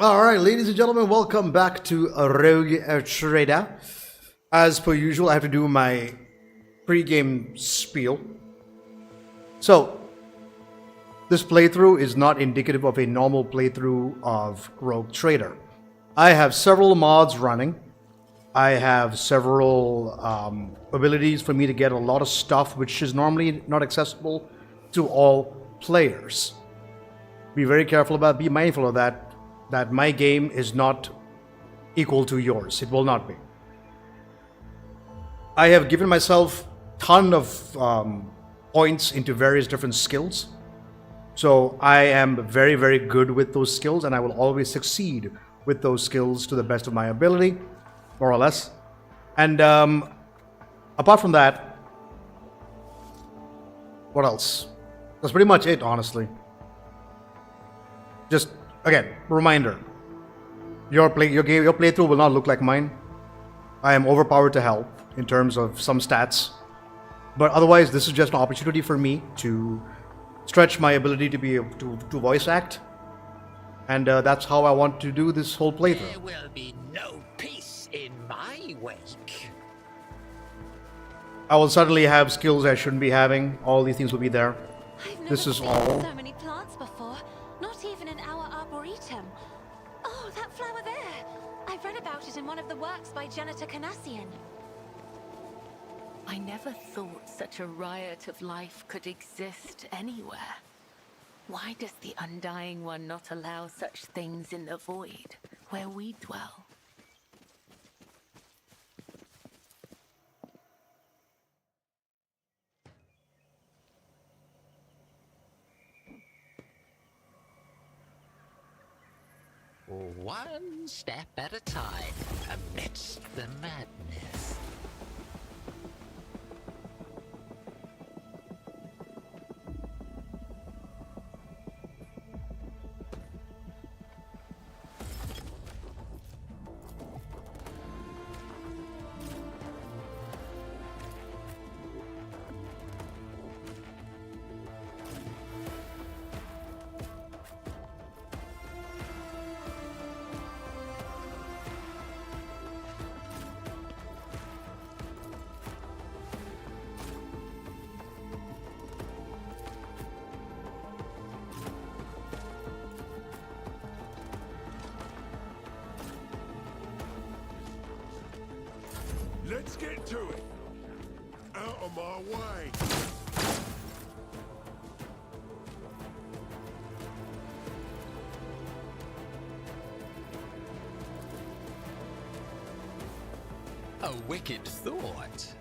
Alright, ladies and gentlemen, welcome back to Rogue Trader. As per usual, I have to do my pre-game spiel. So, this playthrough is not indicative of a normal playthrough of Rogue Trader. I have several mods running. I have several abilities for me to get a lot of stuff which is normally not accessible to all players. Be very careful about, be mindful of that my game is not equal to yours. It will not be. I have given myself a ton of points into various different skills. So I am very, very good with those skills, and I will always succeed with those skills to the best of my ability, more or less. And apart from that, what else? That's pretty much it, honestly. Just again, reminder: your playthrough will not look like mine. I am overpowered to hell in terms of some stats, but otherwise, this is just an opportunity for me to stretch my ability to be to voice act, and that's how I want to do this whole playthrough. There will be no peace in my wake. I will suddenly have skills I shouldn't be having. All these things will be there. I've This never is seen all. so many plants before. Not even in our arboretum. Oh, that flower there. I read about it in one of the works by Janitor Canassian. I never thought such a riot of life could exist anywhere. Why does the Undying One not allow such things in the void, where we dwell? One step at a time amidst the madness. Let's get to it. Out of my way. A wicked thought.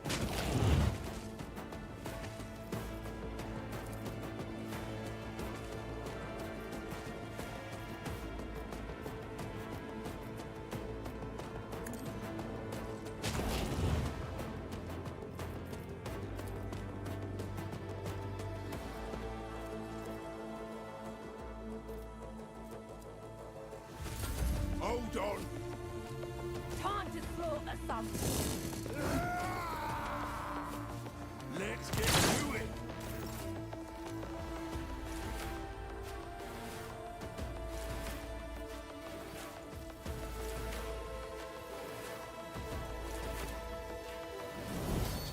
Hold on. Time to slaughter some. Let's get to it.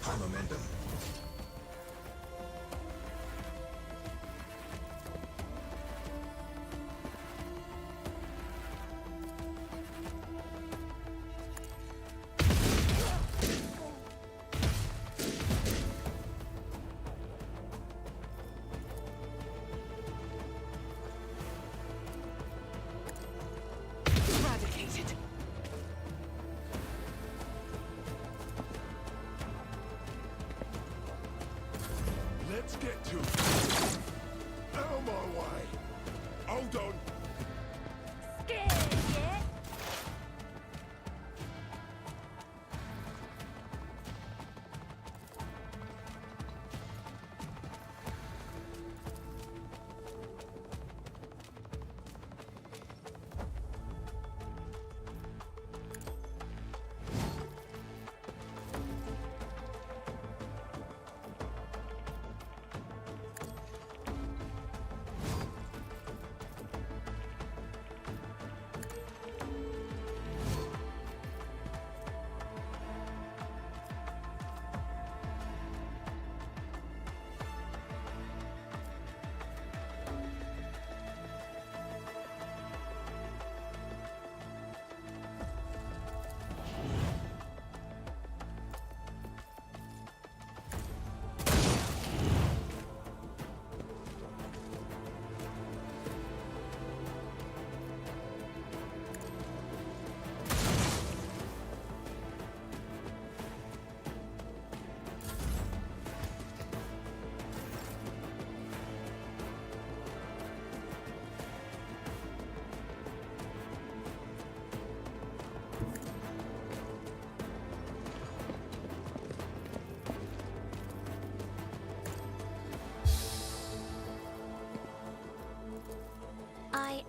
High momentum. Eradicated. Let's get to it. Out of my way. Hold on. Scared yet?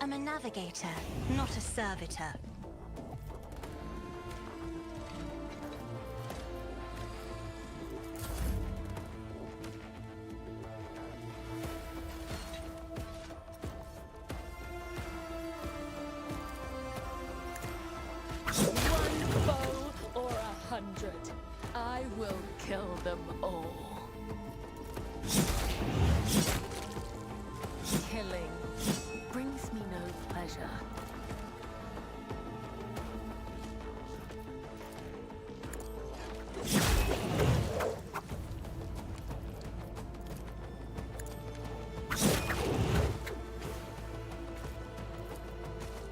I'm a navigator, not a servitor. One foe or 100, I will kill them all. Killing brings me no pleasure.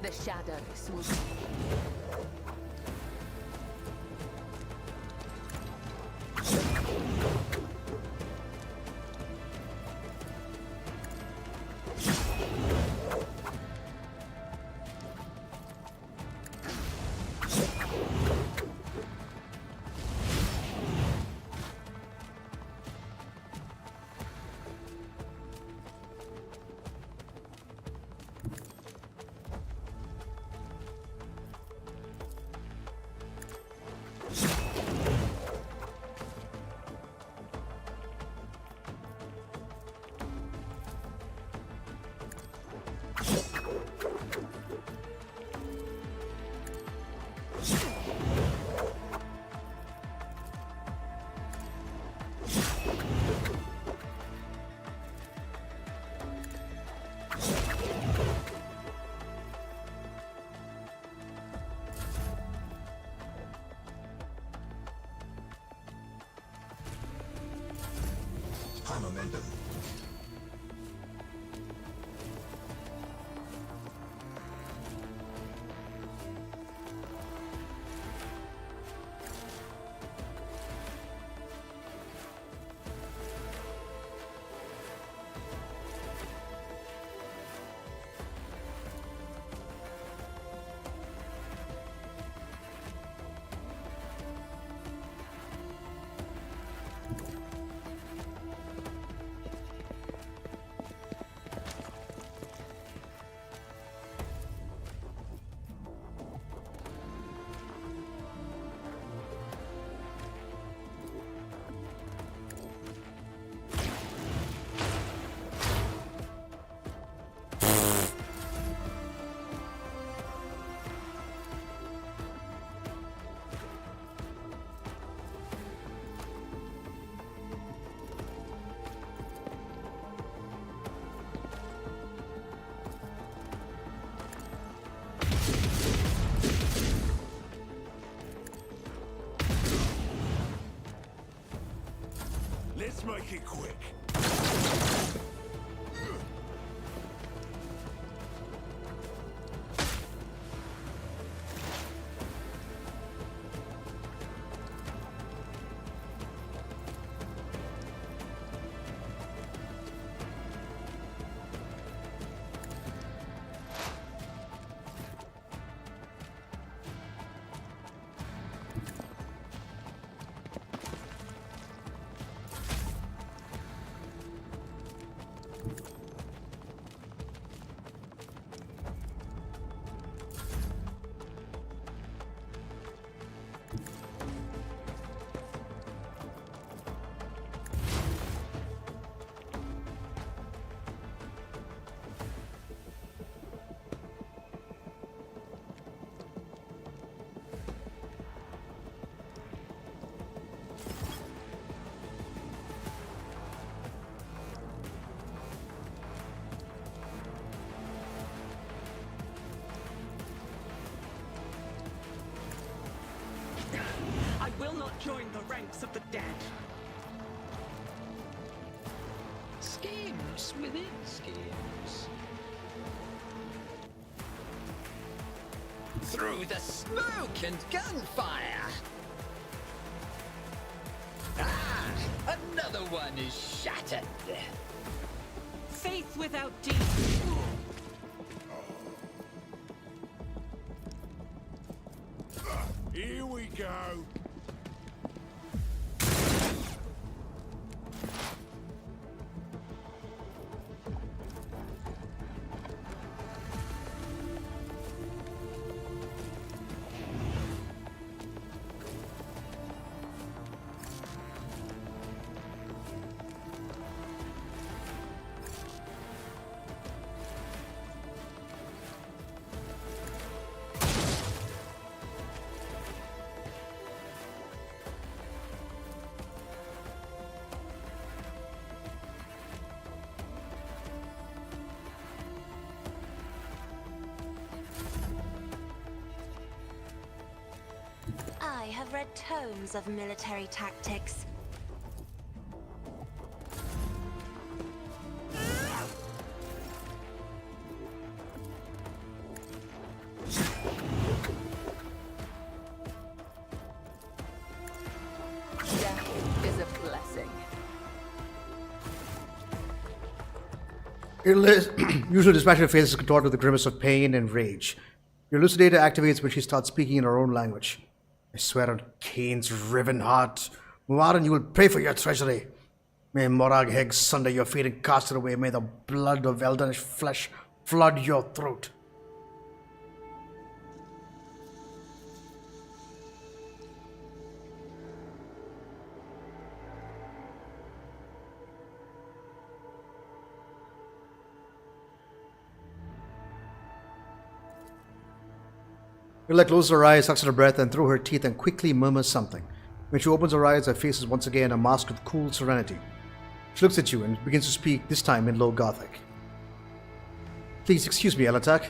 The shadows will. High momentum. Let's make it quick. I will not join the ranks of the dead. Schemes within schemes. Through the smoke and gunfire! Ah! Another one is shattered! Faith without deeds. Here we go. I've read tomes of military tactics. Death is a blessing. Usually dispassionate face is contorted with a grimace of pain and rage. Your elucidator activates when she starts speaking in her own language. I swear on Cain's riven heart, Muaran, you will pray for your treasury. May Morag Heg sunder your feet and cast it away. May the blood of Eldanish flesh flood your throat. Illa closes her eyes, sucks at her breath, and through her teeth and quickly murmurs something. When she opens her eyes, her face is once again a mask of cool serenity. She looks at you and begins to speak, this time in low Gothic. Please excuse me, Elatak.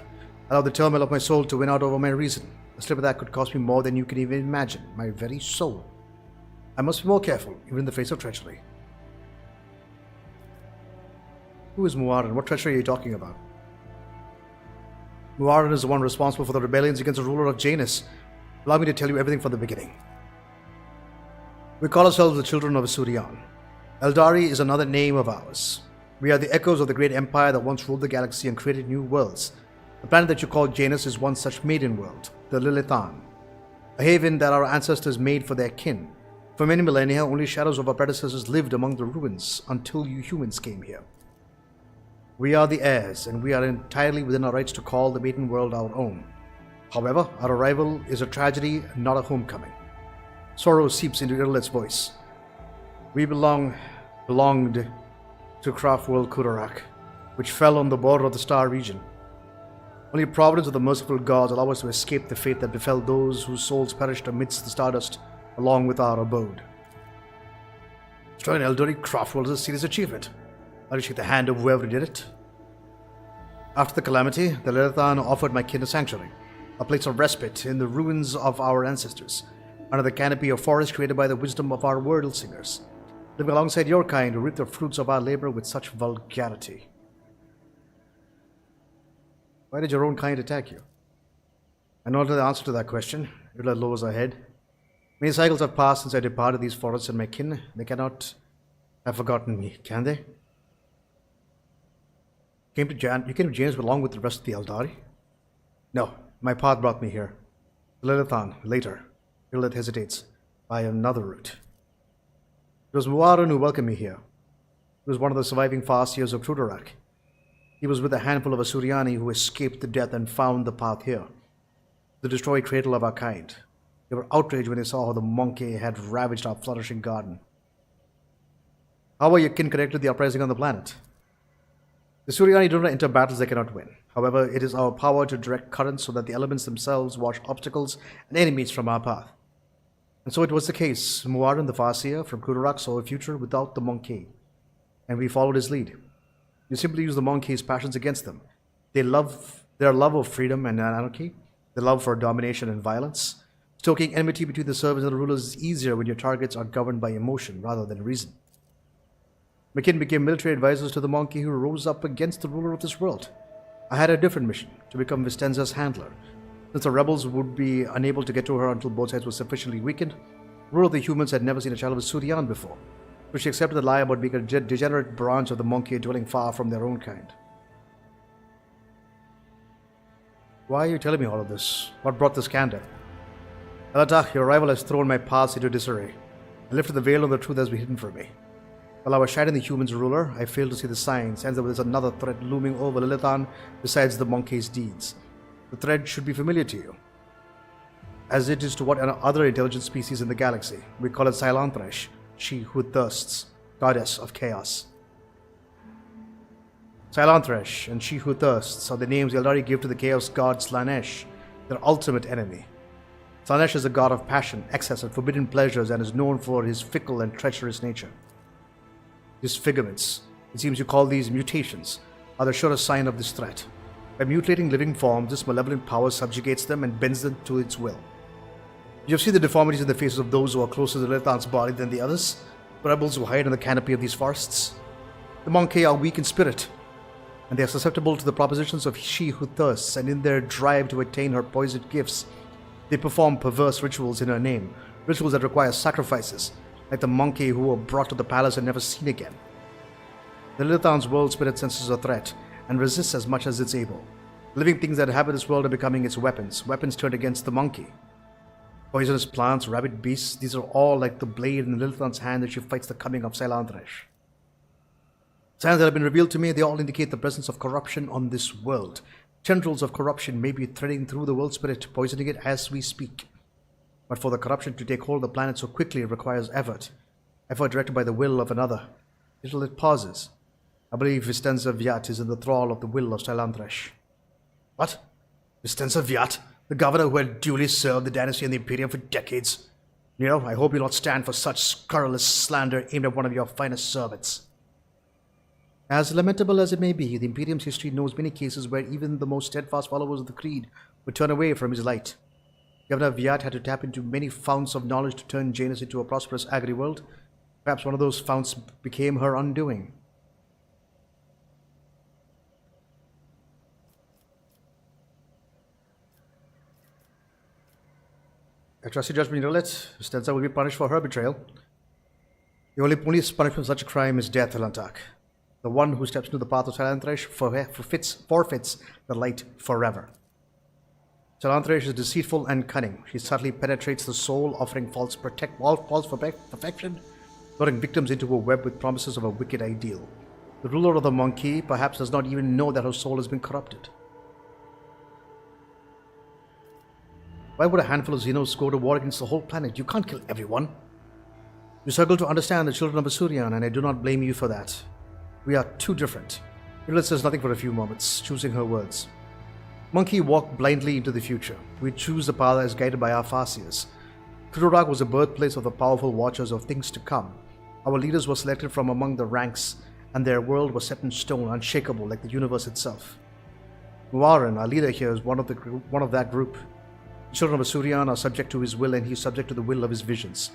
Allow the turmoil of my soul to win out over my reason. A slip of that could cost me more than you can even imagine. My very soul. I must be more careful, even in the face of treachery. Who is Muaran? What treachery are you talking about? Muaran is the one responsible for the rebellions against the ruler of Janus. Allow me to tell you everything from the beginning. We call ourselves the children of Isurian. Eldari is another name of ours. We are the echoes of the great empire that once ruled the galaxy and created new worlds. The planet that you call Janus is one such maiden world, the Lilithan, a haven that our ancestors made for their kin. For many millennia, only shadows of our predecessors lived among the ruins until you humans came here. We are the heirs, and we are entirely within our rights to call the maiden world our own. However, our arrival is a tragedy, not a homecoming. Sorrow seeps into Irlet's voice. We belonged to Craftworld Kudarak, which fell on the border of the Star region. Only providence of the merciful gods allow us to escape the fate that befell those whose souls perished amidst the stardust along with our abode. Destroying Eldari Craftworld is a serious achievement. I'll shake the hand of whoever did it. After the calamity, the Lilithan offered my kin a sanctuary, a place of respite in the ruins of our ancestors, under the canopy of forest created by the wisdom of our world singers, living alongside your kind to reap the fruits of our labor with such vulgarity. Why did your own kind attack you? I know the answer to that question. Irla lowers her head. Many cycles have passed since I departed these forests, and my kin, they cannot have forgotten me, can they? You came to Janus along with the rest of the Eldari? No, my path brought me here. Lilithan, later. Irlet hesitates. By another route. It was Muaran who welcomed me here. He was one of the surviving Farseers of Trudarak. He was with a handful of Asuriani who escaped the death and found the path here. The destroyed cradle of our kind. They were outraged when they saw how the monkey had ravaged our flourishing garden. How are your kin connected to the uprising on the planet? The Suriani do not enter battles they cannot win. However, it is our power to direct currents so that the elements themselves wash obstacles and enemies from our path. And so it was the case. Muaran the Farseer from Kudarak saw a future without the monkey, and we followed his lead. You simply use the monkey's passions against them. Their love of freedom and anarchy, their love for domination and violence. Stoking enmity between the servants and the rulers is easier when your targets are governed by emotion rather than reason. McKin became military advisors to the monkey who rose up against the ruler of this world. I had a different mission, to become Vistenza's handler. Since the rebels would be unable to get to her until both sides were sufficiently weakened, the ruler of the humans had never seen a child of Surian before, so she accepted the lie about being a degenerate branch of the monkey dwelling far from their own kind. Why are you telling me all of this? What brought this candor? Elatach, your arrival has thrown my paths into disarray, and lifted the veil on the truth that has been hidden from me. While I was shadowing the humans' ruler, I failed to see the signs, and there was another threat looming over Lilithan besides the monkey's deeds. The threat should be familiar to you, as it is to what other intelligent species in the galaxy. We call it Silantresh, she who thirsts, goddess of chaos. Silantresh and she who thirsts are the names Eldari give to the chaos god Slanesh, their ultimate enemy. Slanesh is a god of passion, excess, and forbidden pleasures, and is known for his fickle and treacherous nature. Disfigurements, it seems you call these mutations, are the surest sign of this threat. By mutilating living forms, this malevolent power subjugates them and bends them to its will. You have seen the deformities in the faces of those who are closer to Lilithan's body than the others, the rebels who hide in the canopy of these forests. The Monkey are weak in spirit, and they are susceptible to the propositions of she who thirsts, and in their drive to attain her poisoned gifts, they perform perverse rituals in her name, rituals that require sacrifices, like the monkey who were brought to the palace and never seen again. The Lilithan's world spirit senses a threat, and resists as much as it's able. Living things that inhabit this world are becoming its weapons, weapons turned against the monkey. Poisonous plants, rabid beasts, these are all like the blade in Lilithan's hand as she fights the coming of Sailantresh. Signs that have been revealed to me, they all indicate the presence of corruption on this world. Tendrils of corruption may be threading through the world spirit, poisoning it as we speak. But for the corruption to take hold of the planet so quickly, it requires effort. Effort directed by the will of another. Little it pauses. I believe Vistenza Vyat is in the thrall of the will of Sailantresh. What? Vistenza Vyat? The governor who had duly served the dynasty and the Imperium for decades? You know, I hope you'll not stand for such scurrilous slander aimed at one of your finest servants. As lamentable as it may be, the Imperium's history knows many cases where even the most steadfast followers of the creed would turn away from his light. Governor Vyat had to tap into many founts of knowledge to turn Janus into a prosperous agri-world. Perhaps one of those founts became her undoing. I trust your judgment, Nicolette. Vistenza will be punished for her betrayal. The only punishment for such a crime is death, Elantak. The one who steps into the path of Sailantresh forfeits the light forever. Sailantresh is deceitful and cunning. She subtly penetrates the soul, offering false perfection, luring victims into a web with promises of a wicked ideal. The ruler of the monkey perhaps does not even know that her soul has been corrupted. Why would a handful of Xenos go to war against the whole planet? You can't kill everyone. You struggle to understand the children of Asurian, and I do not blame you for that. We are too different. Lilith says nothing for a few moments, choosing her words. Monkey walked blindly into the future. We choose the path as guided by our Farseers. Kururak was the birthplace of the powerful watchers of things to come. Our leaders were selected from among the ranks, and their world was set in stone, unshakable like the universe itself. Muaran, our leader here, is one of that group. The children of Asurian are subject to his will, and he is subject to the will of his visions.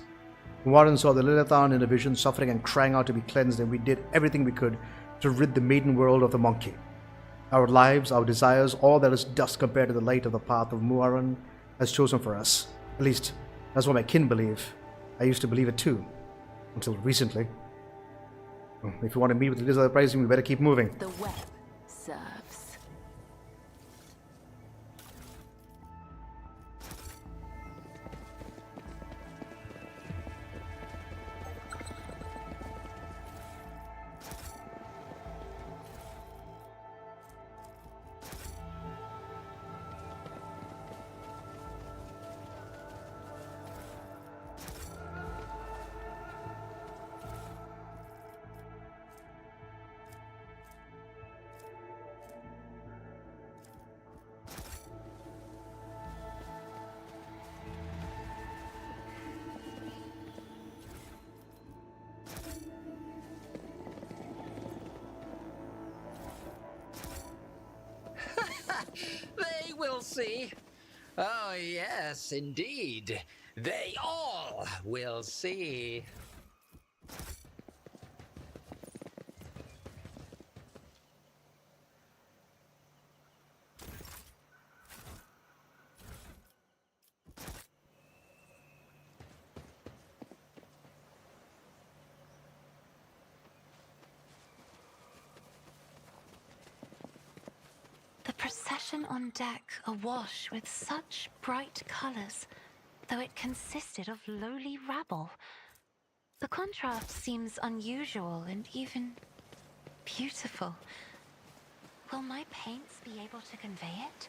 Muaran saw the Lilithan in a vision, suffering and crying out to be cleansed, and we did everything we could to rid the maiden world of the monkey. Our lives, our desires, all that is dust compared to the light of the path of Muaran has chosen for us. At least, that's what my kin believe. I used to believe it too. Until recently. If you want to meet with the leaders of the uprising, we better keep moving. The web serves. They will see. Oh, yes, indeed. They all will see. The procession on deck awash with such bright colors, though it consisted of lowly rabble. The contrast seems unusual and even beautiful. Will my paints be able to convey it?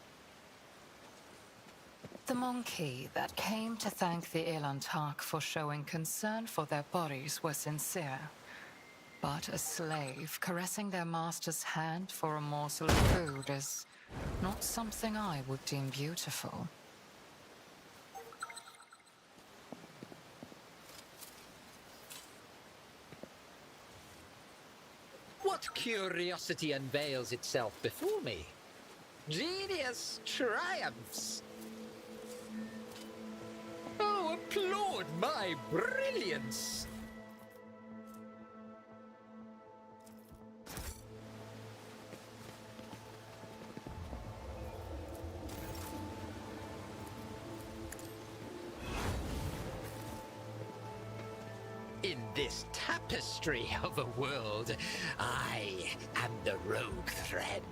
The monkey that came to thank the Elantak for showing concern for their bodies were sincere. But a slave caressing their master's hand for a morsel of food is not something I would deem beautiful. What curiosity unveils itself before me? Genius triumphs. at my brilliance! In this tapestry of a world, I am the rogue thread.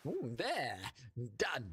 Ooh, there, done.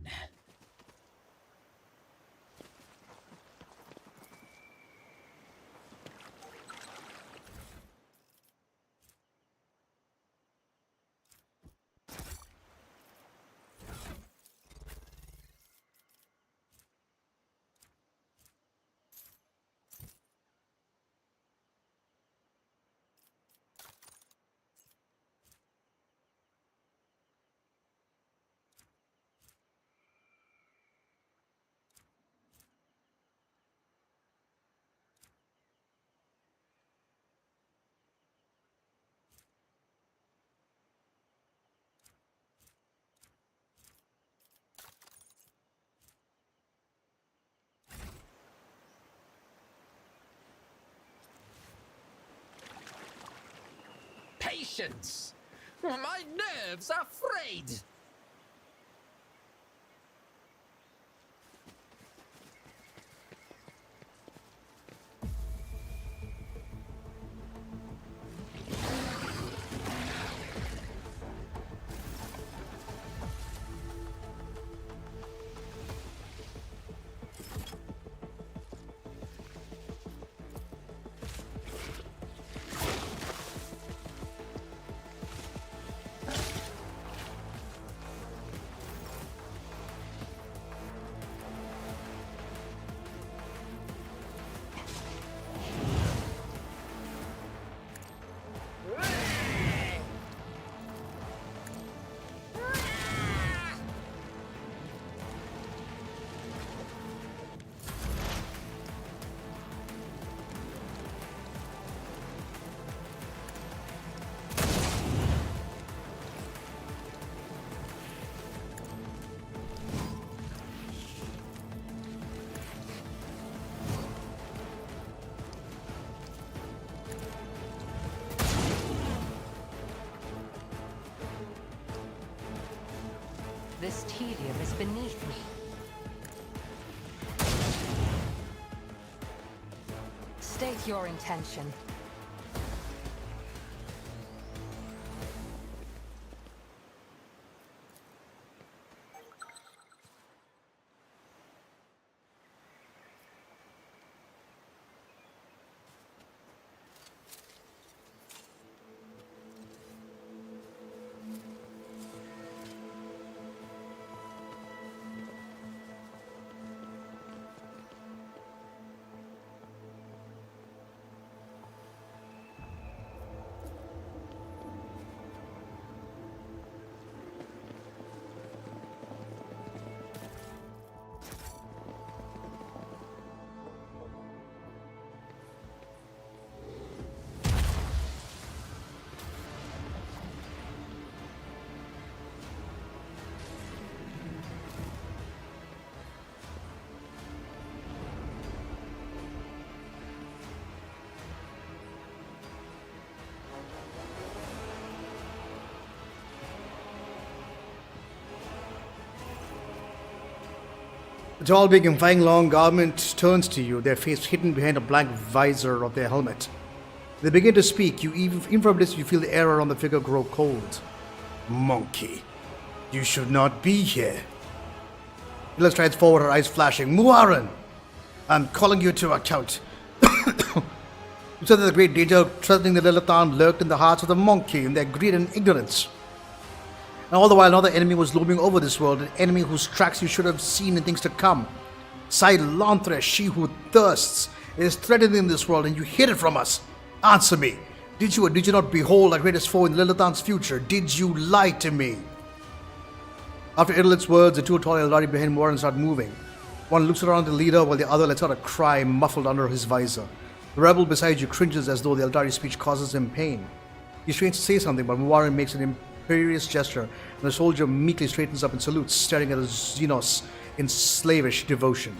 Patience! My nerves are frayed! This tedium is beneath me. State your intention. The tall being and flying long garment turns to you, their face hidden behind a blank visor of their helmet. They begin to speak. Even from this, you feel the air around the figure grow cold. Monkey, you should not be here. Illa strides forward, her eyes flashing. Muarin, I'm calling you to account. You said that the great danger threatening the Lilithan lurked in the hearts of the monkey in their greed and ignorance. And all the while another enemy was looming over this world, an enemy whose tracks you should have seen in things to come. Silanthresh, she who thirsts, is threatening this world and you hid it from us. Answer me. Did you or did you not behold our greatest foe in Lilithan's future? Did you lie to me? After Idolit's words, the two tall Eldari behind Moran start moving. One looks around the leader while the other lets out a cry muffled under his visor. The rebel beside you cringes as though the Eldari speech causes him pain. He strains to say something, but Moran makes an imperious gesture, and the soldier meekly straightens up and salutes, staring at the Xenos in slavish devotion.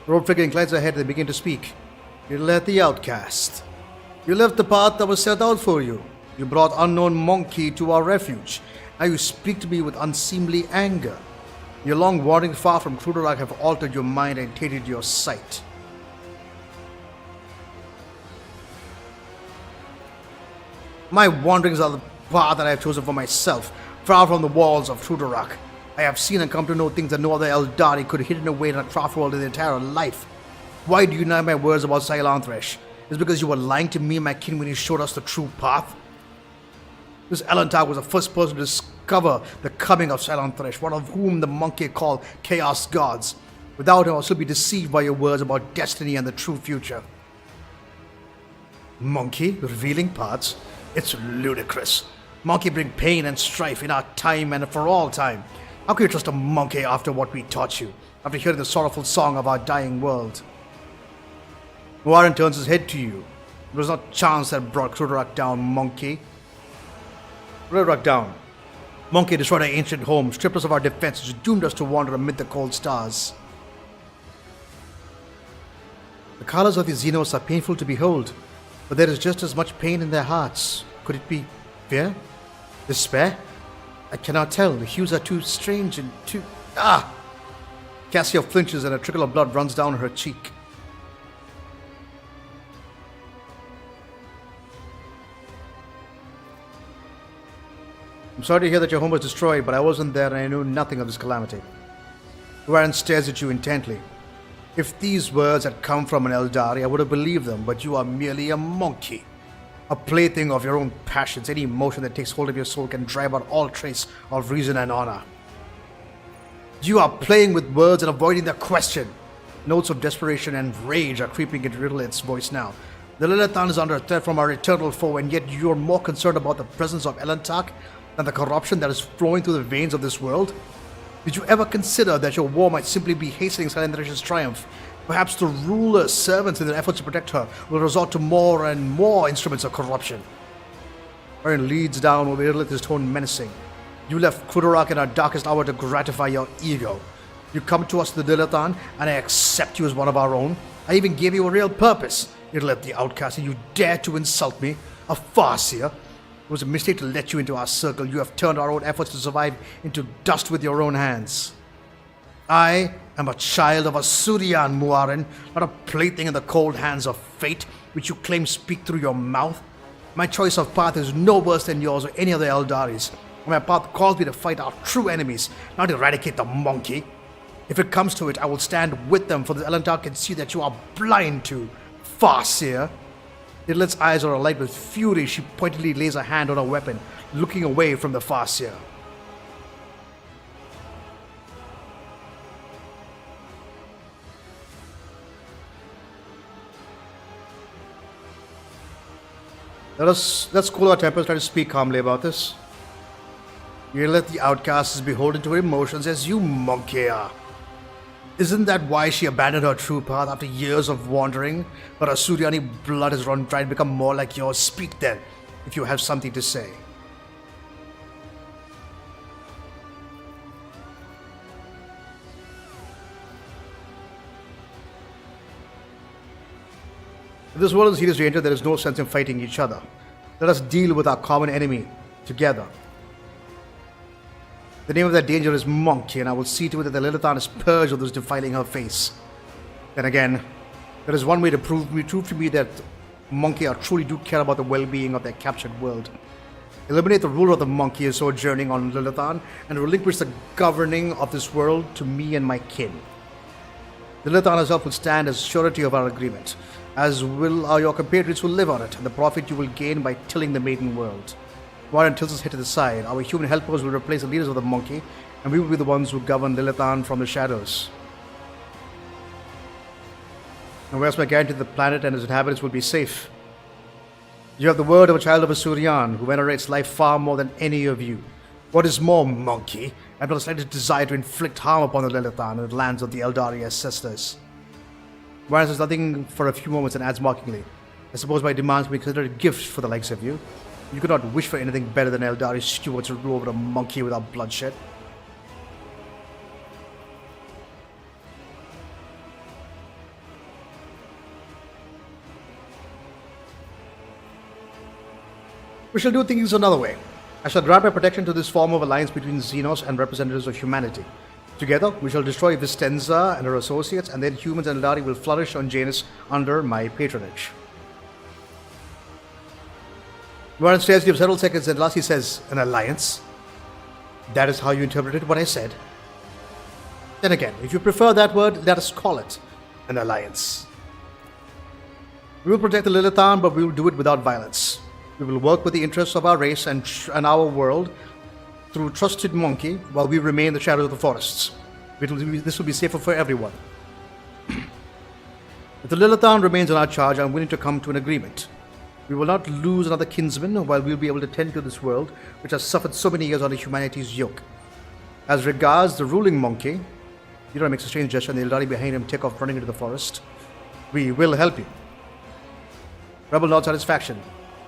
The robed figure inclines her head and they begin to speak. You led the outcast. You left the path that was set out for you. You brought unknown monkey to our refuge. Now you speak to me with unseemly anger. Your long wandering far from Kruderak have altered your mind and tainted your sight. My wanderings are the path that I have chosen for myself, far from the walls of Kruderak. I have seen and come to know things that no other Eldari could have hidden away in a craft world in their entire life. Why do you deny my words about Silanthresh? Is it because you were lying to me and my kin when you showed us the true path? This Elantar was the first person to discover the coming of Silanthresh, one of whom the monkey called Chaos Gods. Without him, I'll still be deceived by your words about destiny and the true future. Monkey revealing paths? It's ludicrous. Monkey bring pain and strife in our time and for all time. How can you trust a monkey after what we taught you? After hearing the sorrowful song of our dying world? Warren turns his head to you. It was not chance that brought Kruderak down, monkey. Kruderak down. Monkey destroyed our ancient home, stripped us of our defenses, doomed us to wander amid the cold stars. The colors of the Xenos are painful to behold, but there is just as much pain in their hearts. Could it be fear? Despair? I cannot tell. The hues are too strange and too... Cassia flinches and a trickle of blood runs down her cheek. I'm sorry to hear that your home was destroyed, but I wasn't there and I knew nothing of this calamity. Warren stares at you intently. If these words had come from an Eldari, I would have believed them, but you are merely a monkey. A plaything of your own passions. Any emotion that takes hold of your soul can drive out all trace of reason and honor. You are playing with words and avoiding the question. Notes of desperation and rage are creeping into Riddlehead's voice now. The Lilithan is under threat from our eternal foe, and yet you are more concerned about the presence of Elantak than the corruption that is flowing through the veins of this world? Did you ever consider that your war might simply be hastening Silenthresh's triumph? Perhaps the ruler's servants, in their efforts to protect her, will resort to more and more instruments of corruption. Aaron leads down with his tone menacing. You left Kruderak in our darkest hour to gratify your ego. You come to us, the Lilithan, and I accept you as one of our own. I even gave you a real purpose. You left the outcast and you dare to insult me? A farseer? It was a mistake to let you into our circle. You have turned our own efforts to survive into dust with your own hands. I am a child of a Surian, Muarin, not a plaything in the cold hands of fate, which you claim speak through your mouth. My choice of path is no worse than yours or any other Eldari's. My path calls me to fight our true enemies, not eradicate the monkey. If it comes to it, I will stand with them, for the Elantar can see that you are blind to, farseer. Idlet's eyes are alight with fury. She pointedly lays a hand on her weapon, looking away from the farseer. Let's cool our tempers, try to speak calmly about this. You let the outcast be beholden to her emotions as you monkey are. Isn't that why she abandoned her true path after years of wandering? Her Asuriani blood has run dry and become more like yours. Speak then, if you have something to say. If this world is serious danger, there is no sense in fighting each other. Let us deal with our common enemy together. The name of that danger is Monkey, and I will see to it that the Lilithan is purged of those defiling her face. Then again, there is one way to prove to me that Monkey truly do care about the well-being of their captured world. Eliminate the ruler of the Monkey sojourning on Lilithan, and relinquish the governing of this world to me and my kin. Lilithan herself will stand as surety of our agreement, as will your compatriots who live on it, and the profit you will gain by tilling the maiden world. Warren tilts his head to the side. Our human helpers will replace the leaders of the Monkey, and we will be the ones who govern Lilithan from the shadows. And where's my guarantee that the planet and its inhabitants will be safe? You have the word of a child of a Surian who venerates life far more than any of you. What is more, Monkey, I have not the slightest desire to inflict harm upon the Lilithan and the lands of the Eldari ancestors. Warren says nothing for a few moments and adds mockingly, I suppose my demands will be considered a gift for the likes of you. You could not wish for anything better than Eldari stewards to rule over a Monkey without bloodshed. We shall do things another way. I shall grant my protection to this form of alliance between Xenos and representatives of humanity. Together, we shall destroy Vistenza and her associates, and then humans and Eldari will flourish on Janus under my patronage. Warren stares for several seconds, and at last he says, an alliance? That is how you interpreted what I said? Then again, if you prefer that word, let us call it an alliance. We will protect the Lilithan, but we will do it without violence. We will work with the interests of our race and our world through trusted Monkey while we remain in the shadows of the forests. This will be safer for everyone. If the Lilithan remains in our charge, I am willing to come to an agreement. We will not lose another kinsman while we will be able to tend to this world, which has suffered so many years under humanity's yoke. As regards the ruling Monkey, Pyro makes a strange gesture and the Eldari behind him take off running into the forest. We will help you. Rebel nods satisfaction.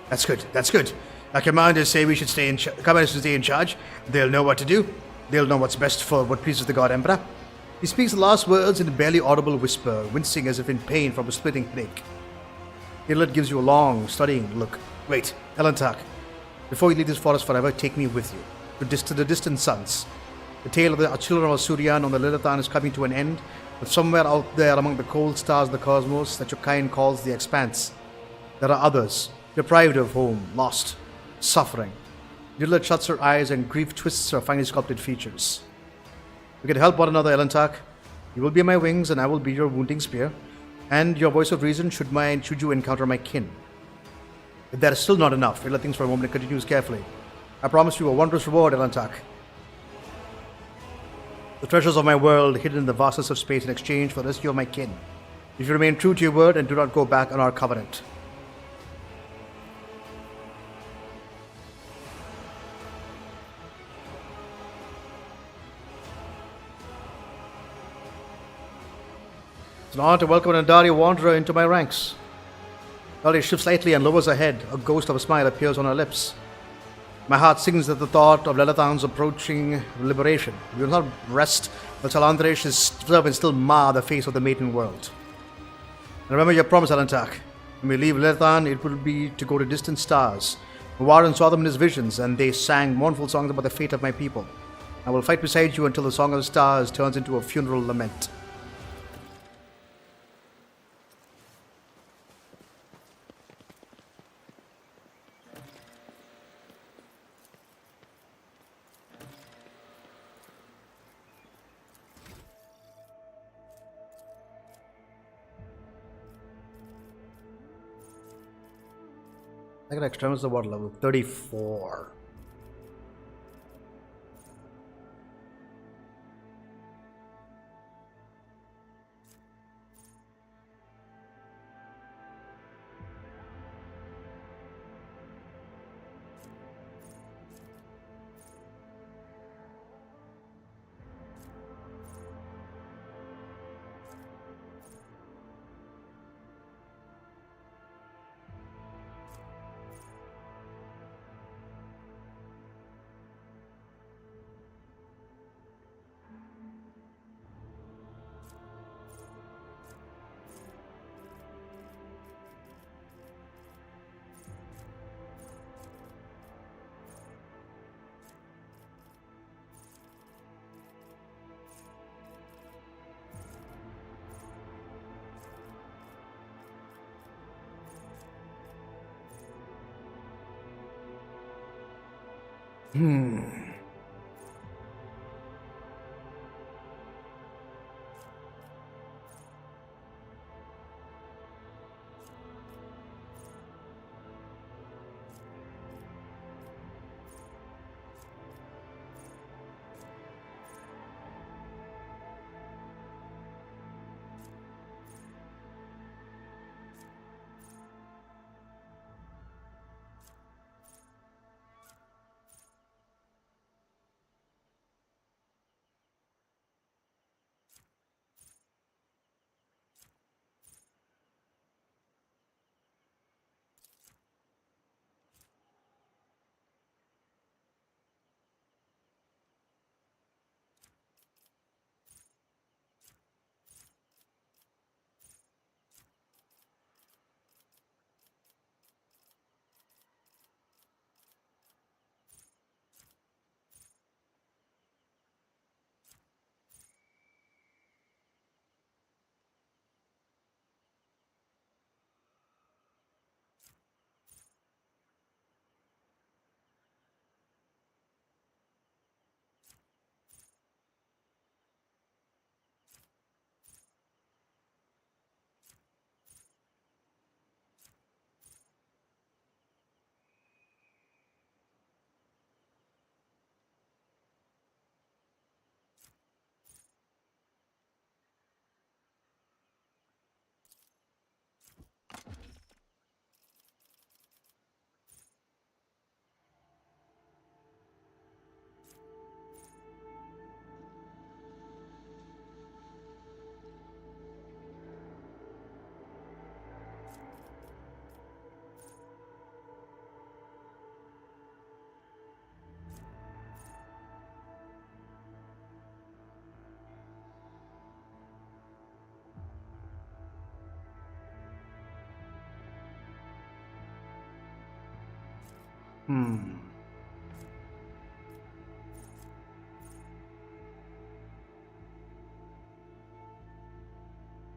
That's good, that's good. Our commanders say we should stay in charge. They'll know what to do. They'll know what's best for what pleases the God Emperor. He speaks the last words in a barely audible whisper, wincing as if in pain from a splitting headache. Idlet gives you a long, studying look. Wait, Elantak, before you leave this forest forever, take me with you, to the distant suns. The tale of the children of Surian on the Lilithan is coming to an end, but somewhere out there among the cold stars of the cosmos that your kind calls the expanse, there are others, deprived of home, lost, suffering. Idlet shuts her eyes and grief twists her finely sculpted features. We can help one another, Elantak. You will be my wings, and I will be your wounding spear, and your voice of reason should you encounter my kin. If that is still not enough, Idlet thinks for a moment and continues carefully. I promise you a wondrous reward, Elantak. The treasures of my world hidden in the vastness of space in exchange for the rescue of my kin. If you remain true to your word and do not go back on our covenant. It's an honor to welcome an Eldari wanderer into my ranks. Eldari shifts slightly and lowers her head. A ghost of a smile appears on her lips. My heart sings at the thought of Lilithan's approaching liberation. We will not rest until Andre's servants still mar the face of the maiden world. And remember your promise, Elantak. When we leave Lilithan, it will be to go to distant stars. Warren saw them in his visions, and they sang mournful songs about the fate of my people. I will fight beside you until the Song of the Stars turns into a funeral lament. I got extremis the water level 34.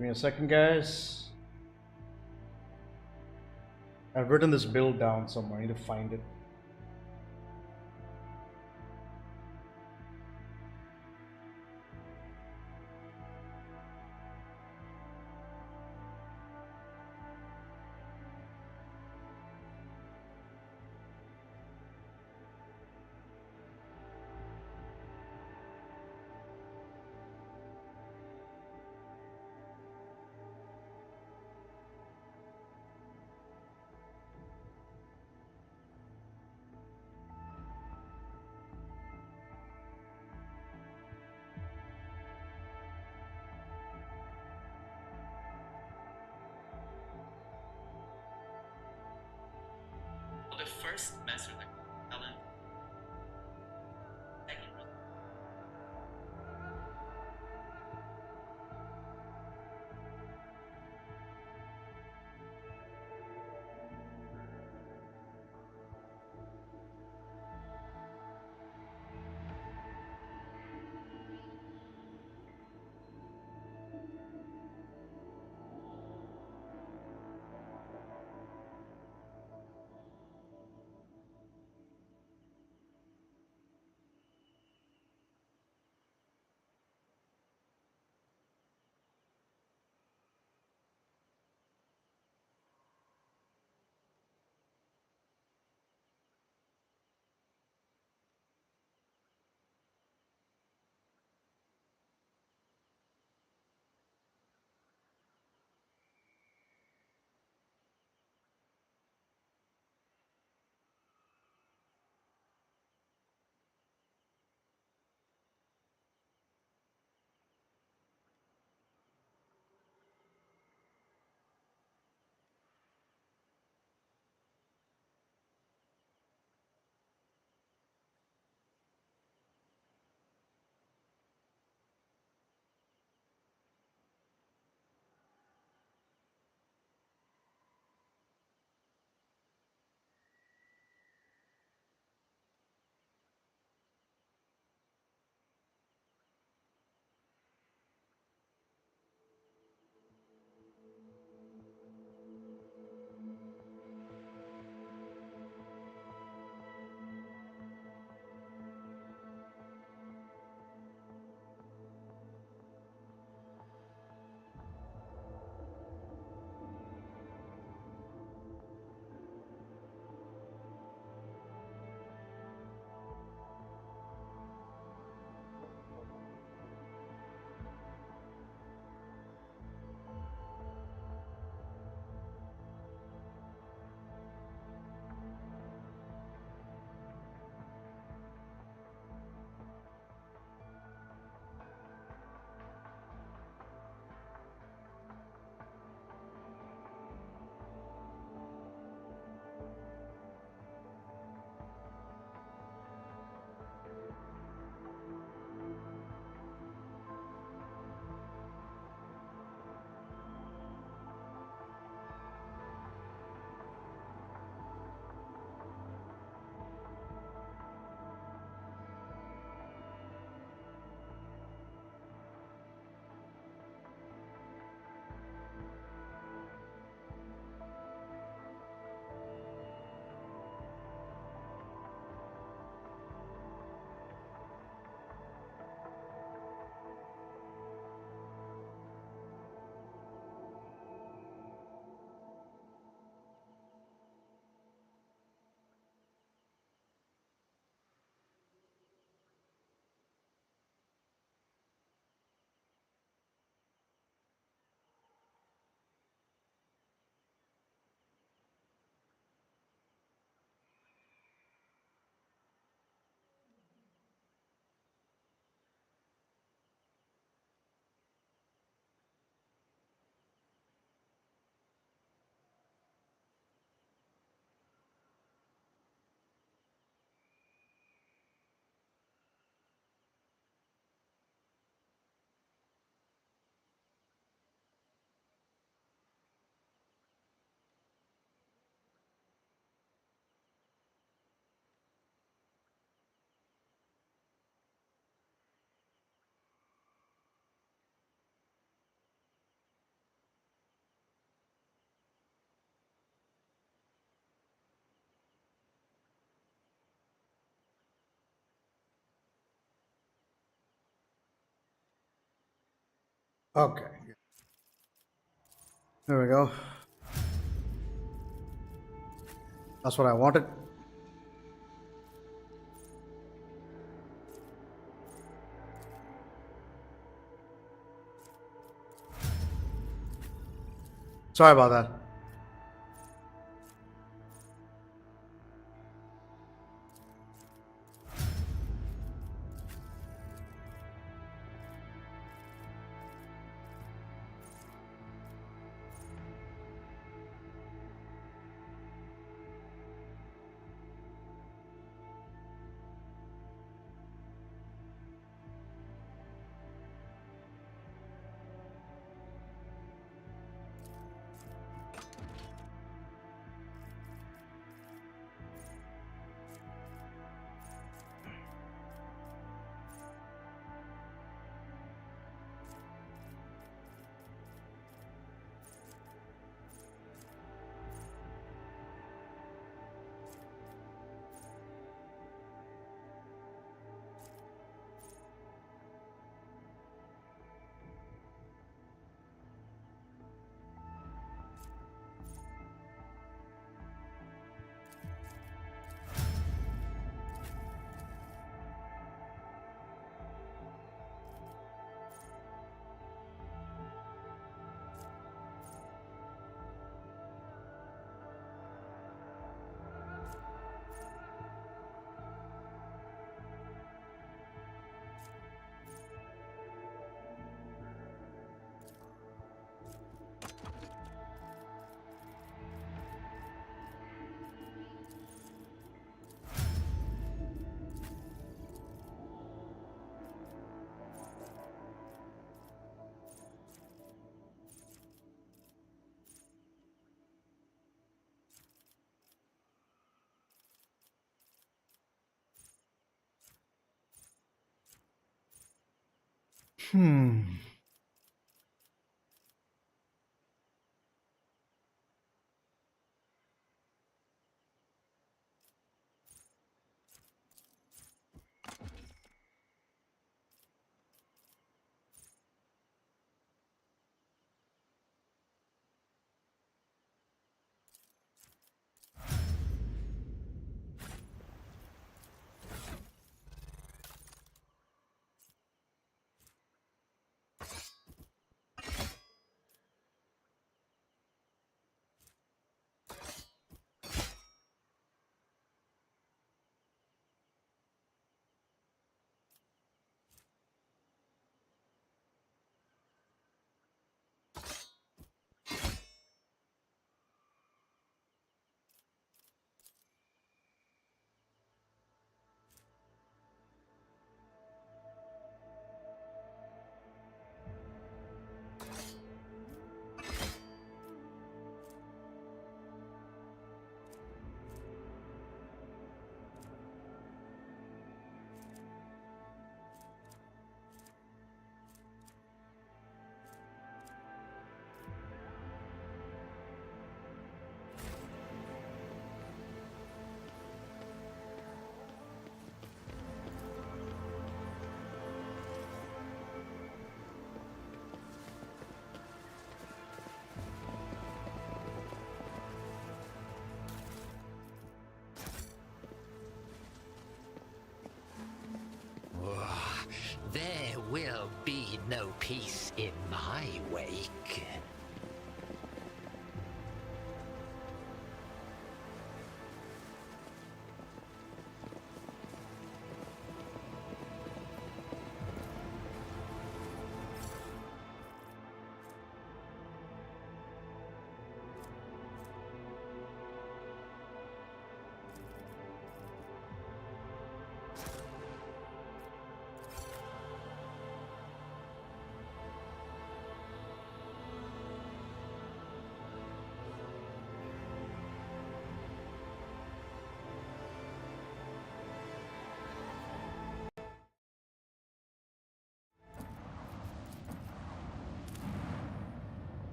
Give me a second, guys. I've written this build down somewhere. I need to find it. The first master talent. Okay. There we go. That's what I wanted. Sorry about that. There will be no peace in my wake.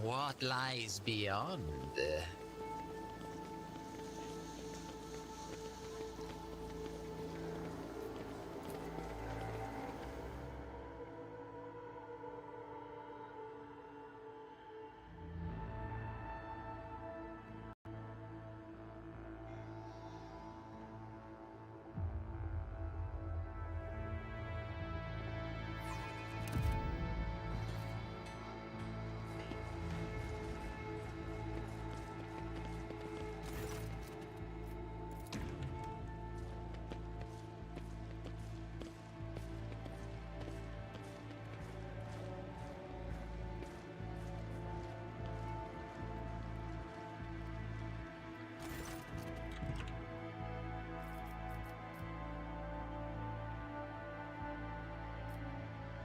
What lies beyond?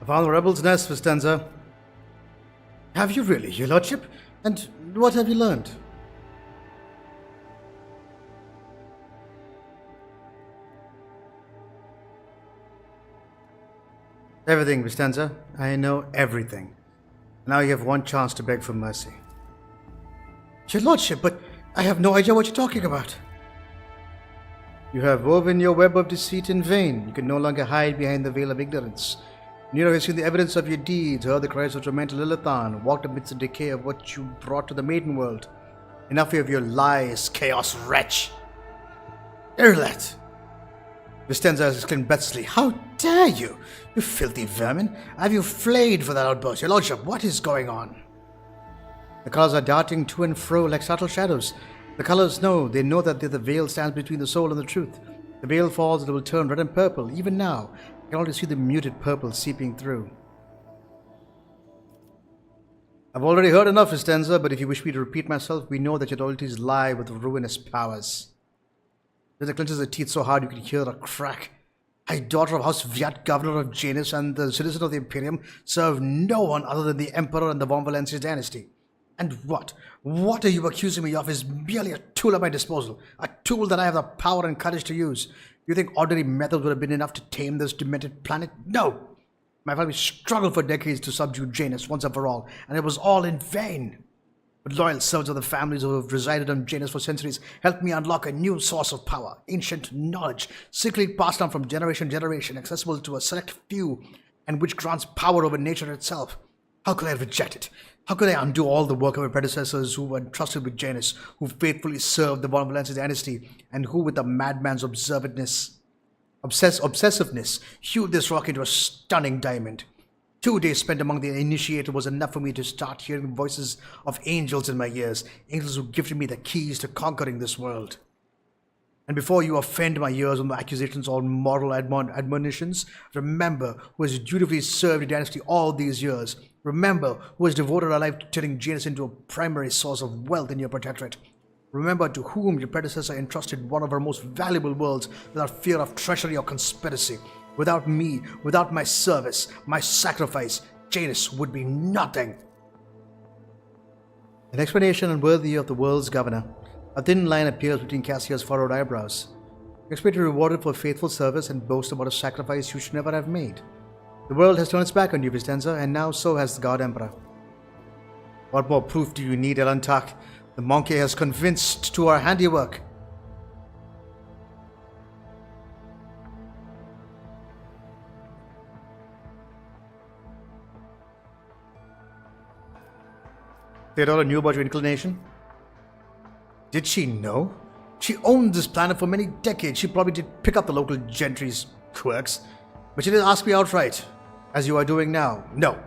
I found the rebel's nest, Vistenza. Have you really, your lordship? And what have you learned? Everything, Vistenza. I know everything. Now you have one chance to beg for mercy. Your lordship, but I have no idea what you're talking about. You have woven your web of deceit in vain. You can no longer hide behind the veil of ignorance. Nero has seen the evidence of your deeds, heard the cries of tormented Lilithan, walked amidst the decay of what you brought to the maiden world. Enough of your lies, chaos wretch! Irlet! Vistenza exclaimed breathlessly. How dare you! You filthy vermin! Have you flayed for that outburst? Your lordship, what is going on? The colors are darting to and fro like subtle shadows. The colors know, they know that the veil stands between the soul and the truth. The veil falls and it will turn red and purple. Even now, I can already see the muted purple seeping through. I've already heard enough, Vistenza, but if you wish me to repeat myself, we know that your loyalties lie with ruinous powers. Then clenches her teeth so hard you can hear a crack. I, daughter of House Viat, governor of Janus, and the citizen of the Imperium, serve no one other than the Emperor and the Von Valencia dynasty. And what are you accusing me of is merely a tool at my disposal, a tool that I have the power and courage to use. You think ordinary methods would have been enough to tame this demented planet? No! My family struggled for decades to subdue Janus once and for all, and it was all in vain. But loyal servants of the families who have resided on Janus for centuries helped me unlock a new source of power, ancient knowledge, secretly passed down from generation to generation, accessible to a select few, and which grants power over nature itself. How could I reject it? How could I undo all the work of my predecessors who were entrusted with Janus, who faithfully served the Von Valencia dynasty, and who, with a madman's obsersiveness, hewed this rock into a stunning diamond? 2 days spent among the initiated was enough for me to start hearing voices of angels in my ears, angels who gifted me the keys to conquering this world. And before you offend my ears on the accusations or moral admonitions, remember who has dutifully served the dynasty all these years. Remember who has devoted her life to turning Janus into a primary source of wealth in your protectorate. Remember to whom your predecessor entrusted one of her most valuable worlds without fear of treachery or conspiracy. Without me, without my service, my sacrifice, Janus would be nothing. An explanation unworthy of the world's governor. A thin line appears between Cassia's furrowed eyebrows. You expect to be rewarded for faithful service and boast about a sacrifice you should never have made. The world has turned its back on you, Vistenza, and now so has the God Emperor. What more proof do you need, Elantak? The monkey has convinced to our handiwork. Theodora knew about your inclination? Did she know? She owned this planet for many decades. She probably did pick up the local gentry's quirks, but she didn't ask me outright, as you are doing now. No.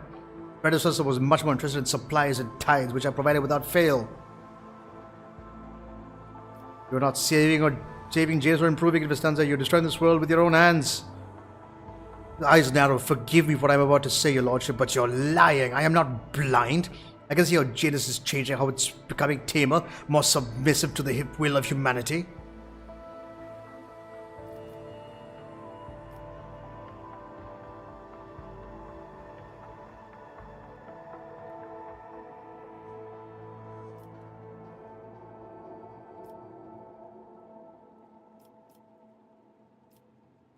Predecessor was much more interested in supplies and tithes, which I provided without fail. You're not saving James or improving it, Vistenza. You're destroying this world with your own hands. The eyes narrow. Forgive me for what I'm about to say, your lordship, but you're lying. I am not blind. I can see how Janus is changing, how it's becoming tamer, more submissive to the will of humanity.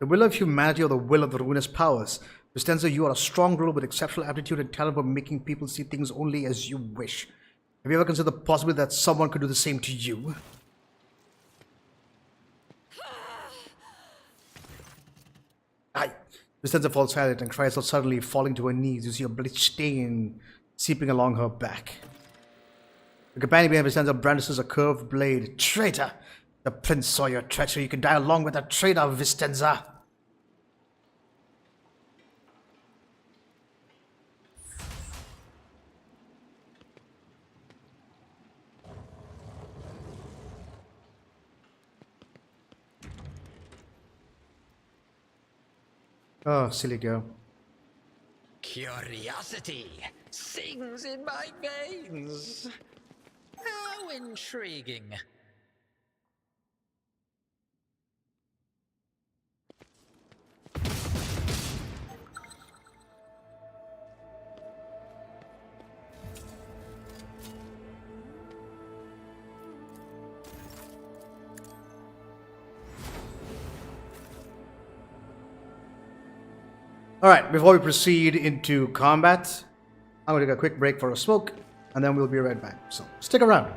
The will of humanity or the will of the ruinous powers? Vistenza, you are a strong ruler with exceptional aptitude and talent for making people see things only as you wish. Have you ever considered the possibility that someone could do the same to you? Vistenza falls silent and cries out suddenly, falling to her knees. You see a blood stain seeping along her back. The companion behind Vistenza brandishes a curved blade. Traitor! The prince saw your treachery. You can die along with a traitor, Vistenza. Oh, silly girl. Curiosity sings in my veins. How intriguing. Alright, before we proceed into combat, I'm going to take a quick break for a smoke, and then we'll be right back. So, stick around.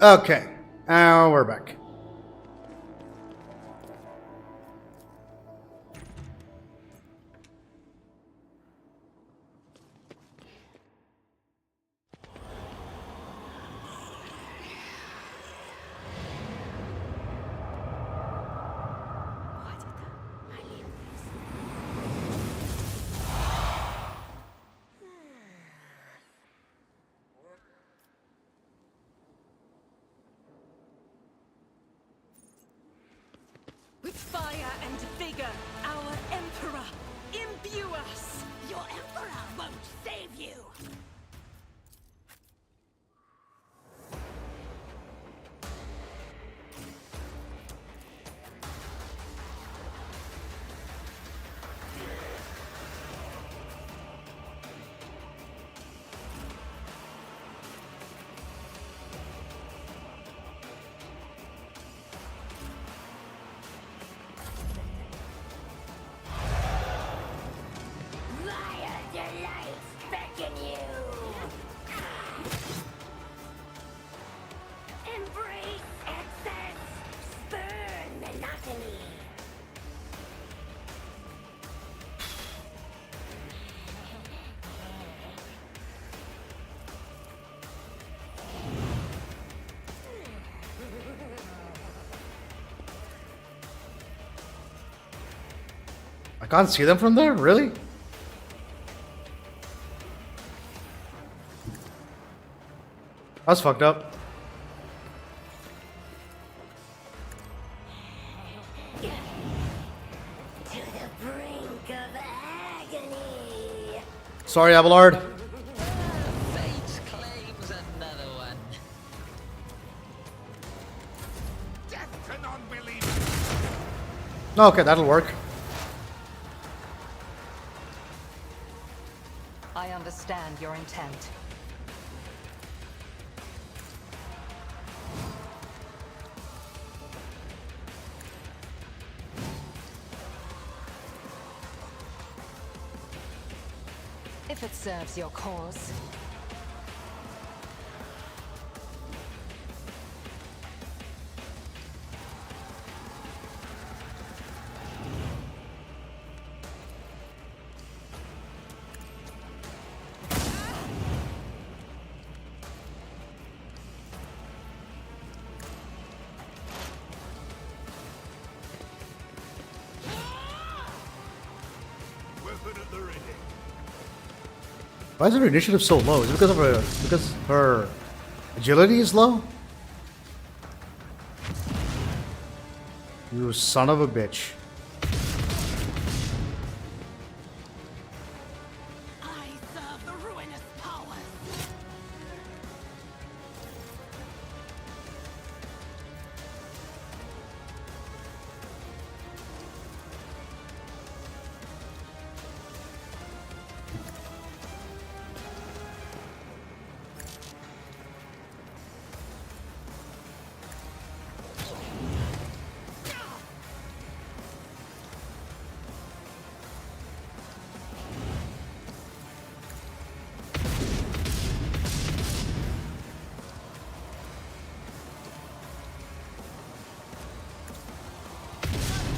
Okay, now we're back. With fire and vigor, our Emperor, imbue us! Your Emperor won't save you! I can't see them from there? Really? That's fucked up. To the brink of agony! Sorry, Abelard. Fate claims another one. Death to non-believers! Okay, that'll work. I understand your intent. If it serves your cause. Weapon at the ready. Why is her initiative so low? Is it because her agility is low? You son of a bitch. I serve the ruinous powers!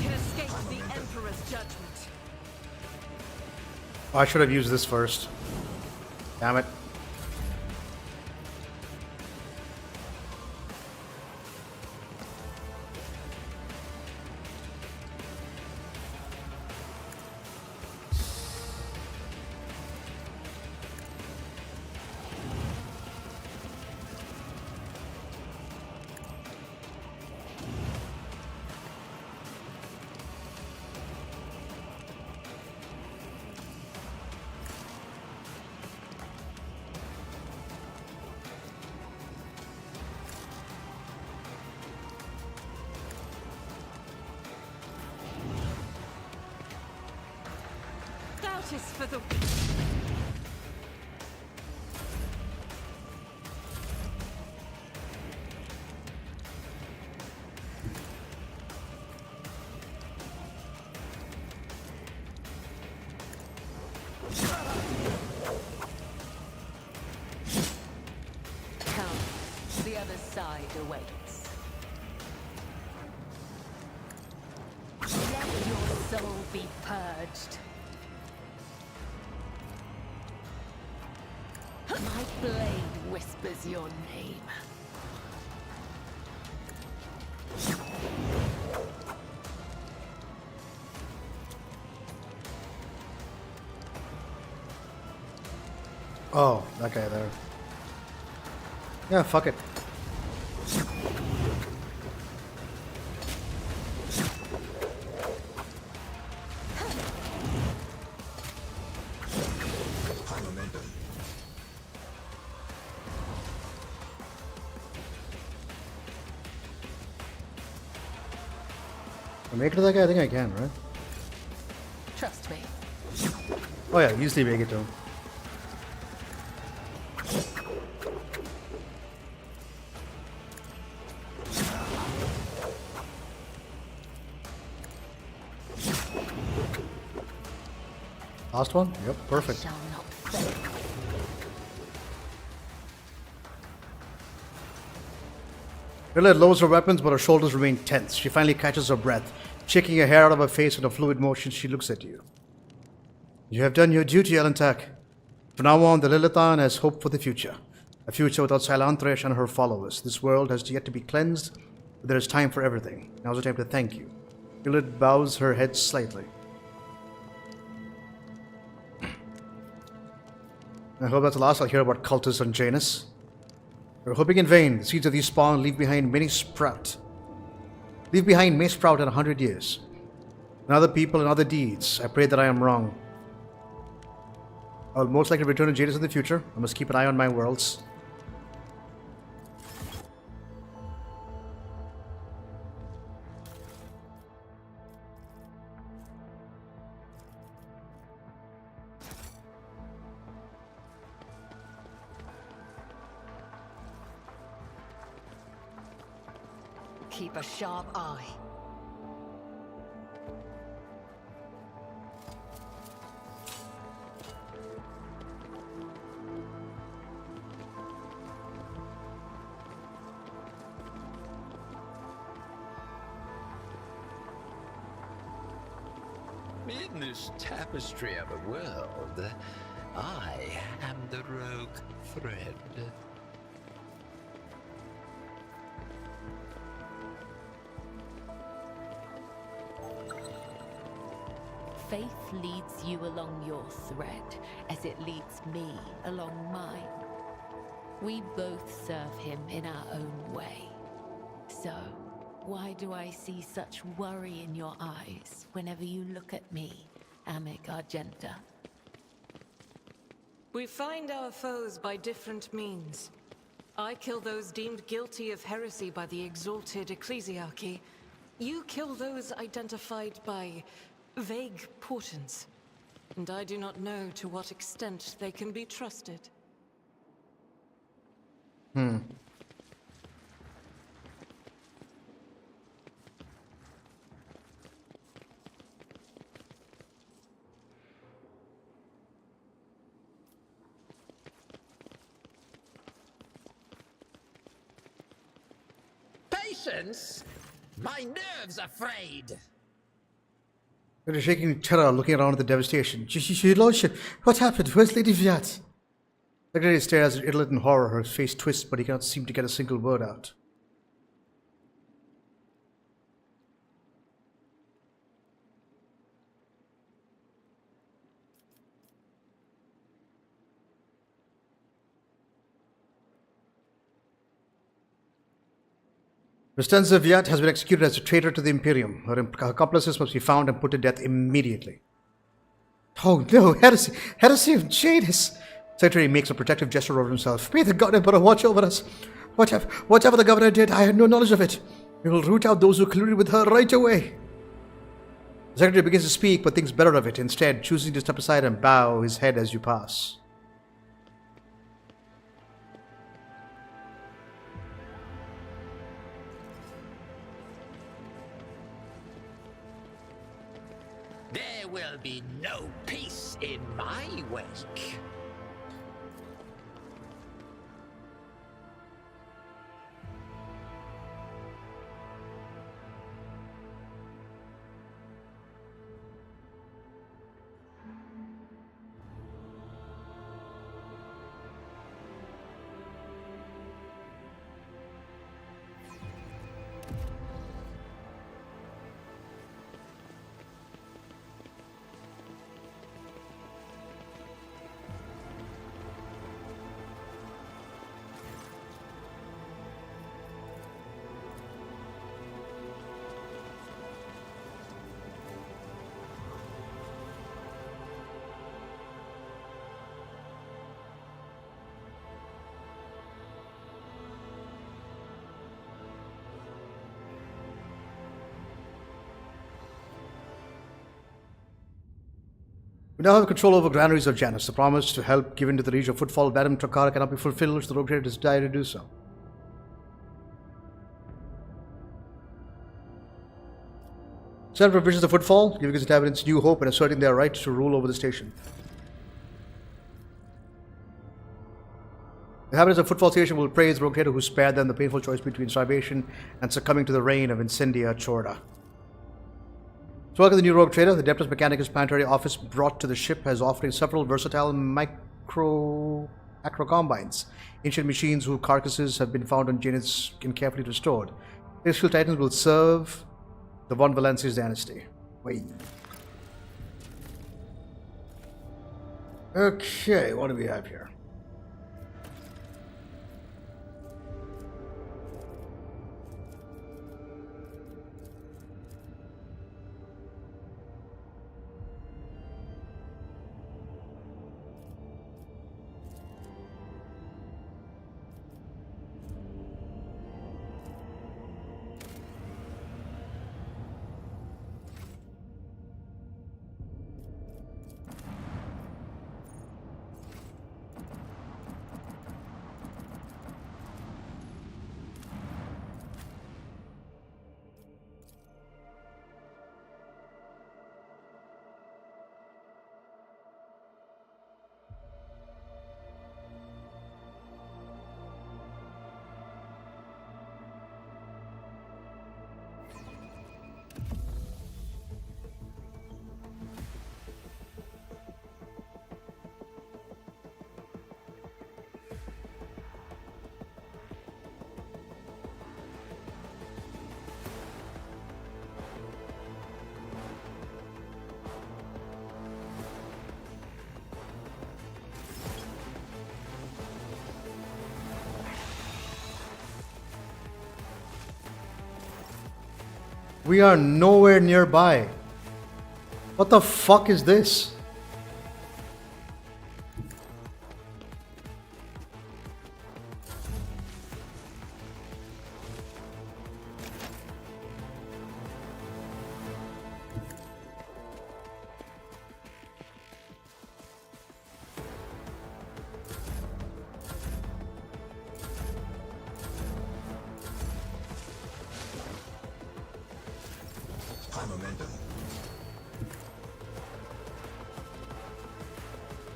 Can escape the Emperor's judgment. I should have used this first. Damn it. Doubt is for the... Come, the other side awaits. Let your soul be purged. My blade whispers your name. Oh, that guy there. Yeah, fuck it. Can I make it to that guy? I think I can, right? Trust me. Oh yeah, usually make it to him. Last one? Yep, perfect. Shall not fail. Lilith lowers her weapons, but her shoulders remain tense. She finally catches her breath. Shaking her hair out of her face with a fluid motion, she looks at you. You have done your duty, Elentak. From now on, the Lilithan has hope for the future. A future without Silantresh and her followers. This world has yet to be cleansed, but there is time for everything. Now's the time to thank you. Lilith bows her head slightly. I hope that's the last I'll hear about cultists and Janus. We're hoping in vain. The seeds of these spawn leave behind may sprout in 100 years. And other people and other deeds. I pray that I am wrong. I will most likely return to Janus in the future. I must keep an eye on my worlds. Keep a sharp eye. In this tapestry of a world, I am the rogue thread. Faith leads you along your thread, as it leads me along mine. We both serve him in our own way. So, why do I see such worry in your eyes whenever you look at me, Amic Argenta? We find our foes by different means. I kill those deemed guilty of heresy by the exalted ecclesiarchy. You kill those identified by vague portents. And I do not know to what extent they can be trusted. Patience? My nerves are frayed. They're shaking in terror, looking around at the devastation. Your Lordship, what happened? Where's Lady Viat? Secretary stares at Idlet in horror. Her face twists, but he cannot seem to get a single word out. Vistenza Viat has been executed as a traitor to the Imperium. Her accomplices must be found and put to death immediately. Oh no, heresy! Heresy of Janus! Secretary makes a protective gesture over himself. May the God Emperor watch over us. Whatever the governor did, I had no knowledge of it. We will root out those who colluded with her right away. The Secretary begins to speak, but thinks better of it, instead choosing to step aside and bow his head as you pass. There will be no peace in my wake. We now have control over granaries of Janus. The promise to help given to the Liege of Footfall, Madame Trakara, cannot be fulfilled if the rogue trader desire to do so. Send provisions of Footfall, giving its inhabitants new hope and asserting their right to rule over the station. The inhabitants of Footfall Station will praise the rogue trader who spared them the painful choice between starvation and succumbing to the reign of Incendia Chorda. To welcome the new rogue trader, the Adeptus Mechanicus planetary office brought to the ship as offering several versatile acrocombines, ancient machines whose carcasses have been found on Janus and carefully restored. Celestial Titans will serve the Von Valencia's dynasty. Wait. Okay, what do we have here? We are nowhere nearby. What the fuck is this?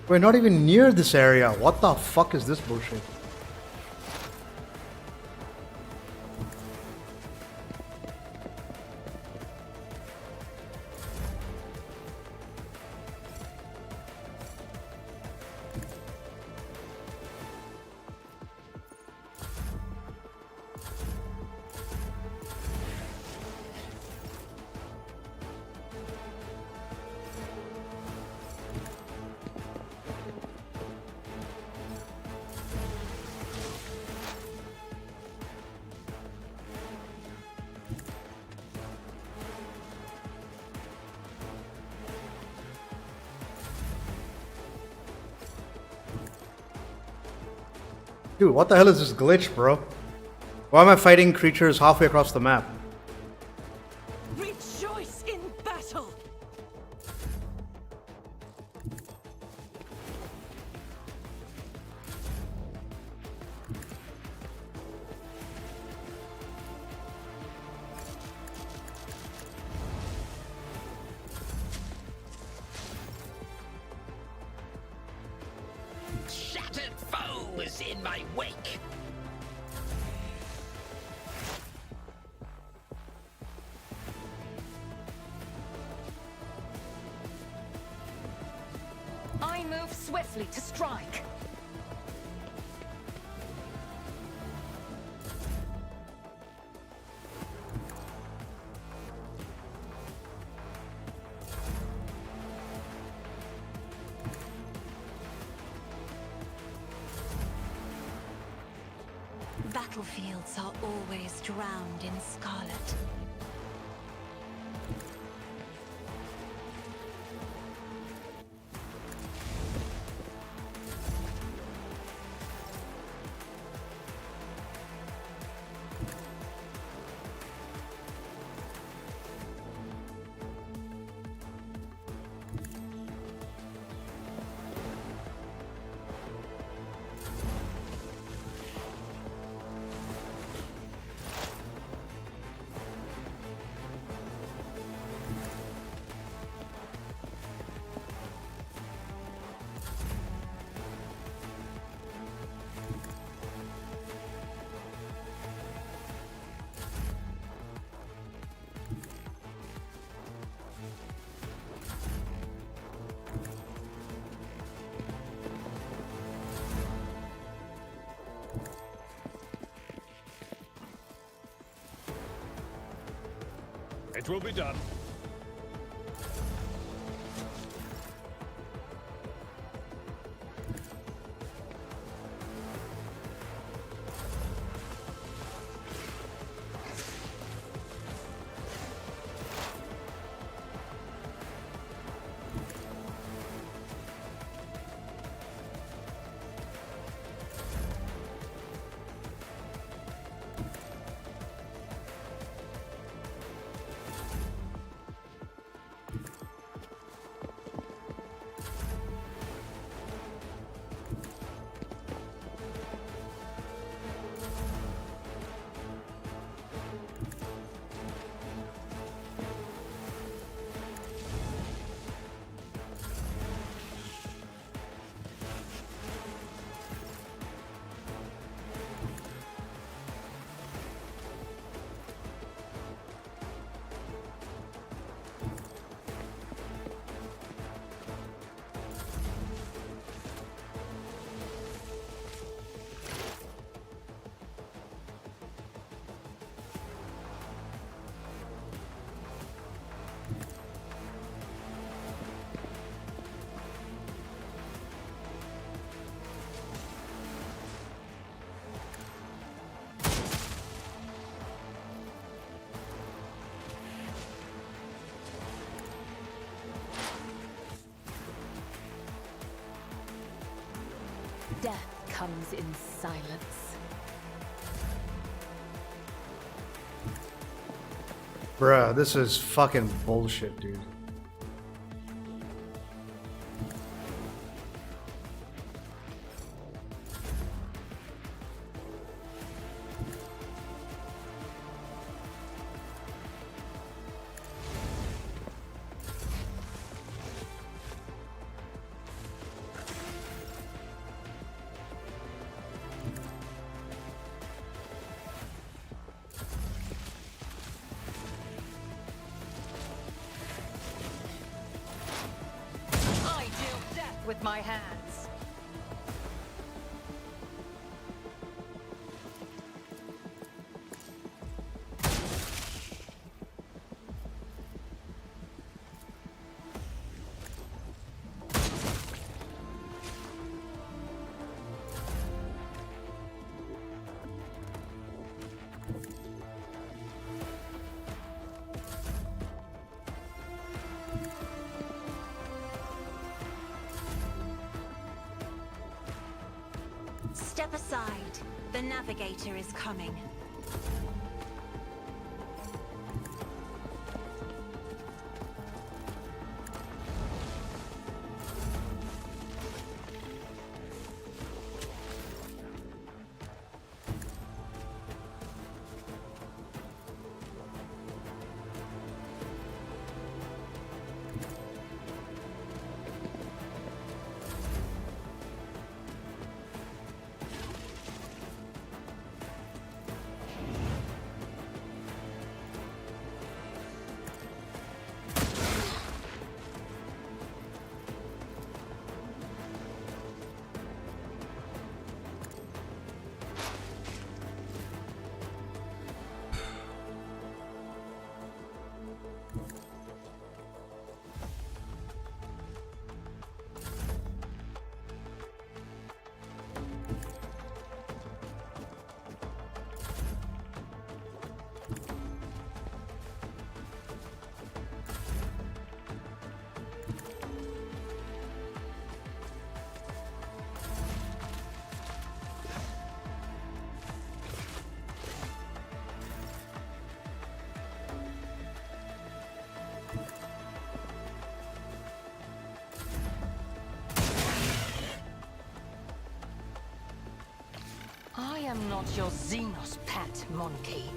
We're not even near this area. What the fuck is this bullshit? Dude, what the hell is this glitch, bro? Why am I fighting creatures halfway across the map? Rejoice in battle! Shattered foes in my wake. I move swiftly to strike. Battlefields are always drowned in scarlet. It will be done. Death comes in silence. Bruh, this is fucking bullshit, dude. I deal death with my hands. Step aside. The navigator is coming. I am not your Xenos pet, monkey.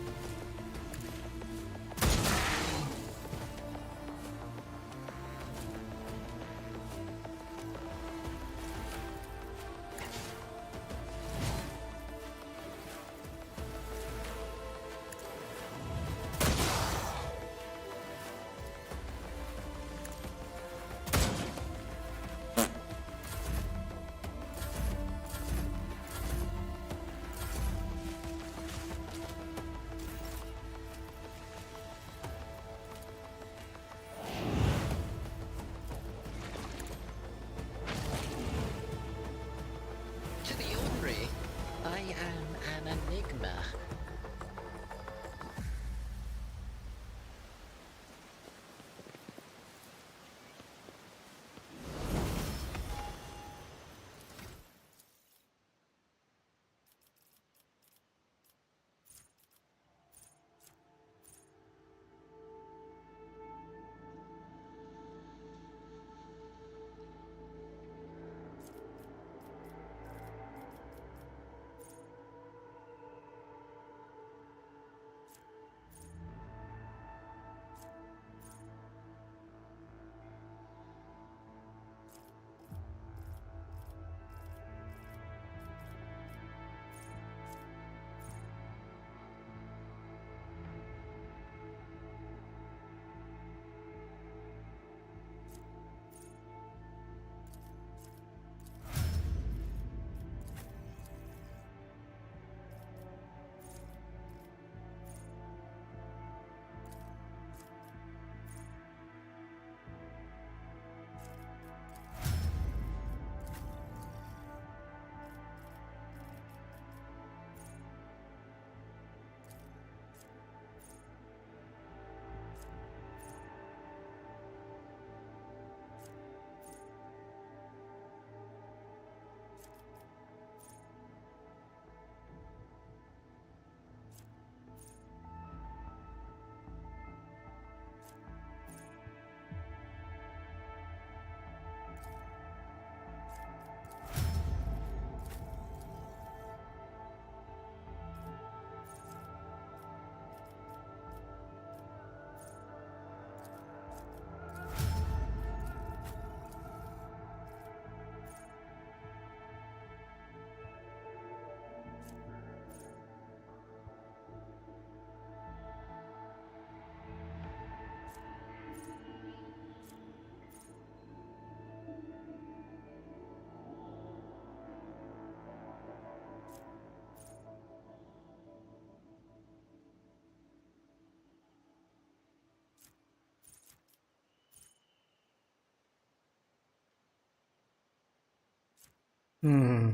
Hmm.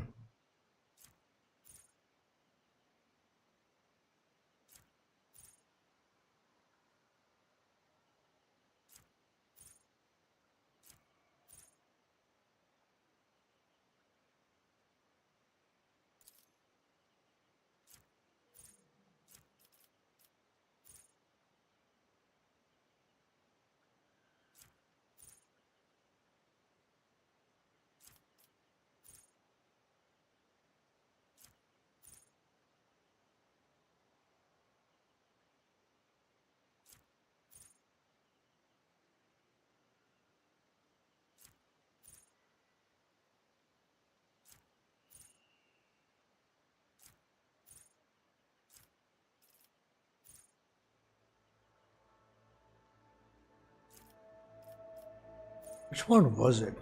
Which one was it?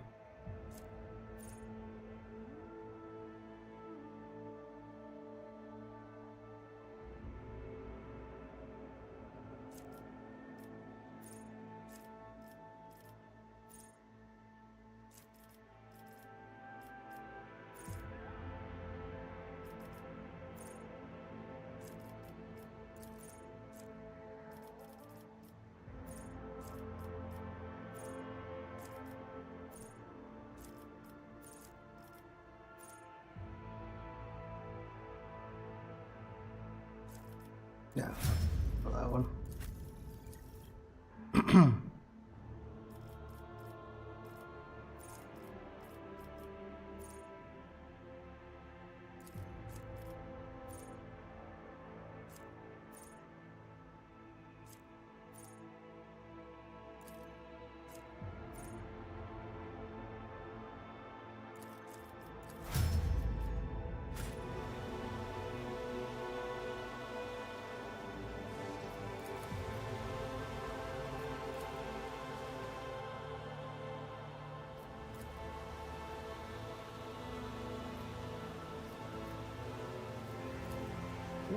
Yeah, that one.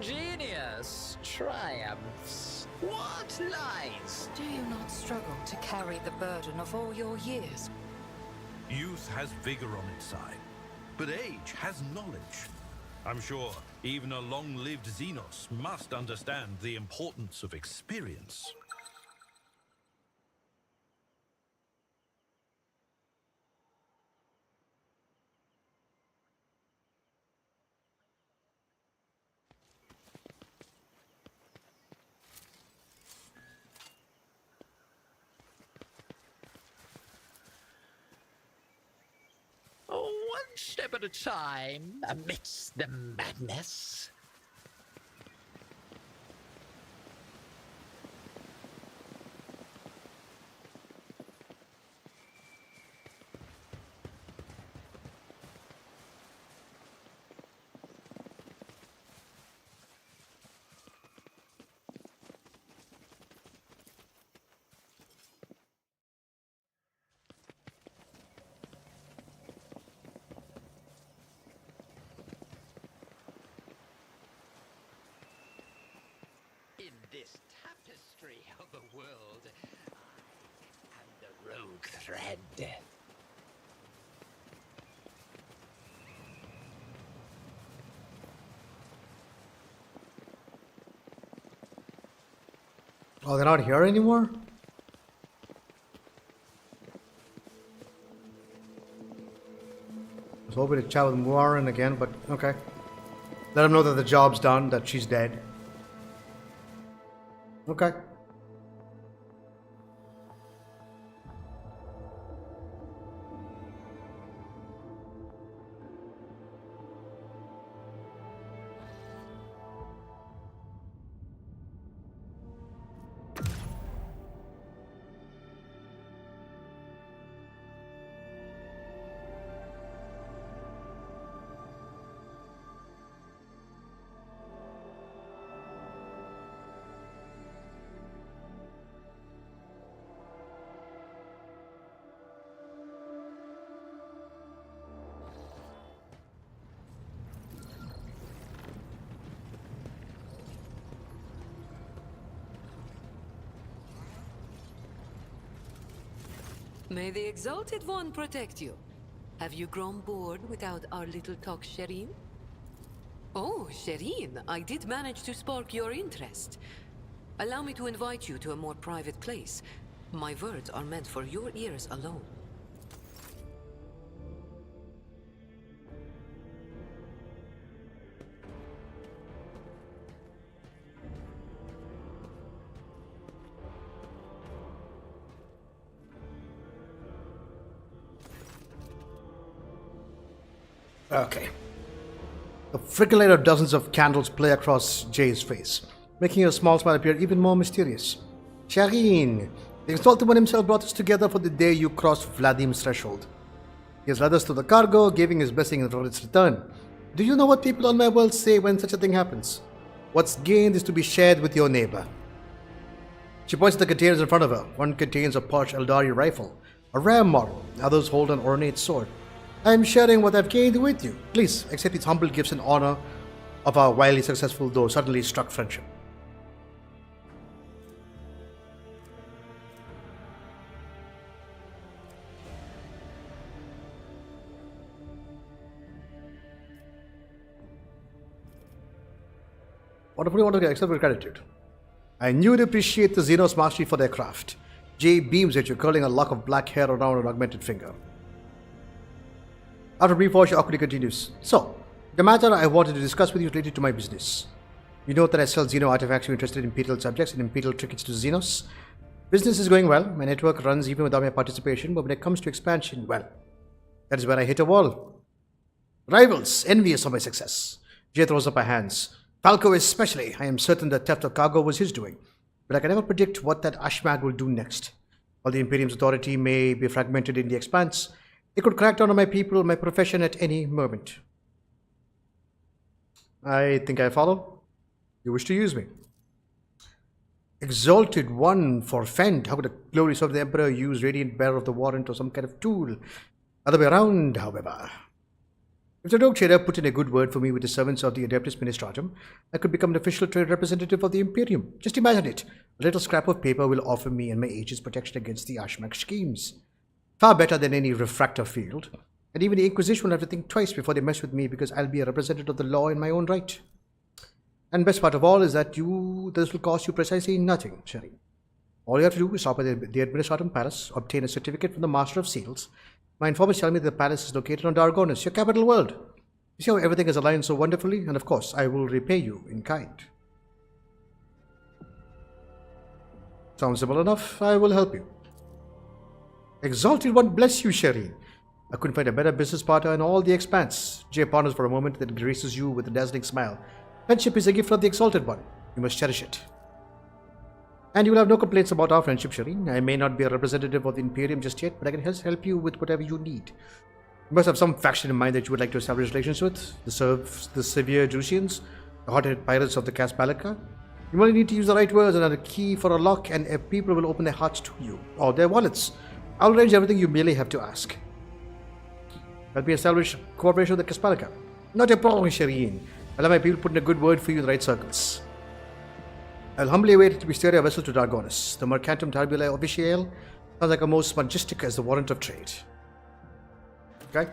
Genius triumphs. What lies? Do you not struggle to carry the burden of all your years? Youth has vigor on its side, but age has knowledge. I'm sure even a long-lived Xenos must understand the importance of experience. One step at a time amidst the madness. In this tapestry of a world, I am the rogue thread. Oh, they're not here anymore? I was hoping to chat with Warren again, but okay. Let him know that the job's done, that she's dead. Okay. May the Exalted One protect you. Have you grown bored without our little talk, Shireen? Oh, Shireen, I did manage to spark your interest. Allow me to invite you to a more private place. My words are meant for your ears alone. Okay. The flicker light of dozens of candles play across Jay's face, making a small smile appear even more mysterious. Shireen, the Exalted One himself brought us together for the day you crossed Vladim's threshold. He has led us to the cargo, giving his blessing for its return. Do you know what people on my world say when such a thing happens? What's gained is to be shared with your neighbor. She points to the containers in front of her. One contains a Porsche Eldari rifle, a rare model. Others hold an ornate sword. I am sharing what I've gained with you. Please accept these humble gifts in honor of our wildly successful, though suddenly struck friendship. Wonderfully wonderful, accept with gratitude. I knew you'd appreciate the Xenos mastery for their craft. Jay beams at you, curling a lock of black hair around an augmented finger. After a brief pause, she awkwardly continues. So, the matter I wanted to discuss with you is related to my business. You know that I sell Xeno artifacts to interested Imperial subjects and Imperial trinkets to Xenos. Business is going well. My network runs even without my participation, but when it comes to expansion, well, that is where I hit a wall. Rivals, envious of my success. Jay throws up her hands. Falco especially. I am certain the theft of cargo was his doing, but I can never predict what that Ashmag will do next. While the Imperium's authority may be fragmented in the expanse, it could crack down on my people, my profession at any moment. I think I follow. You wish to use me. Exalted One forfend. How could a glorious of the Emperor use Radiant Bearer of the Warrant or some kind of tool? Other way around, however. If the Rogue Trader put in a good word for me with the servants of the Adeptus Ministratum, I could become an official trade representative of the Imperium. Just imagine it. A little scrap of paper will offer me and my agents protection against the Ashmak schemes. Far better than any refractor field. And even the Inquisition will have to think twice before they mess with me because I'll be a representative of the law in my own right. And best part of all is that this will cost you precisely nothing, Shireen. All you have to do is stop at the Administratum Palace, obtain a certificate from the Master of Seals. My informers tell me that the palace is located on Dargonis, your capital world. You see how everything is aligned so wonderfully? And of course, I will repay you in kind. Sounds simple enough. I will help you. Exalted One bless you, Shireen. I couldn't find a better business partner in all the expanse. Jay ponders for a moment, then graces you with a dazzling smile. Friendship is a gift from the Exalted One. You must cherish it. And you will have no complaints about our friendship, Shireen. I may not be a representative of the Imperium just yet, but I can help you with whatever you need. You must have some faction in mind that you would like to establish relations with. The severe Drusians, the hot-headed pirates of the Casbalica. You only need to use the right words and a key for a lock, and people will open their hearts to you, or their wallets. I'll arrange everything, you merely have to ask. Help me establish cooperation with the Casbalica. Not a problem, Shireen. I'll have my people put in a good word for you in the right circles. I'll humbly await to be steering a vessel to Dargonis. The Mercantum Tabulae Officiale sounds like a most majestic as the warrant of trade. Okay?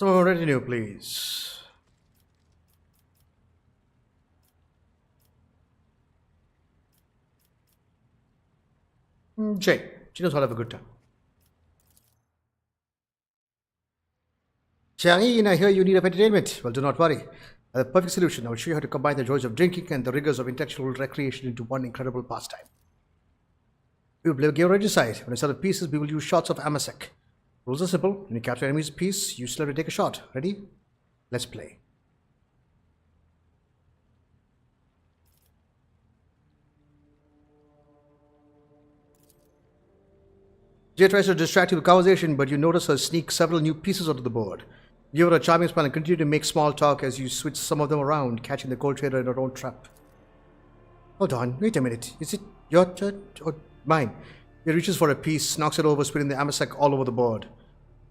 Some more retinue, please. Jay. She knows how to have a good time. Charine, I hear you need of entertainment. Well, do not worry. I have a perfect solution. I will show you how to combine the joys of drinking and the rigors of intellectual recreation into one incredible pastime. We will play a game regicide. When I sell of pieces, we will use shots of Amasek. Rules are simple. When you capture an enemy's piece, you still have to take a shot. Ready? Let's play. Jay tries to distract you with conversation, but you notice her sneak several new pieces onto the board. Give her a charming smile and continue to make small talk as you switch some of them around, catching the gold trader in her own trap. Hold on, wait a minute. Is it your turn or mine? He reaches for a piece, knocks it over, spilling the Amasek all over the board.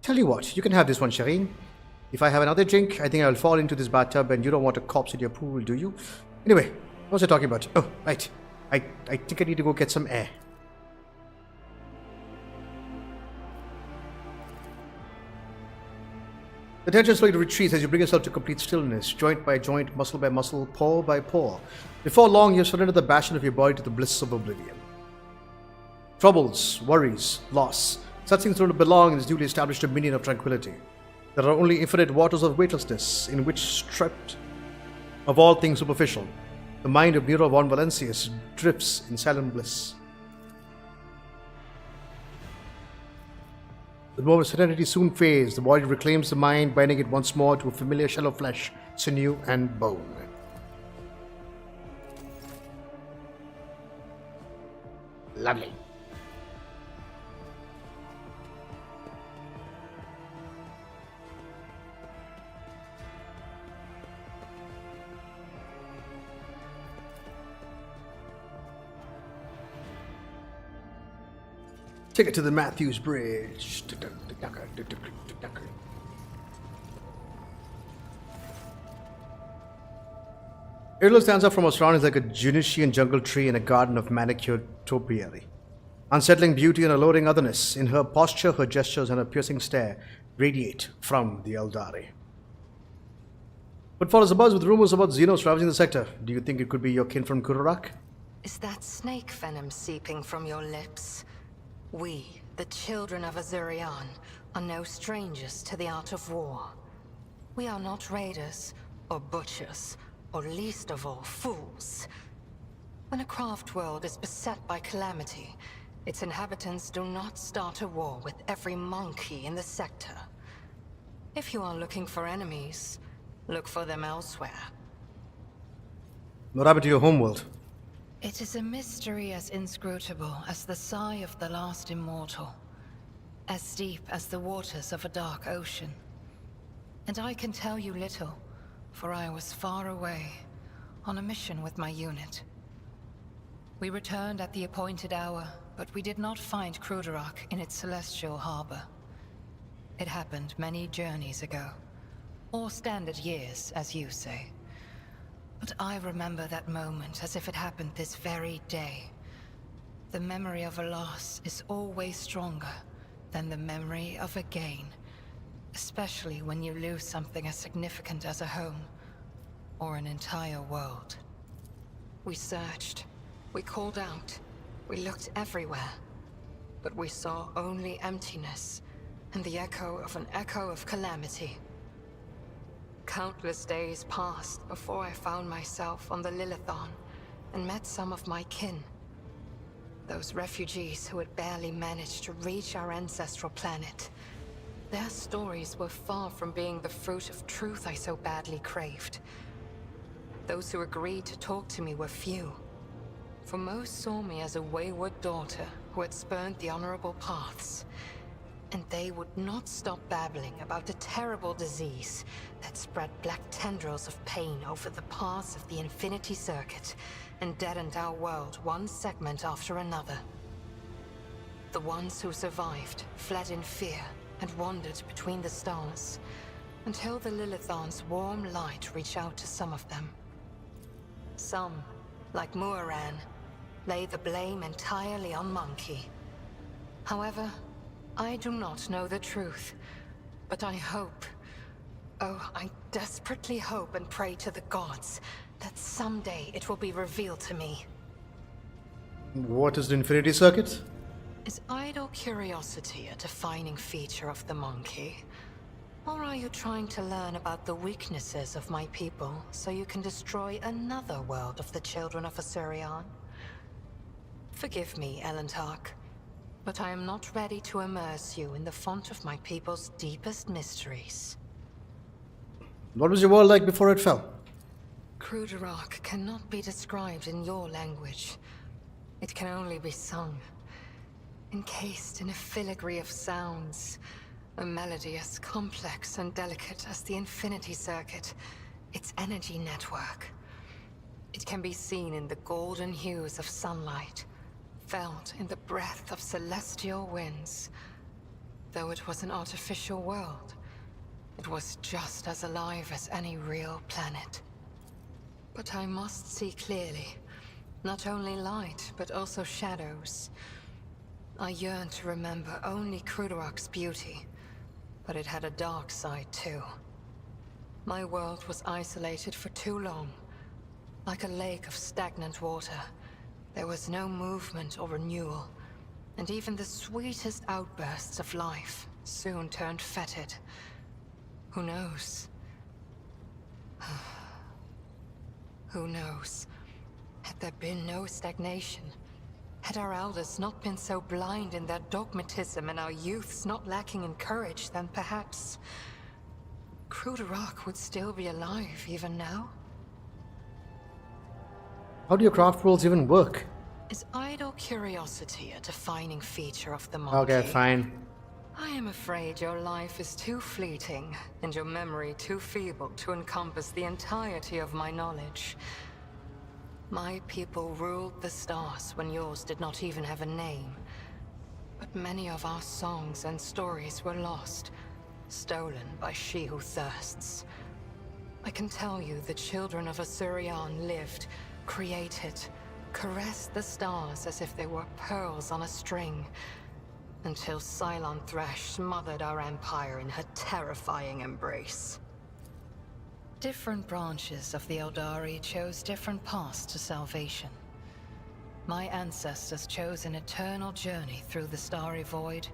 Tell you what, you can have this one, Shireen. If I have another drink, I think I'll fall into this bathtub, and you don't want a corpse in your pool, do you? Anyway, what was I talking about? Oh, right. I think I need to go get some air. The tension slowly retreats as you bring yourself to complete stillness, joint by joint, muscle by muscle, pore by pore. Before long, you have surrendered the bastion of your body to the bliss of oblivion. Troubles, worries, loss, such things don't belong in this newly established dominion of tranquility. There are only infinite waters of weightlessness, in which, stripped of all things superficial, the mind of Nero von Valentius drifts in silent bliss. The moment of serenity soon fades, the body reclaims the mind, binding it once more to a familiar shell of flesh, sinew, and bone. Lovely. Take it to the Matthews Bridge. Irlo stands up from her surroundings like a Junician jungle tree in a garden of manicured topiary. Unsettling beauty and alluring otherness, in her posture, her gestures, and her piercing stare radiate from the Eldari. What follows a buzz with rumors about Xenos ravaging the sector? Do you think it could be your kin from Kururak? Is that snake venom seeping from your lips? We, the children of Azurian, are no strangers to the art of war. We are not raiders, or butchers, or least of all, fools. When a craft world is beset by calamity, its inhabitants do not start a war with every monkey in the sector. If you are looking for enemies, look for them elsewhere. What happened to your homeworld? It is a mystery as inscrutable as the sigh of the last immortal, as deep as the waters of a dark ocean. And I can tell you little, for I was far away, on a mission with my unit. We returned at the appointed hour, but we did not find Kruderak in its celestial harbor. It happened many journeys ago, or standard years, as you say. But I remember that moment as if it happened this very day. The memory of a loss is always stronger than the memory of a gain, especially when you lose something as significant as a home, or an entire world. We searched, we called out, we looked everywhere, but we saw only emptiness and the echo of calamity. Countless days passed before I found myself on the Lilithon and met some of my kin. Those refugees who had barely managed to reach our ancestral planet. Their stories were far from being the fruit of truth I so badly craved. Those who agreed to talk to me were few, for most saw me as a wayward daughter who had spurned the honorable paths. And they would not stop babbling about the terrible disease that spread black tendrils of pain over the paths of the Infinity Circuit and deadened our world one segment after another. The ones who survived fled in fear and wandered between the stars, until the Lilithon's warm light reached out to some of them. Some, like Muaran, lay the blame entirely on Monkey. However, I do not know the truth, but I hope Oh, I desperately hope and pray to the gods that someday it will be revealed to me. What is the Infinity Circuit? Is idle curiosity a defining feature of the monkey? Or are you trying to learn about the weaknesses of my people so you can destroy another world of the children of Asurion? Forgive me, Elentark, but I am not ready to immerse you in the font of my people's deepest mysteries. What was your world like before it fell? Kruderok cannot be described in your language. It can only be sung, encased in a filigree of sounds, a melody as complex and delicate as the Infinity Circuit, its energy network. It can be seen in the golden hues of sunlight, felt in the breath of celestial winds. Though it was an artificial world, it was just as alive as any real planet. But I must see clearly, not only light, but also shadows. I yearn to remember only Kruderok's beauty, but it had a dark side too. My world was isolated for too long, like a lake of stagnant water. There was no movement or renewal, and even the sweetest outbursts of life soon turned fetid. Who knows? Who knows? Had there been no stagnation, had our elders not been so blind in their dogmatism and our youths not lacking in courage, then perhaps Kruderok would still be alive even now? How do your craft worlds even work? Is idle curiosity a defining feature of the monkey? Okay, fine. I am afraid your life is too fleeting, and your memory too feeble to encompass the entirety of my knowledge. My people ruled the stars when yours did not even have a name. But many of our songs and stories were lost, stolen by she who thirsts. I can tell you the children of Asurion lived, created, caressed the stars as if they were pearls on a string, until Cylon Thresh smothered our empire in her terrifying embrace. Different branches of the Eldari chose different paths to salvation. My ancestors chose an eternal journey through the starry void,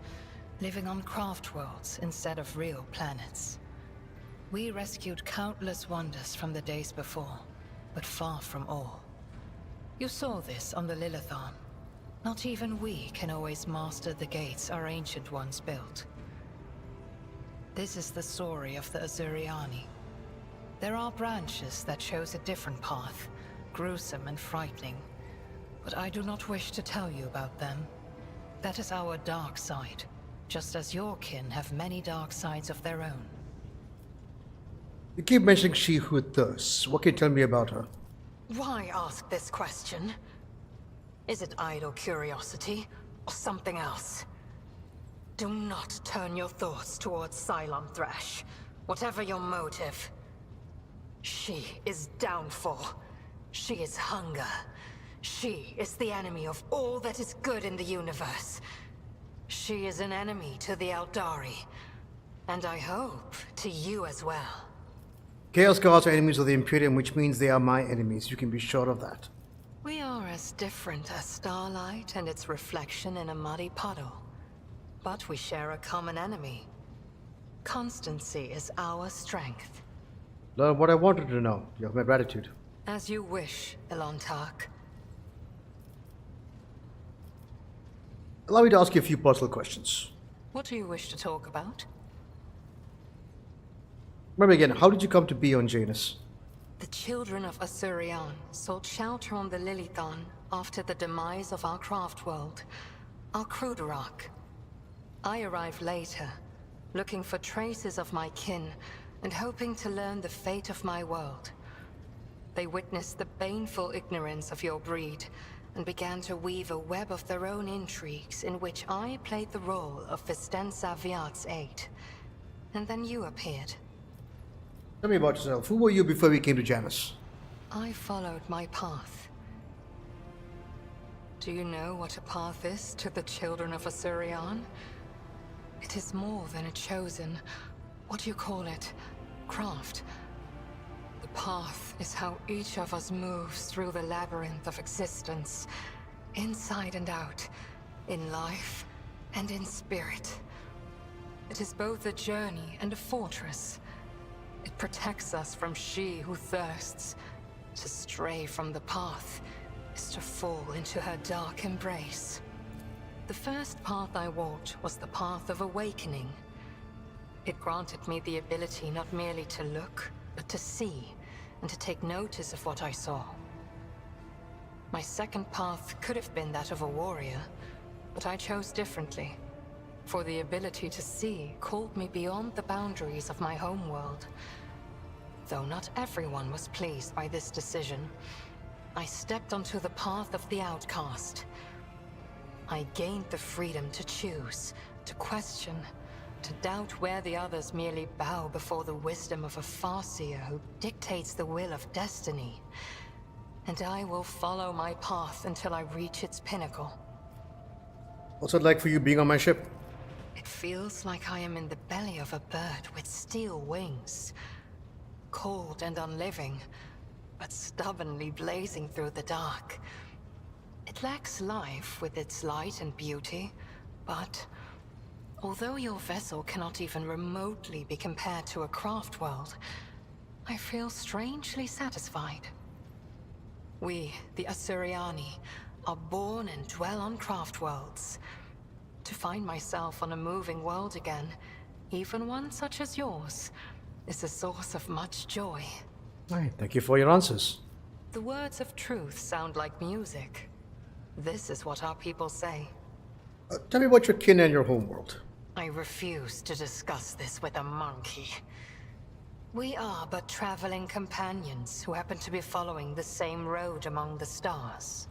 living on craft worlds instead of real planets. We rescued countless wonders from the days before, but far from all. You saw this on the Lilithon. Not even we can always master the gates our ancient ones built. This is the story of the Azuriani. There are branches that chose a different path, gruesome and frightening. But I do not wish to tell you about them. That is our dark side, just as your kin have many dark sides of their own. You keep mentioning she who thirsts. What can you tell me about her? Why ask this question? Is it idle curiosity, or something else? Do not turn your thoughts towards Cylon Thresh, whatever your motive. She is downfall. She is hunger. She is the enemy of all that is good in the universe. She is an enemy to the Eldari, and I hope to you as well. Chaos Guards are enemies of the Imperium, which means they are my enemies. You can be sure of that. We are as different as starlight and its reflection in a muddy puddle. But we share a common enemy. Constancy is our strength. Learn what I wanted to know. You have my gratitude. As you wish, Elentark. Allow me to ask you a few personal questions. What do you wish to talk about? Remember again, how did you come to be on Janus? The children of Asurion sought shelter on the Lilithon after the demise of our craft world, our Kruderok. I arrived later, looking for traces of my kin and hoping to learn the fate of my world. They witnessed the baneful ignorance of your breed and began to weave a web of their own intrigues in which I played the role of Vistenza Viat's aide. And then you appeared. Tell me about yourself. Who were you before we came to Janus? I followed my path. Do you know what a path is to the children of Asurion? It is more than a chosen, what do you call it? craft. The path is how each of us moves through the labyrinth of existence, inside and out, in life and in spirit. It is both a journey and a fortress. It protects us from she who thirsts. To stray from the path is to fall into her dark embrace. The first path I walked was the path of awakening. It granted me the ability not merely to look, but to see, and to take notice of what I saw. My second path could have been that of a warrior, but I chose differently. For the ability to see called me beyond the boundaries of my homeworld. Though not everyone was pleased by this decision, I stepped onto the path of the outcast. I gained the freedom to choose, to question, to doubt where the others merely bow before the wisdom of a farseer who dictates the will of destiny. And I will follow my path until I reach its pinnacle. What's it like for you being on my ship? It feels like I am in the belly of a bird with steel wings. Cold and unliving, but stubbornly blazing through the dark. It lacks life with its light and beauty, but although your vessel cannot even remotely be compared to a craft world, I feel strangely satisfied. We, the Asuriani, are born and dwell on craft worlds. To find myself on a moving world again, even one such as yours, is a source of much joy. Right, thank you for your answers. The words of truth sound like music. This is what our people say. Tell me about your kin and your homeworld. I refuse to discuss this with a monkey. We are but traveling companions who happen to be following the same road among the stars.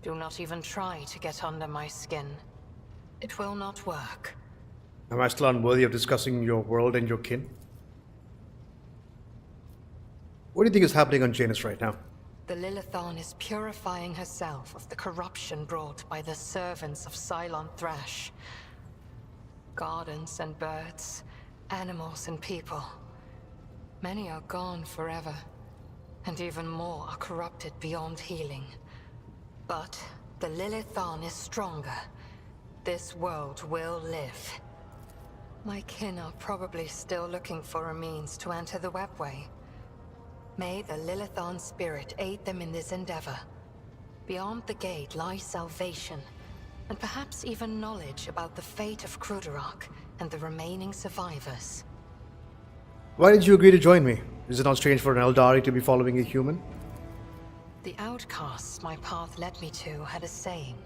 Do not even try to get under my skin. It will not work. Am I still unworthy of discussing your world and your kin? What do you think is happening on Janus right now? The Lilithon is purifying herself of the corruption brought by the servants of Cylon Thrash. Gardens and birds, animals and people. Many are gone forever, and even more are corrupted beyond healing. But the Lilithon is stronger. This world will live. My kin are probably still looking for a means to enter the webway. May the Lilithon spirit aid them in this endeavor. Beyond the gate lies salvation, and perhaps even knowledge about the fate of Kruderok and the remaining survivors. Why did you agree to join me? Is it not strange for an Eldari to be following a human? The outcasts my path led me to had a saying.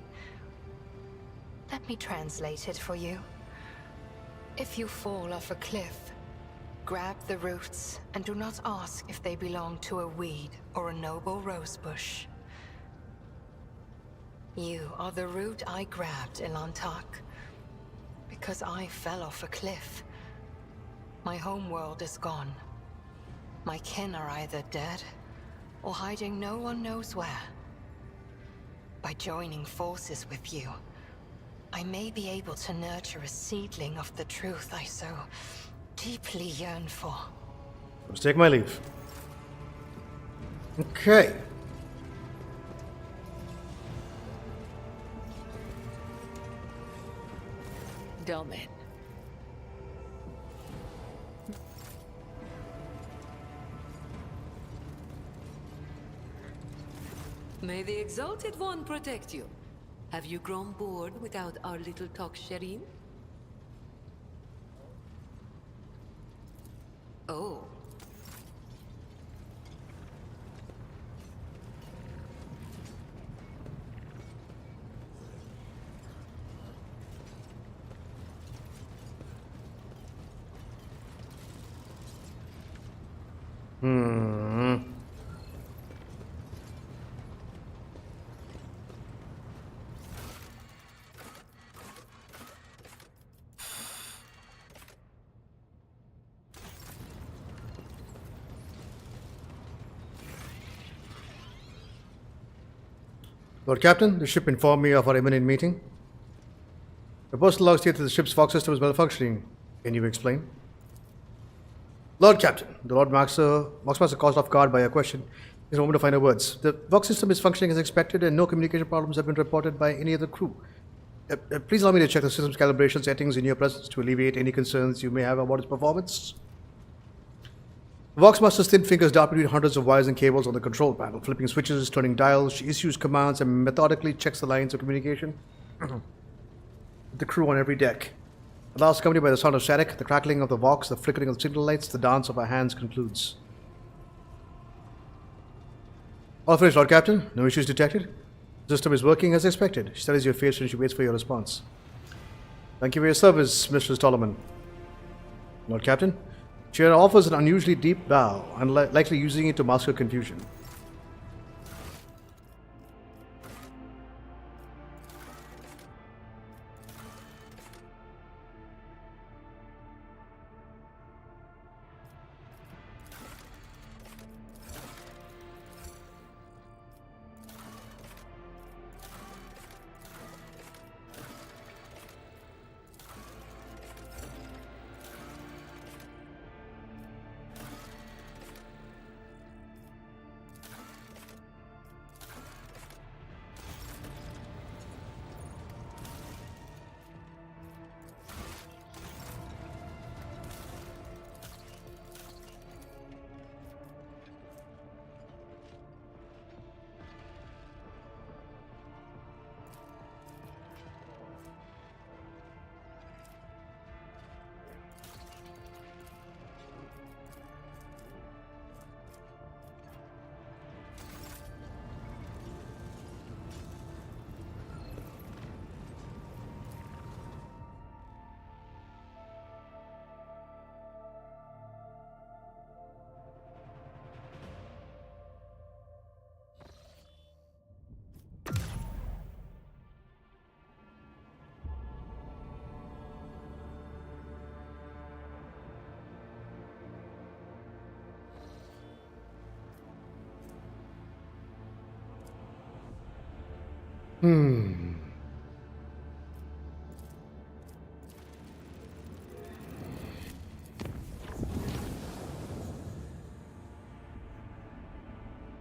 Let me translate it for you. If you fall off a cliff, grab the roots and do not ask if they belong to a weed or a noble rosebush. You are the root I grabbed, Ilantak, because I fell off a cliff. My homeworld is gone. My kin are either dead or hiding no one knows where. By joining forces with you, I may be able to nurture a seedling of the truth I so deeply yearn for. Let's take my leave. Okay. Domin. May the Exalted One protect you. Have you grown bored without our little talk, Sherin? Oh. Lord Captain, the ship informed me of our imminent meeting. The postal log states that the ship's fog system is malfunctioning. Can you explain? Lord Captain, the Lord Marksmaster caused off guard by your question. He's a moment to find her words. The Vox system is functioning as expected, and no communication problems have been reported by any of the crew. Please allow me to check the system's calibration settings in your presence to alleviate any concerns you may have about its performance. Voxmaster's thin fingers dart between hundreds of wires and cables on the control panel, flipping switches, turning dials. She issues commands and methodically checks the lines of communication with the crew on every deck. At last, accompanied by the sound of static, the crackling of the Vox, the flickering of the signal lights, the dance of her hands concludes. All finished, Lord Captain. No issues detected. The system is working as expected. She studies your face and she waits for your response. Thank you for your service, Mistress Tollerman. Lord Captain, she offers an unusually deep bow, likely using it to mask her confusion.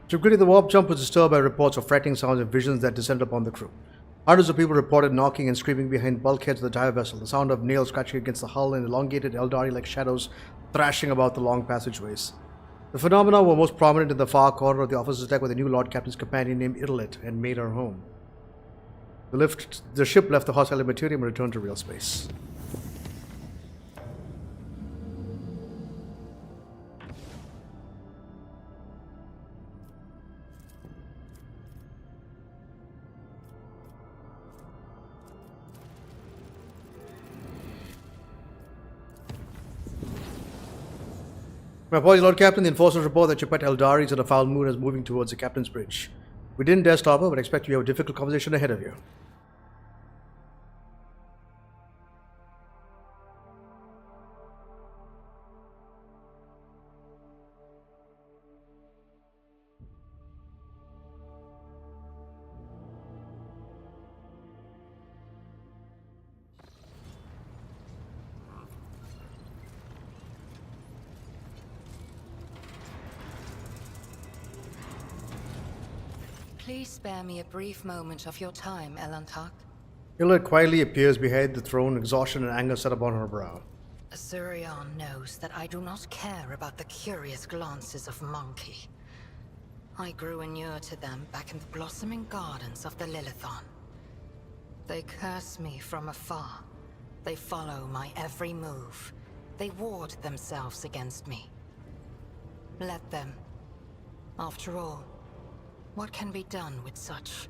Security of the warp jump was disturbed by reports of frightening sounds and visions that descended upon the crew. Hundreds of people reported knocking and screaming behind bulkheads of the entire vessel, the sound of nails scratching against the hull and elongated Eldari-like shadows thrashing about the long passageways. The phenomena were most prominent in the far corner of the officer's deck where the new Lord Captain's companion named Idalit had made her home. The ship left the hostile IMPERIUM and returned to real space. My apologies, Lord Captain. The enforcers report that your pet Eldari is in a foul mood and is moving towards the Captain's Bridge. We didn't dare stop her, but expect you have a difficult conversation ahead of you. Please spare me a brief moment of your time, Elantak. Idalit quietly appears behind the throne, exhaustion and anger set upon her brow. Azurion knows that I do not care about the curious glances of Monkey. I grew inured to them back in the blossoming gardens of the Lilithon. They curse me from afar. They follow my every move. They ward themselves against me. Let them. After all, what can be done with such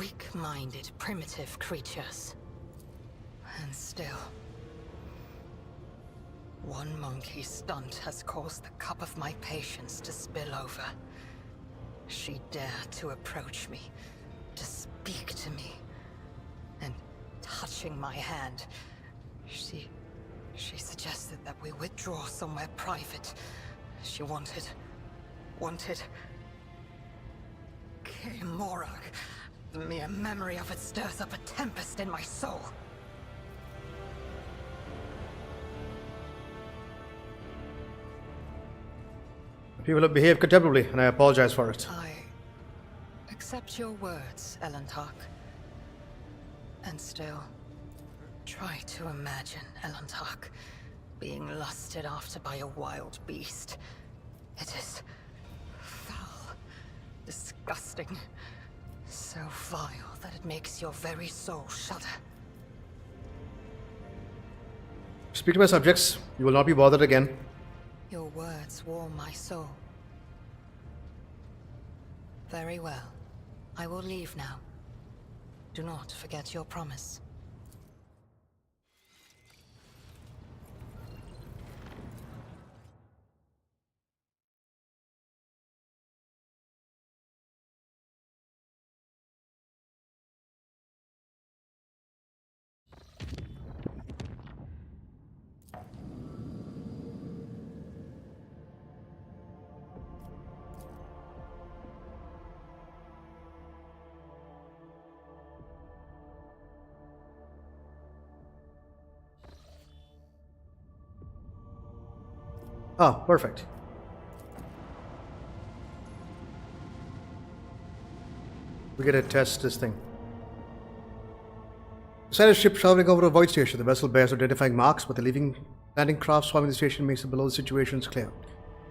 weak-minded, primitive creatures? And still, one monkey stunt has caused the cup of my patience to spill over. She dared to approach me, to speak to me, and touching my hand, she suggested that we withdraw somewhere private. She wanted Morag. The mere memory of it stirs up a tempest in my soul. People have behaved contemptibly, and I apologize for it. I accept your words, Elantark. And still, try to imagine, Elantark, being lusted after by a wild beast. It is foul, disgusting, so vile that it makes your very soul shudder. Speak to my subjects. You will not be bothered again. Your words warm my soul. Very well. I will leave now. Do not forget your promise. Ah, perfect. We gotta test this thing. Beside a ship traveling over a void station, the vessel bears identifying marks, but the landing craft swarming the station makes the below the situations clear.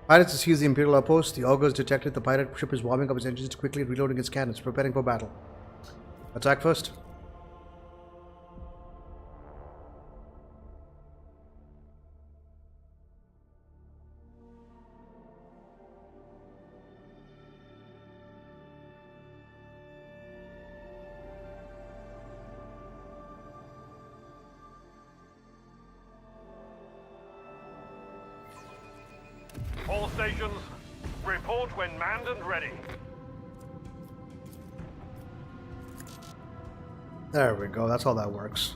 Pilots seize the Imperial outpost. The augurs detected the pirate ship is warming up its engines quickly, reloading its cannons, preparing for battle. Attack first. All stations, report when manned and ready. There we go, that's how that works.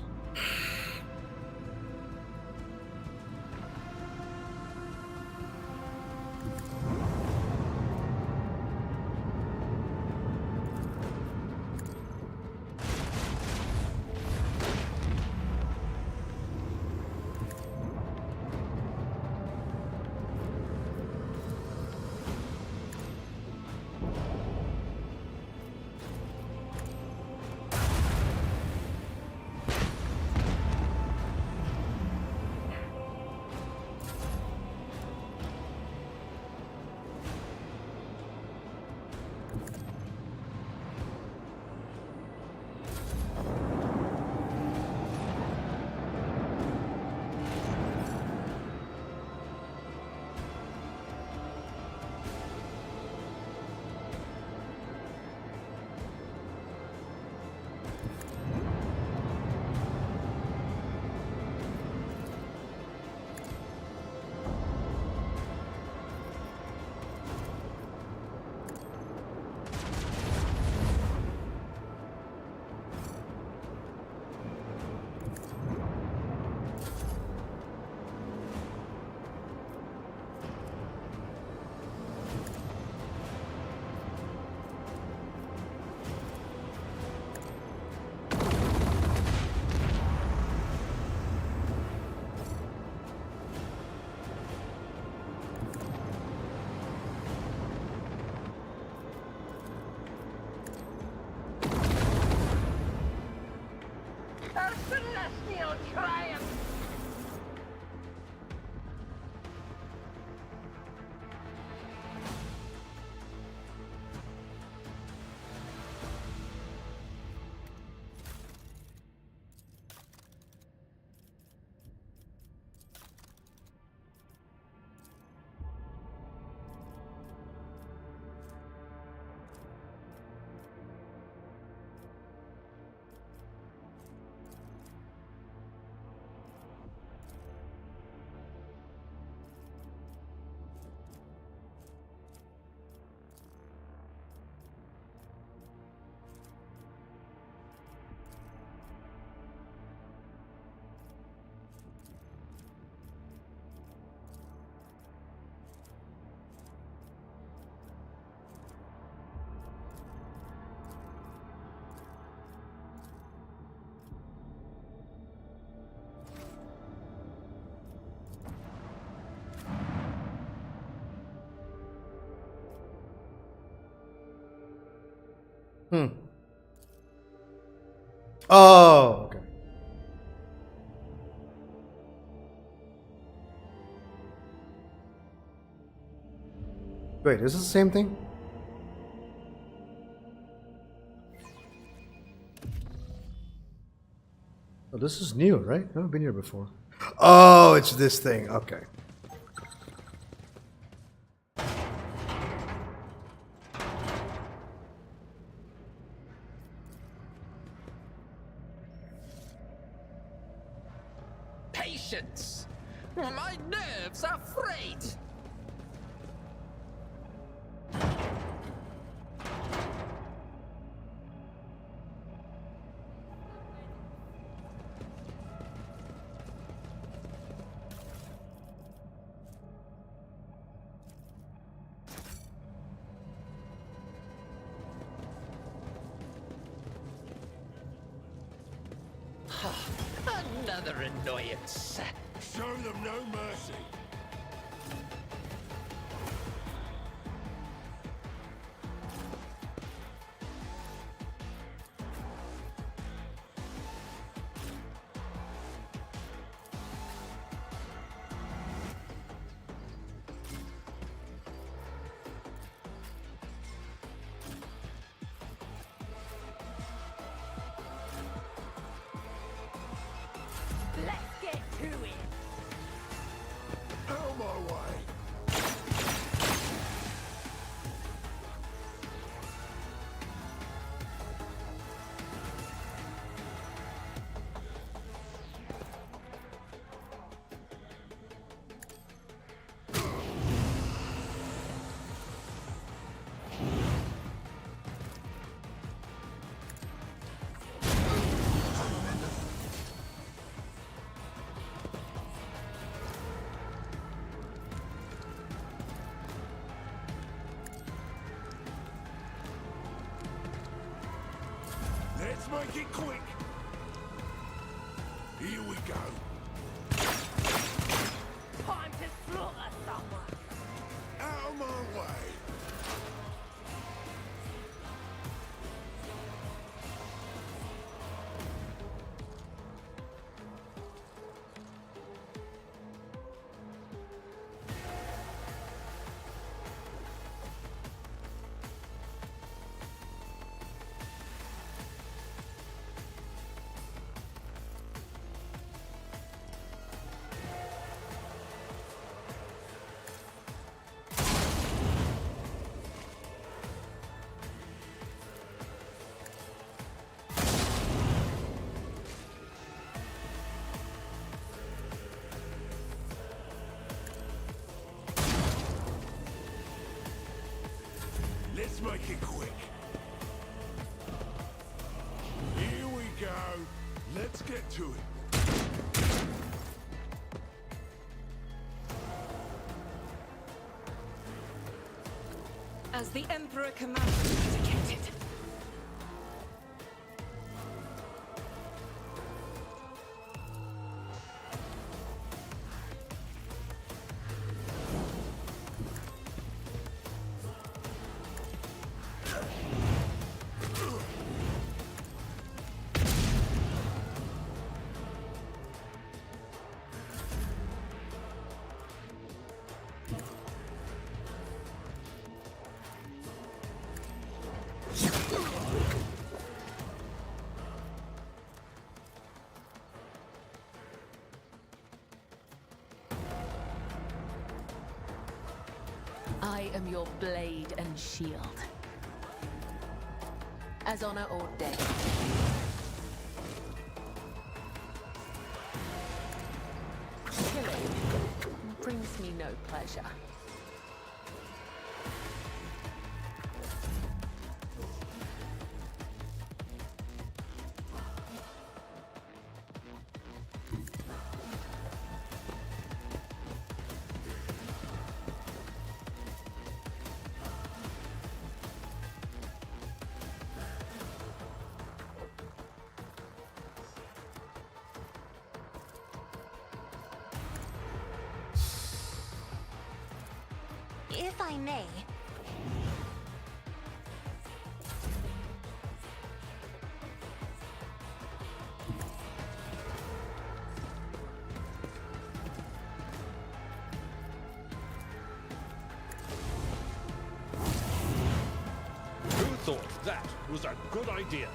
Oh, okay. Wait, is this the same thing? Oh, this is new, right? I've never been here before. Oh, it's this thing. Okay. Patience! My nerves are frayed! Another annoyance. Show them no mercy. Let's get to it. Out of my way. Let's make it quick. Here we go. Time to slaughter someone. Out of my way. Let's make it quick. Here we go. Let's get to it. As the Emperor commands, executed. I am your blade and shield. As honor or death. Killing brings me no pleasure. If I may, That was a good idea.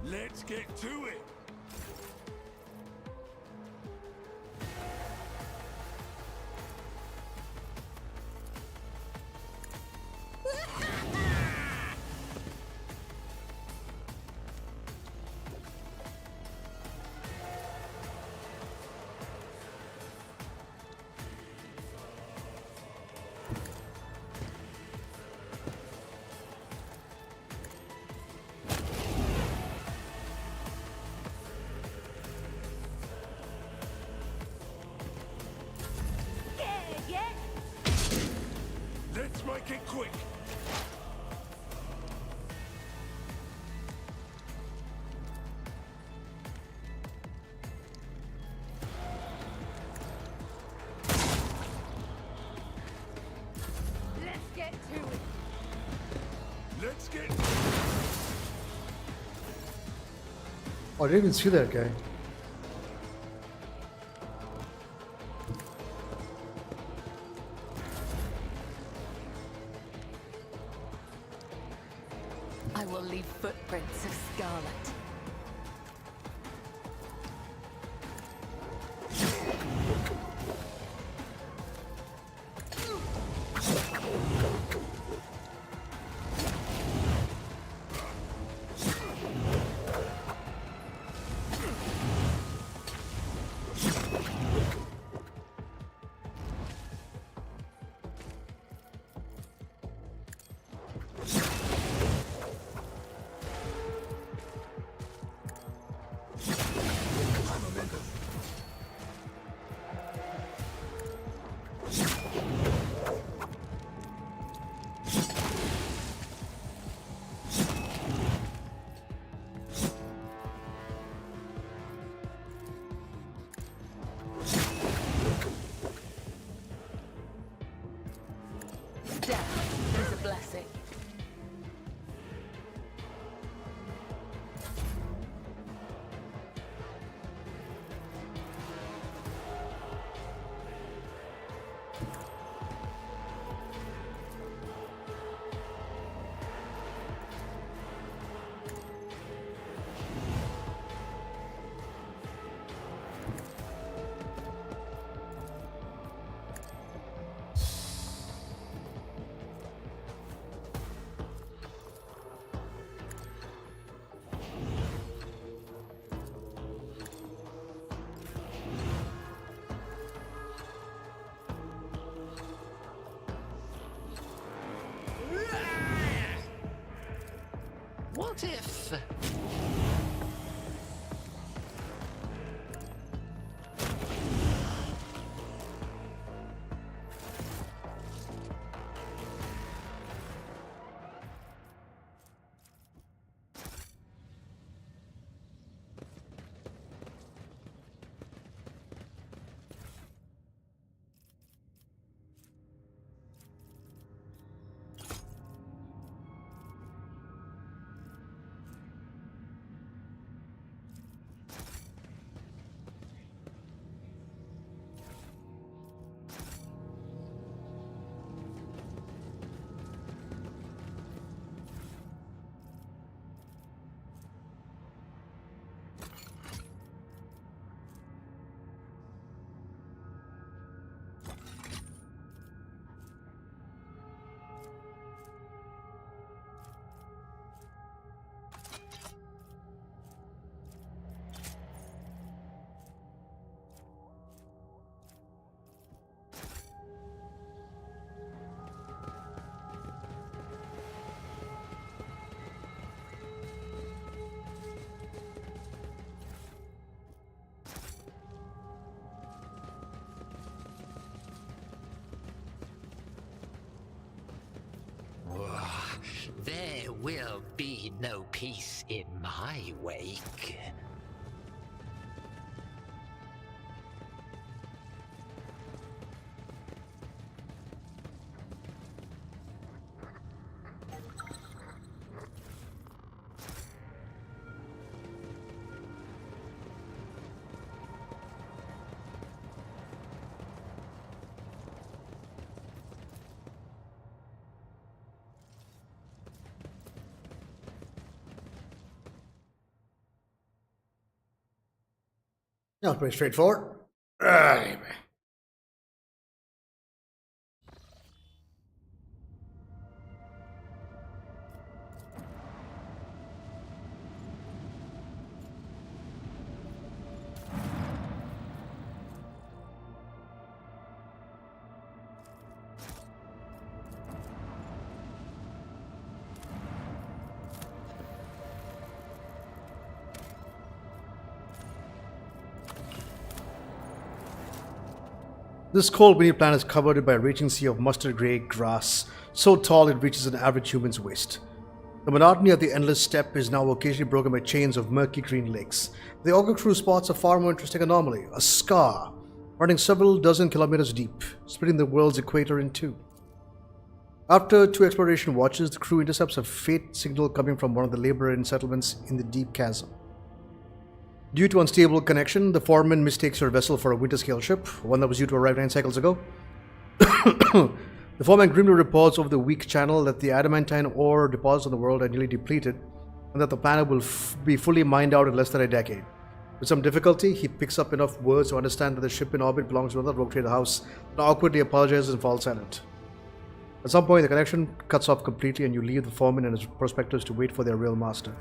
Let's get to it. Let's make it quick. Let's get to it. Let's get. Oh, I didn't even see that guy. I will leave footprints of scarlet. Death is a blessing. What if... There will be no peace in my wake. That was pretty straightforward. This cold windy planet is covered by a raging sea of mustard grey grass, so tall it reaches an average human's waist. The monotony of the endless steppe is now occasionally broken by chains of murky green lakes. The Auger crew spots a far more interesting anomaly, a scar, running several dozen kilometers deep, splitting the world's equator in two. After 2 exploration watches, the crew intercepts a faint signal coming from one of the labor settlements in the deep chasm. Due to unstable connection, the foreman mistakes her vessel for a winter-scale ship, one that was due to arrive 9 cycles ago. The foreman grimly reports over the weak channel that the adamantine ore deposits on the world are nearly depleted, and that the planet will be fully mined out in less than a decade. With some difficulty, he picks up enough words to understand that the ship in orbit belongs to another rogue trader house, and awkwardly apologizes and falls silent. At some point, the connection cuts off completely, and you leave the foreman and his prospectors to wait for their real master.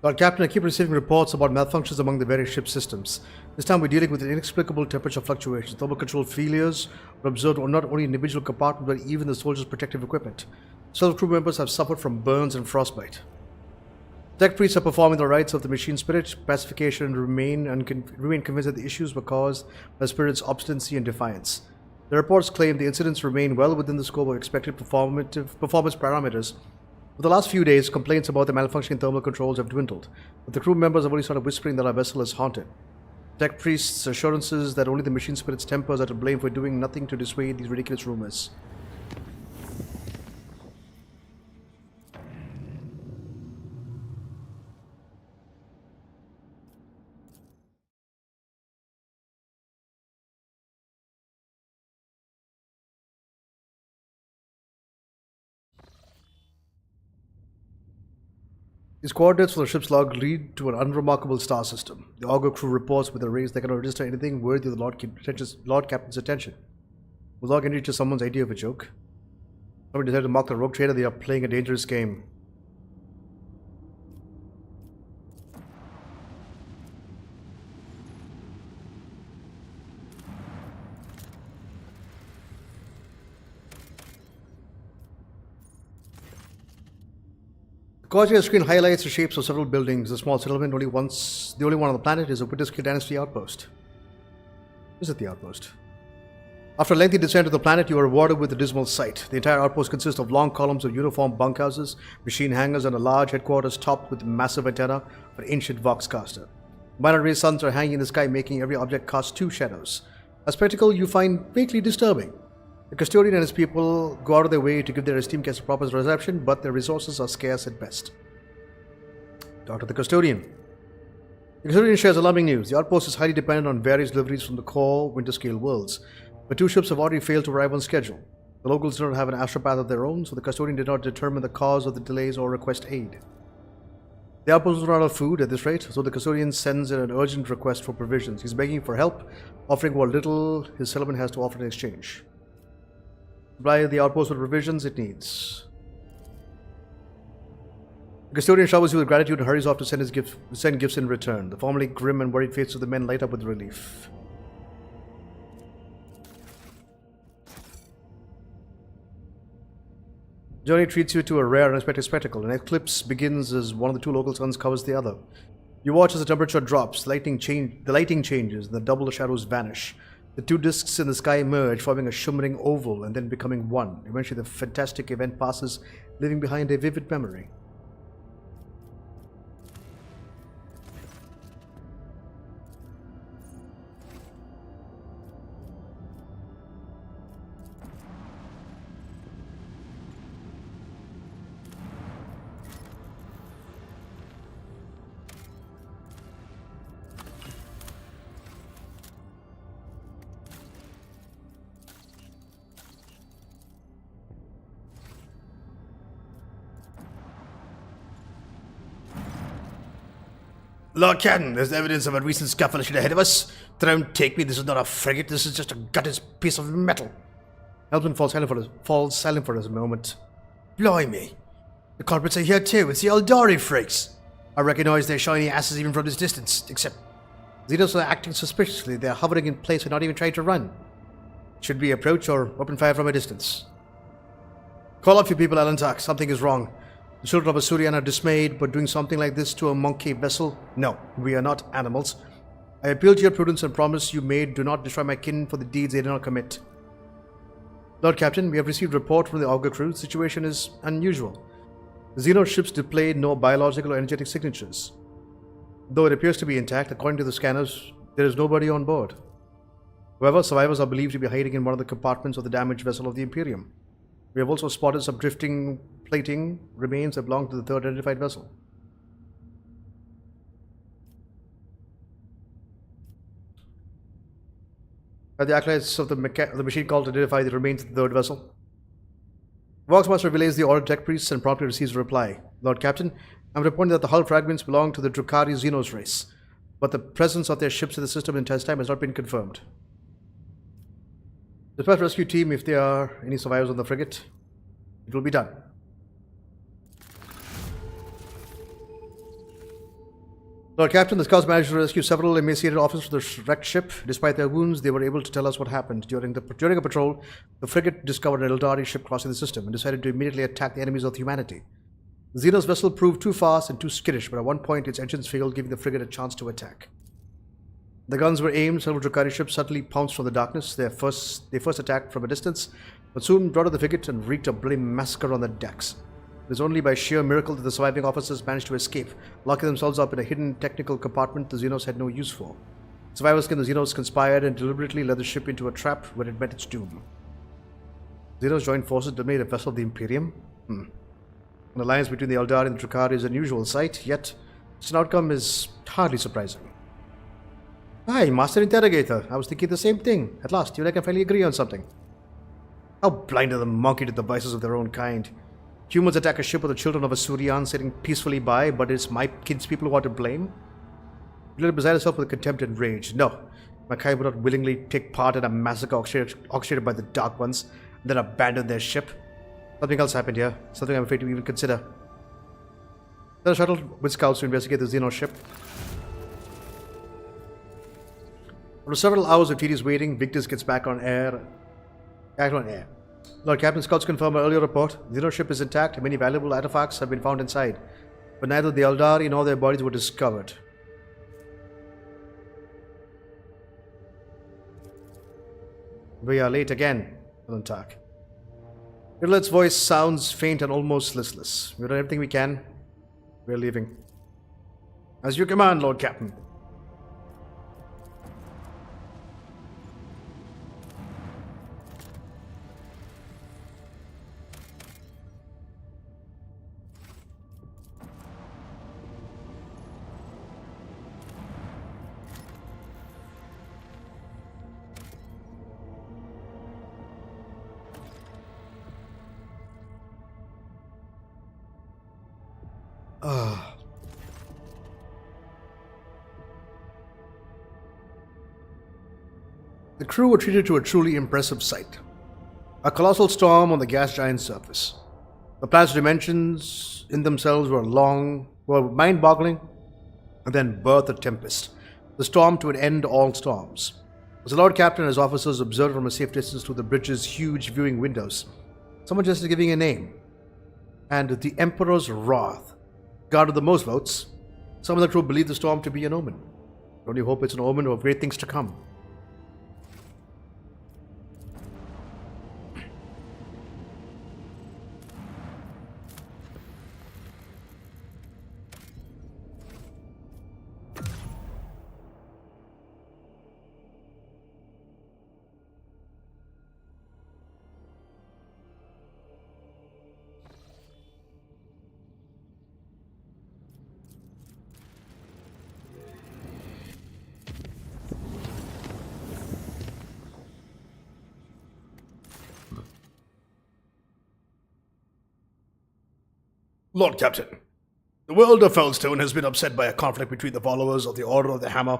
Lord Captain, I keep receiving reports about malfunctions among the various ship systems. This time we're dealing with inexplicable temperature fluctuations. Thermal control failures were observed on not only individual compartments but even the soldiers' protective equipment. Several crew members have suffered from burns and frostbite. Tech priests are performing the rites of the machine spirit, pacification, and remain convinced that the issues were caused by the spirit's obstinacy and defiance. The reports claim the incidents remain well within the scope of expected performance parameters. For the last few days, complaints about the malfunctioning thermal controls have dwindled, but the crew members have only started whispering that our vessel is haunted. Tech priests' assurances that only the machine spirit's tempers are to blame for doing nothing to dissuade these ridiculous rumors. These coordinates for the ship's log lead to an unremarkable star system. The Auger crew reports with a raise they cannot register anything worthy of the Lord Captain's attention. Was log entry just someone's idea of a joke? Somebody decided to mock the rogue trader. They are playing a dangerous game. The Corsair screen highlights the shapes of several buildings. The small settlement, the only one on the planet, is a Winterscale Dynasty outpost. Is it the outpost? After a lengthy descent to the planet, you are rewarded with a dismal sight. The entire outpost consists of long columns of uniform bunkhouses, machine hangars, and a large headquarters topped with massive antenna of an ancient voxcaster. Minor ray suns are hanging in the sky, making every object cast 2 shadows. A spectacle you find vaguely disturbing. The custodian and his people go out of their way to give their esteemed guests a proper reception, but their resources are scarce at best. Talk to the custodian. The custodian shares alarming news. The outpost is highly dependent on various deliveries from the core Winterscale worlds, but 2 ships have already failed to arrive on schedule. The locals do not have an astropath of their own, so the custodian did not determine the cause of the delays or request aid. The outpost is run out of food at this rate, so the custodian sends in an urgent request for provisions. He's begging for help, offering what little his settlement has to offer in exchange. Supply the outpost with provisions it needs. The custodian showers you with gratitude and hurries off to send gifts in return. The formerly grim and worried faces of the men light up with relief. Journey treats you to a rare and unexpected spectacle. An eclipse begins as one of the two local suns covers the other. You watch as the temperature drops, the lighting changes, and the double shadows vanish. The two discs in the sky merge, forming a shimmering oval and then becoming one. Eventually, the fantastic event passes, leaving behind a vivid memory. Lord Cannon, there's evidence of a recent scuffle ahead of us. Don't take me, this is not a frigate, this is just a gutted piece of metal. Helmsman falls silent for a moment. Blimey. The culprits are here too, it's the Eldari freaks. I recognize their shiny asses even from this distance, except Xenos are acting suspiciously, they're hovering in place and not even trying to run. Should we approach or open fire from a distance? Call up your people, Alantak, something is wrong. The children of Asurian are dismayed, but doing something like this to a monkey vessel? No, we are not animals. I appeal to your prudence and promise you made, do not destroy my kin for the deeds they did not commit. Lord Captain, we have received report from the Augur crew. The situation is unusual. The Xeno ships displayed no biological or energetic signatures. Though it appears to be intact, according to the scanners, there is nobody on board. However, survivors are believed to be hiding in one of the compartments of the damaged vessel of the Imperium. We have also spotted some drifting plating remains that belong to the third identified vessel. Have the acolytes of the machine call to identify the remains of the third vessel? Voxmaster relays the order to tech priests and promptly receives a reply. Lord Captain, I'm reporting that the hull fragments belong to the Drukhari Xenos race, but the presence of their ships in the system in test time has not been confirmed. Dispatch rescue team if there are any survivors on the frigate. It will be done. Lord Captain, the scouts managed to rescue several emaciated officers from the wrecked ship. Despite their wounds, they were able to tell us what happened. During a patrol, the frigate discovered an Eldari ship crossing the system and decided to immediately attack the enemies of humanity. The Xenos vessel proved too fast and too skittish, but at one point its engines failed, giving the frigate a chance to attack. The guns were aimed, several Drukhari ships suddenly pounced from the darkness. They first attacked from a distance, but soon brought up the frigate and wreaked a bloody massacre on the decks. It was only by sheer miracle that the surviving officers managed to escape, locking themselves up in a hidden technical compartment the Xenos had no use for. Survivors and the Xenos conspired and deliberately led the ship into a trap where it met its doom. Xenos joined forces to dominate a vessel of the Imperium? An alliance between the Eldari and the Drukhari is an unusual sight, yet such an outcome is hardly surprising. Hi, Master Interrogator. I was thinking the same thing. At last, you and I can finally agree on something. How blind are the monkey to the vices of their own kind? Humans attack a ship of the children of Asurian sitting peacefully by, but it's my kids' people who are to blame? You let it beside herself with contempt and rage. No, my kind would not willingly take part in a massacre orchestrated by the Dark Ones and then abandon their ship. Something else happened here. Something I'm afraid to even consider. Then a shuttle with scouts to investigate the Xeno ship. After several hours of tedious waiting, Victus gets back on air. Lord Captain, scouts confirm our earlier report. The Xeno ship is intact and many valuable artifacts have been found inside. But neither the Eldari nor their bodies were discovered. We are late again, Alantak. Irlet's voice sounds faint and almost listless. We've done everything we can. We're leaving. As you command, Lord Captain. The crew were treated to a truly impressive sight. A colossal storm on the gas giant's surface. The planet's dimensions in themselves were mind-boggling, and then birthed a tempest, the storm to end all storms. As the Lord Captain and his officers observed from a safe distance through the bridge's huge viewing windows, someone just giving a name, and the Emperor's wrath garnered the most votes. Some of the crew believed the storm to be an omen. I only hope it's an omen of great things to come. Lord Captain, the world of Feldstone has been upset by a conflict between the followers of the Order of the Hammer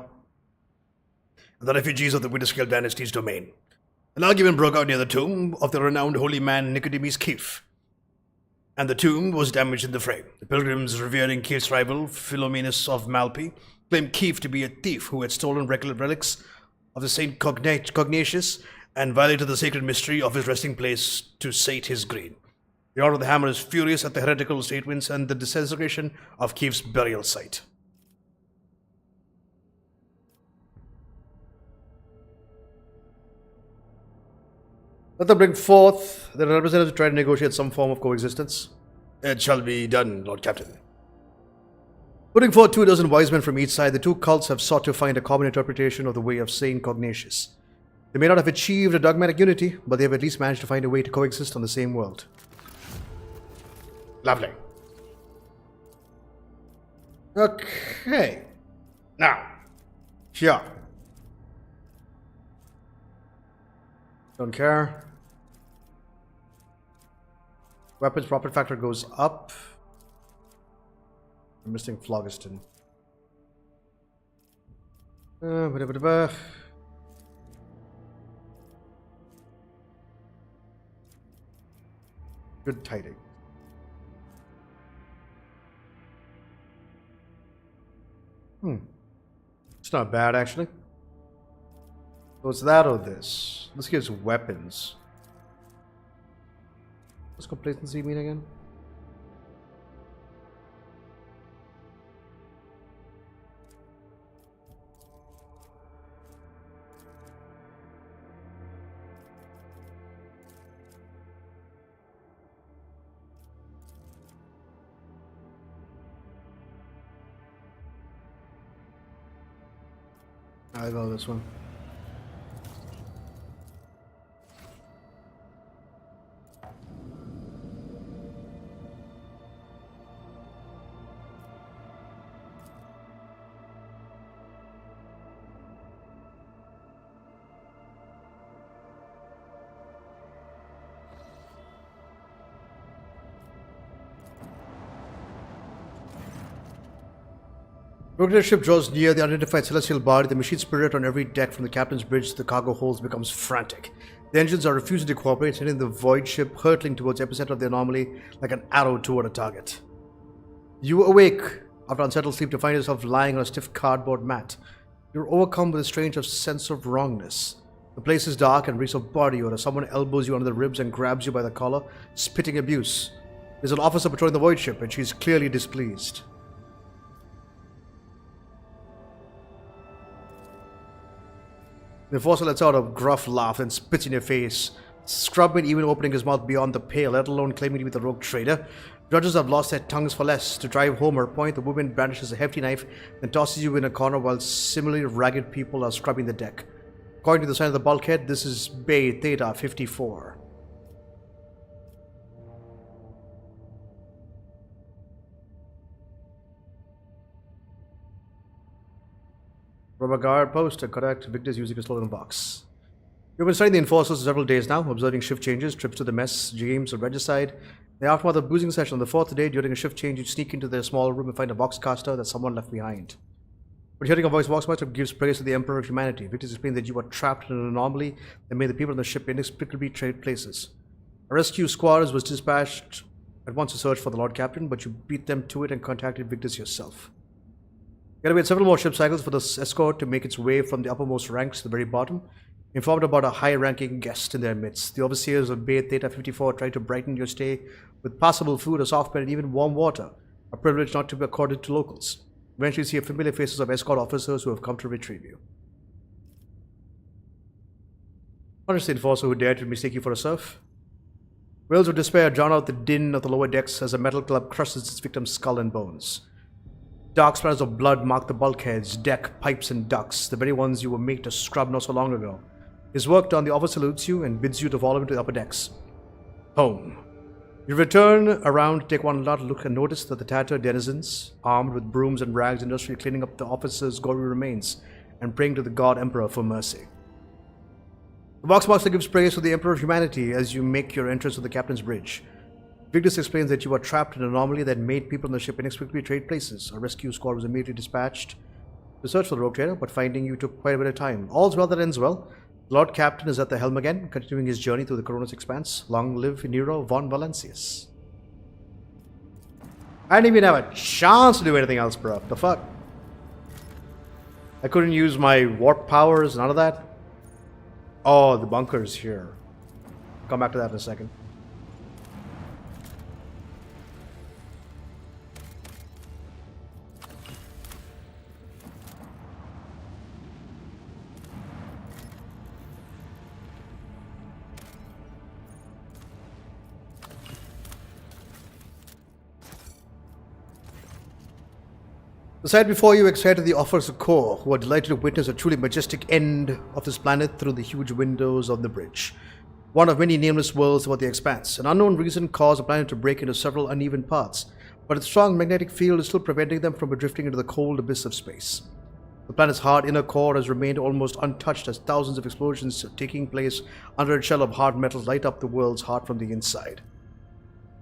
and the refugees of the Winterscale dynasty's domain. An argument broke out near the tomb of the renowned holy man Nicodemus Keefe, and the tomb was damaged in the fray. The pilgrims revering Keefe's rival, Philomenus of Malpi, claimed Keefe to be a thief who had stolen relics of the Saint Cognatius and violated the sacred mystery of his resting place to sate his greed. The Order of the Hammer is furious at the heretical statements and the desecration of Keefe's burial site. Let them bring forth their representatives to try to negotiate some form of coexistence. It shall be done, Lord Captain. Putting forth 24 wise men from each side, the two cults have sought to find a common interpretation of the way of Saint Cognatius. They may not have achieved a dogmatic unity, but they have at least managed to find a way to coexist on the same world. Lovely. Okay. Now, here. Don't care. Weapons profit factor goes up. I'm missing phlogiston. Good tidings. It's not bad, actually. So it's that or this. This gives weapons. What's complacency mean again? I go this one. Progress ship draws near the unidentified celestial body. The machine spirit on every deck from the captain's bridge to the cargo holds becomes frantic. The engines are refusing to cooperate, sending the void ship hurtling towards the epicenter of the anomaly like an arrow toward a target. You awake after unsettled sleep to find yourself lying on a stiff cardboard mat. You're overcome with a strange sense of wrongness. The place is dark and reeks of body odor. Someone elbows you under the ribs and grabs you by the collar, spitting abuse. There's an officer patrolling the void ship, and she's clearly displeased. The enforcer lets out a gruff laugh and spits in your face. Scrubman even opening his mouth beyond the pale, let alone claiming to be the rogue trader. Judges have lost their tongues for less. To drive home her point, the woman brandishes a hefty knife and tosses you in a corner while similarly ragged people are scrubbing the deck. According to the sign of the bulkhead, this is Bay Theta 54. Rubber guard post and correct. Victor's using a stolen box. You've been studying the enforcers for several days now, observing shift changes, trips to the mess, games, or regicide. The aftermath of the boozing session on the fourth day, during a shift change, you sneak into their small room and find a boxcaster that someone left behind. But hearing a voice boxmaster gives praise to the Emperor of Humanity. Victor's explained that you were trapped in an anomaly that made the people on the ship inexplicably trade places. A rescue squad was dispatched at once to search for the Lord Captain, but you beat them to it and contacted Victus yourself. You gotta wait several more ship cycles for this escort to make its way from the uppermost ranks to the very bottom, informed about a high-ranking guest in their midst. The overseers of Bay Theta 54 tried to brighten your stay with passable food, a soft bed, and even warm water, a privilege not to be accorded to locals. Eventually, you see familiar faces of escort officers who have come to retrieve you. Punish the enforcer who dared to mistake you for a serf. Wails of despair drown out the din of the lower decks as a metal club crushes its victim's skull and bones. Dark splatters of blood mark the bulkheads, deck, pipes, and ducts, the very ones you were made to scrub not so long ago. His work done, the officer salutes you and bids you to follow him to the upper decks. Home. You return around to take one last look and notice that the tattered denizens, armed with brooms and rags, industriously cleaning up the officer's gory remains and praying to the God Emperor for mercy. The Voxmaster gives praise to the Emperor of Humanity as you make your entrance to the Captain's Bridge. Victus explains that you are trapped in an anomaly that made people on the ship inexplicably trade places. A rescue squad was immediately dispatched to search for the rogue trader, but finding you took quite a bit of time. All's well that ends well. The Lord Captain is at the helm again, continuing his journey through the Coronis Expanse. Long live Nero von Valentius. I didn't even have a chance to do anything else, bro. The fuck? I couldn't use my warp powers, none of that. Oh, the bunker's here. Come back to that in a second. The sight before you excited the officers of Corps, who are delighted to witness a truly majestic end of this planet through the huge windows of the bridge. One of many nameless worlds about the expanse. An unknown reason caused the planet to break into several uneven parts, but its strong magnetic field is still preventing them from drifting into the cold abyss of space. The planet's hard inner core has remained almost untouched as thousands of explosions taking place under its shell of hard metal light up the world's heart from the inside.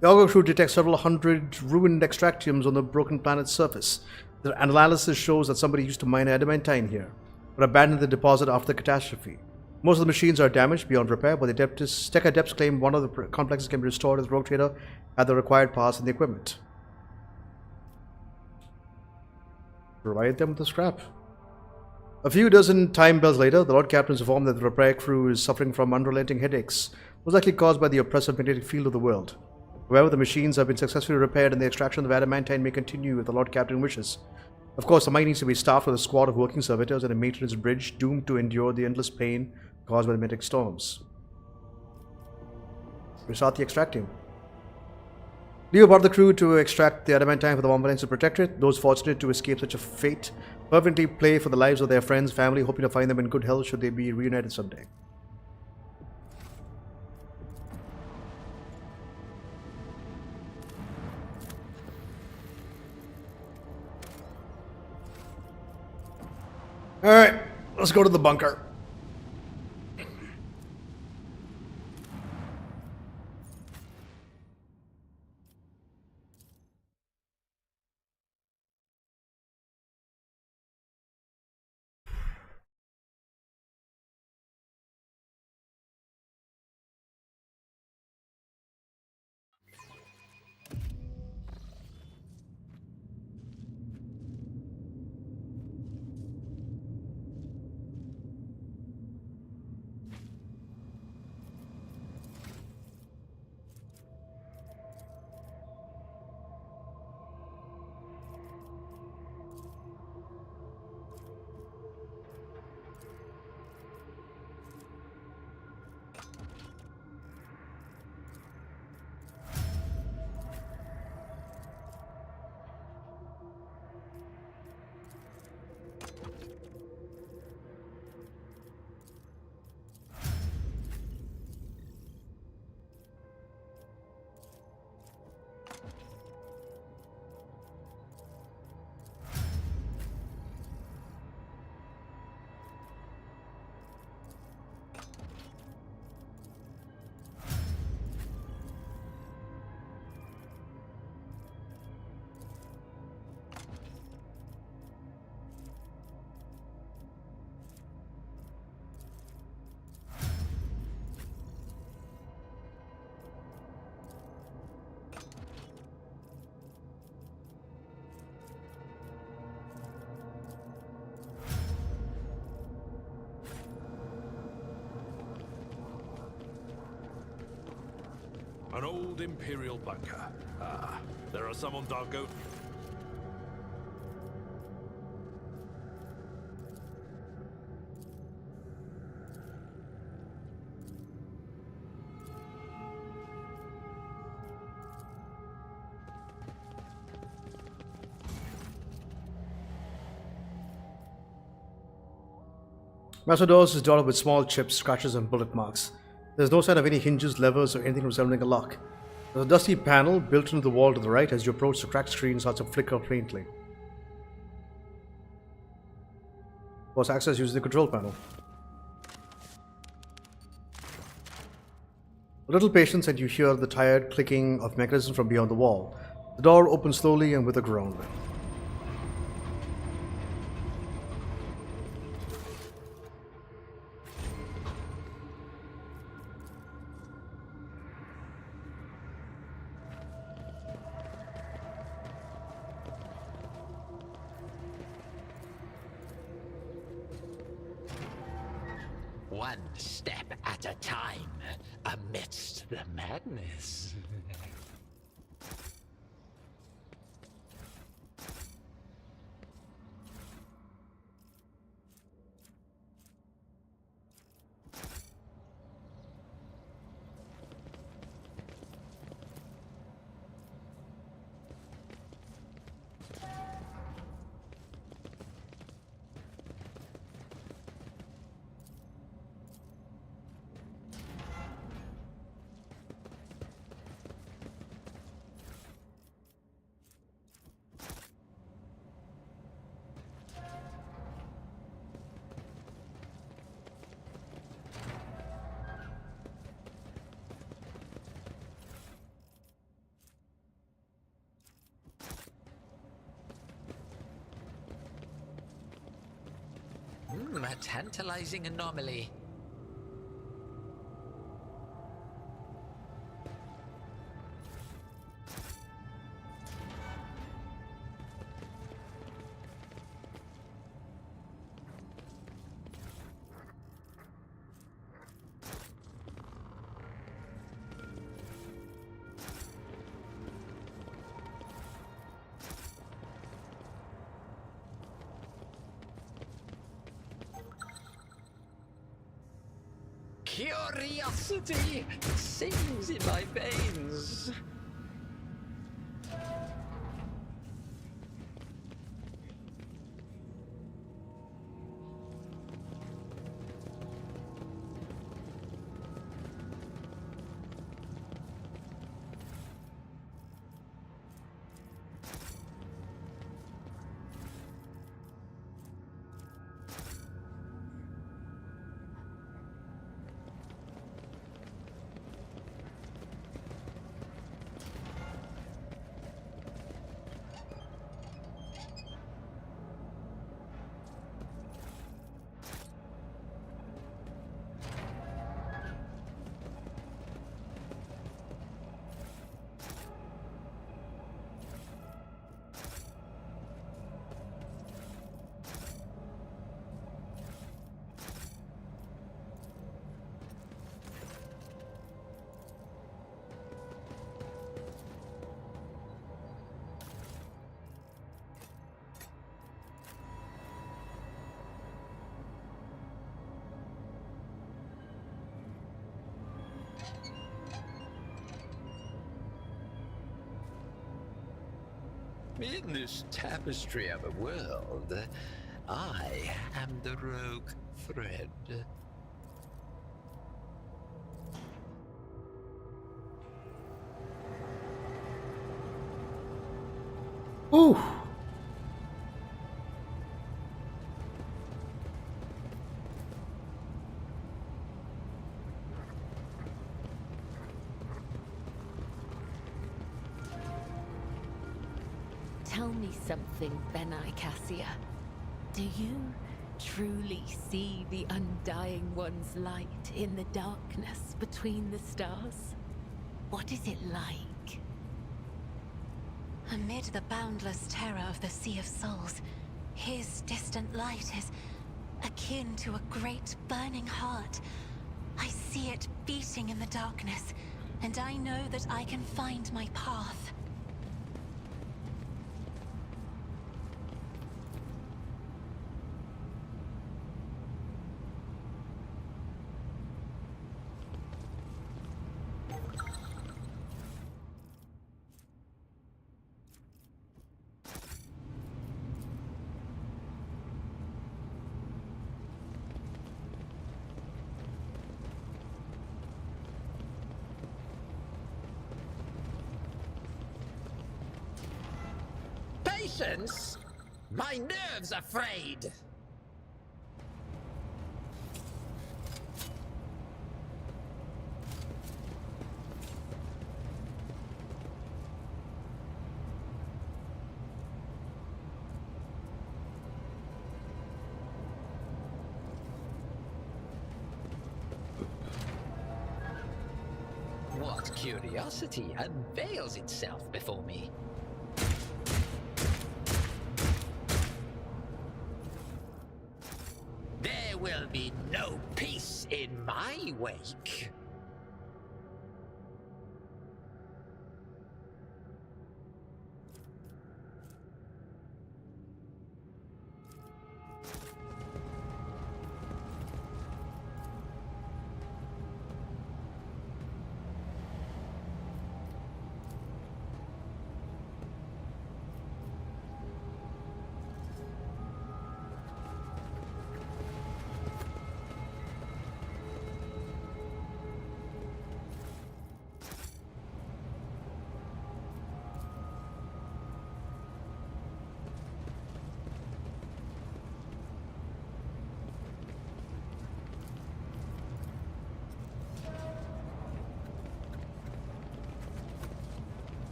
The Augur crew detects several hundred ruined extractiums on the broken planet's surface. The analysis shows that somebody used to mine adamantine here, but abandoned the deposit after the catastrophe. Most of the machines are damaged beyond repair, but the tech adepts claim one of the complexes can be restored if the rogue trader had the required parts and the equipment. Provide them with the scrap. A few dozen time bells later, the Lord Captain is informed that the repair crew is suffering from unrelenting headaches, most likely caused by the oppressive magnetic field of the world. However, the machines have been successfully repaired and the extraction of adamantine may continue if the Lord Captain wishes. Of course, the mine needs to be staffed with a squad of working servitors and a maintenance bridge doomed to endure the endless pain caused by the magnetic storms. Restart the extracting. Leave part of the crew to extract the adamantine for the Von Valentius Protectorate. Those fortunate to escape such a fate fervently pray for the lives of their friends, family, hoping to find them in good health should they be reunited someday. Alright, let's go to the bunker. An old Imperial bunker. Ah, there are some on Dargo. Master doors is dotted with small chips, scratches, and bullet marks. There's no sign of any hinges, levers, or anything resembling a lock. There's a dusty panel built into the wall to the right. As you approach, the cracked screen starts to flicker faintly. Was access using the control panel. A little patience and you hear the tired clicking of mechanisms from beyond the wall. The door opens slowly and with a groan. One step at a time, amidst the madness. A tantalizing anomaly. Curiosity sings in my veins. In this tapestry of a world, I am the rogue thread. Ooh. Tell me something, Benai Cassia. Do you truly see the Undying One's light in the darkness between the stars? What is it like? Amid the boundless terror of the Sea of Souls, his distant light is akin to a great burning heart. I see it beating in the darkness, and I know that I can find my path. Patience? My nerves are frayed. What curiosity unveils itself before me? There will be no peace in my wake.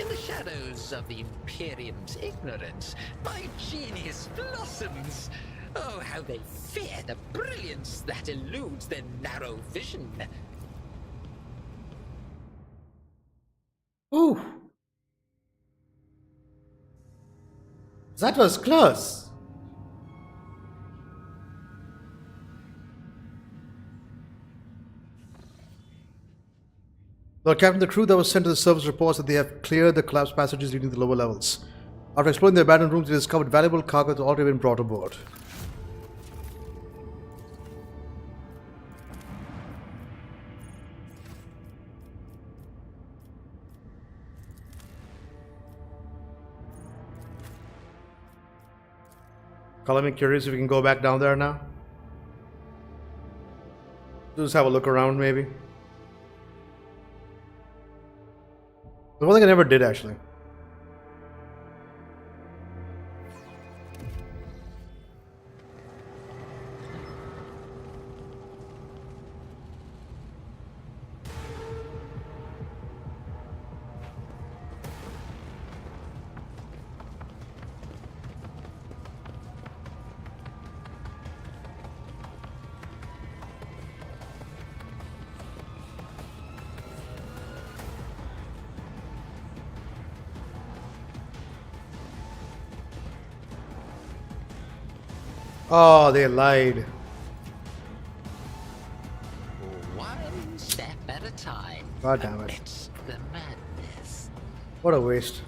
In the shadows of the Imperium's ignorance, my genius blossoms. Oh, how they fear the brilliance that eludes their narrow vision. Ooh. That was close. Lord Captain, the crew that was sent to the surface reports that they have cleared the collapsed passages leading to the lower levels. After exploring the abandoned rooms, they discovered valuable cargo that had already been brought aboard. Colin, I'm curious if we can go back down there now. Just have a look around, maybe. The one thing I never did, actually. Oh, they lied. One step at a time. God damn it. Amidst the madness. What a waste.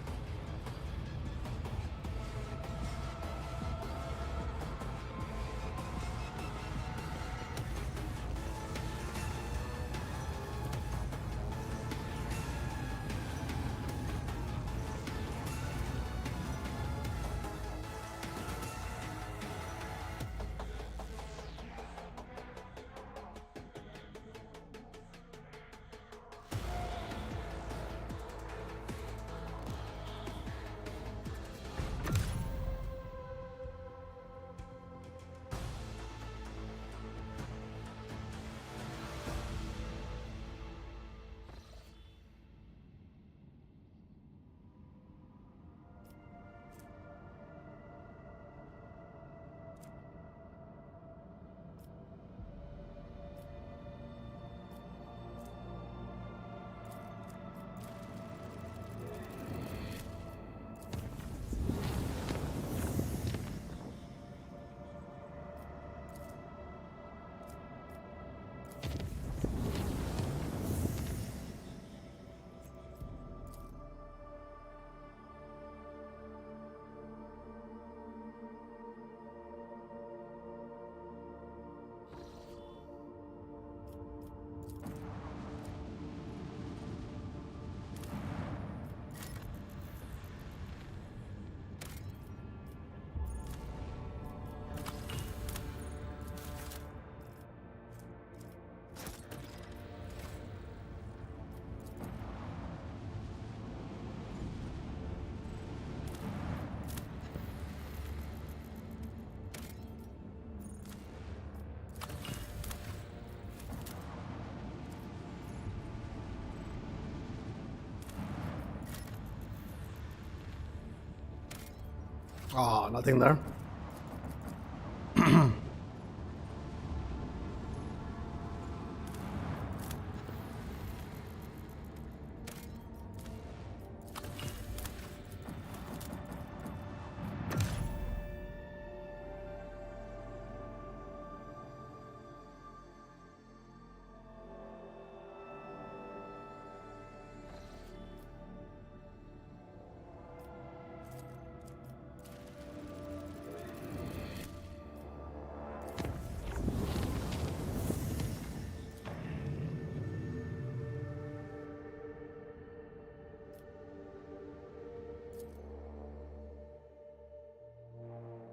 Oh, nothing there.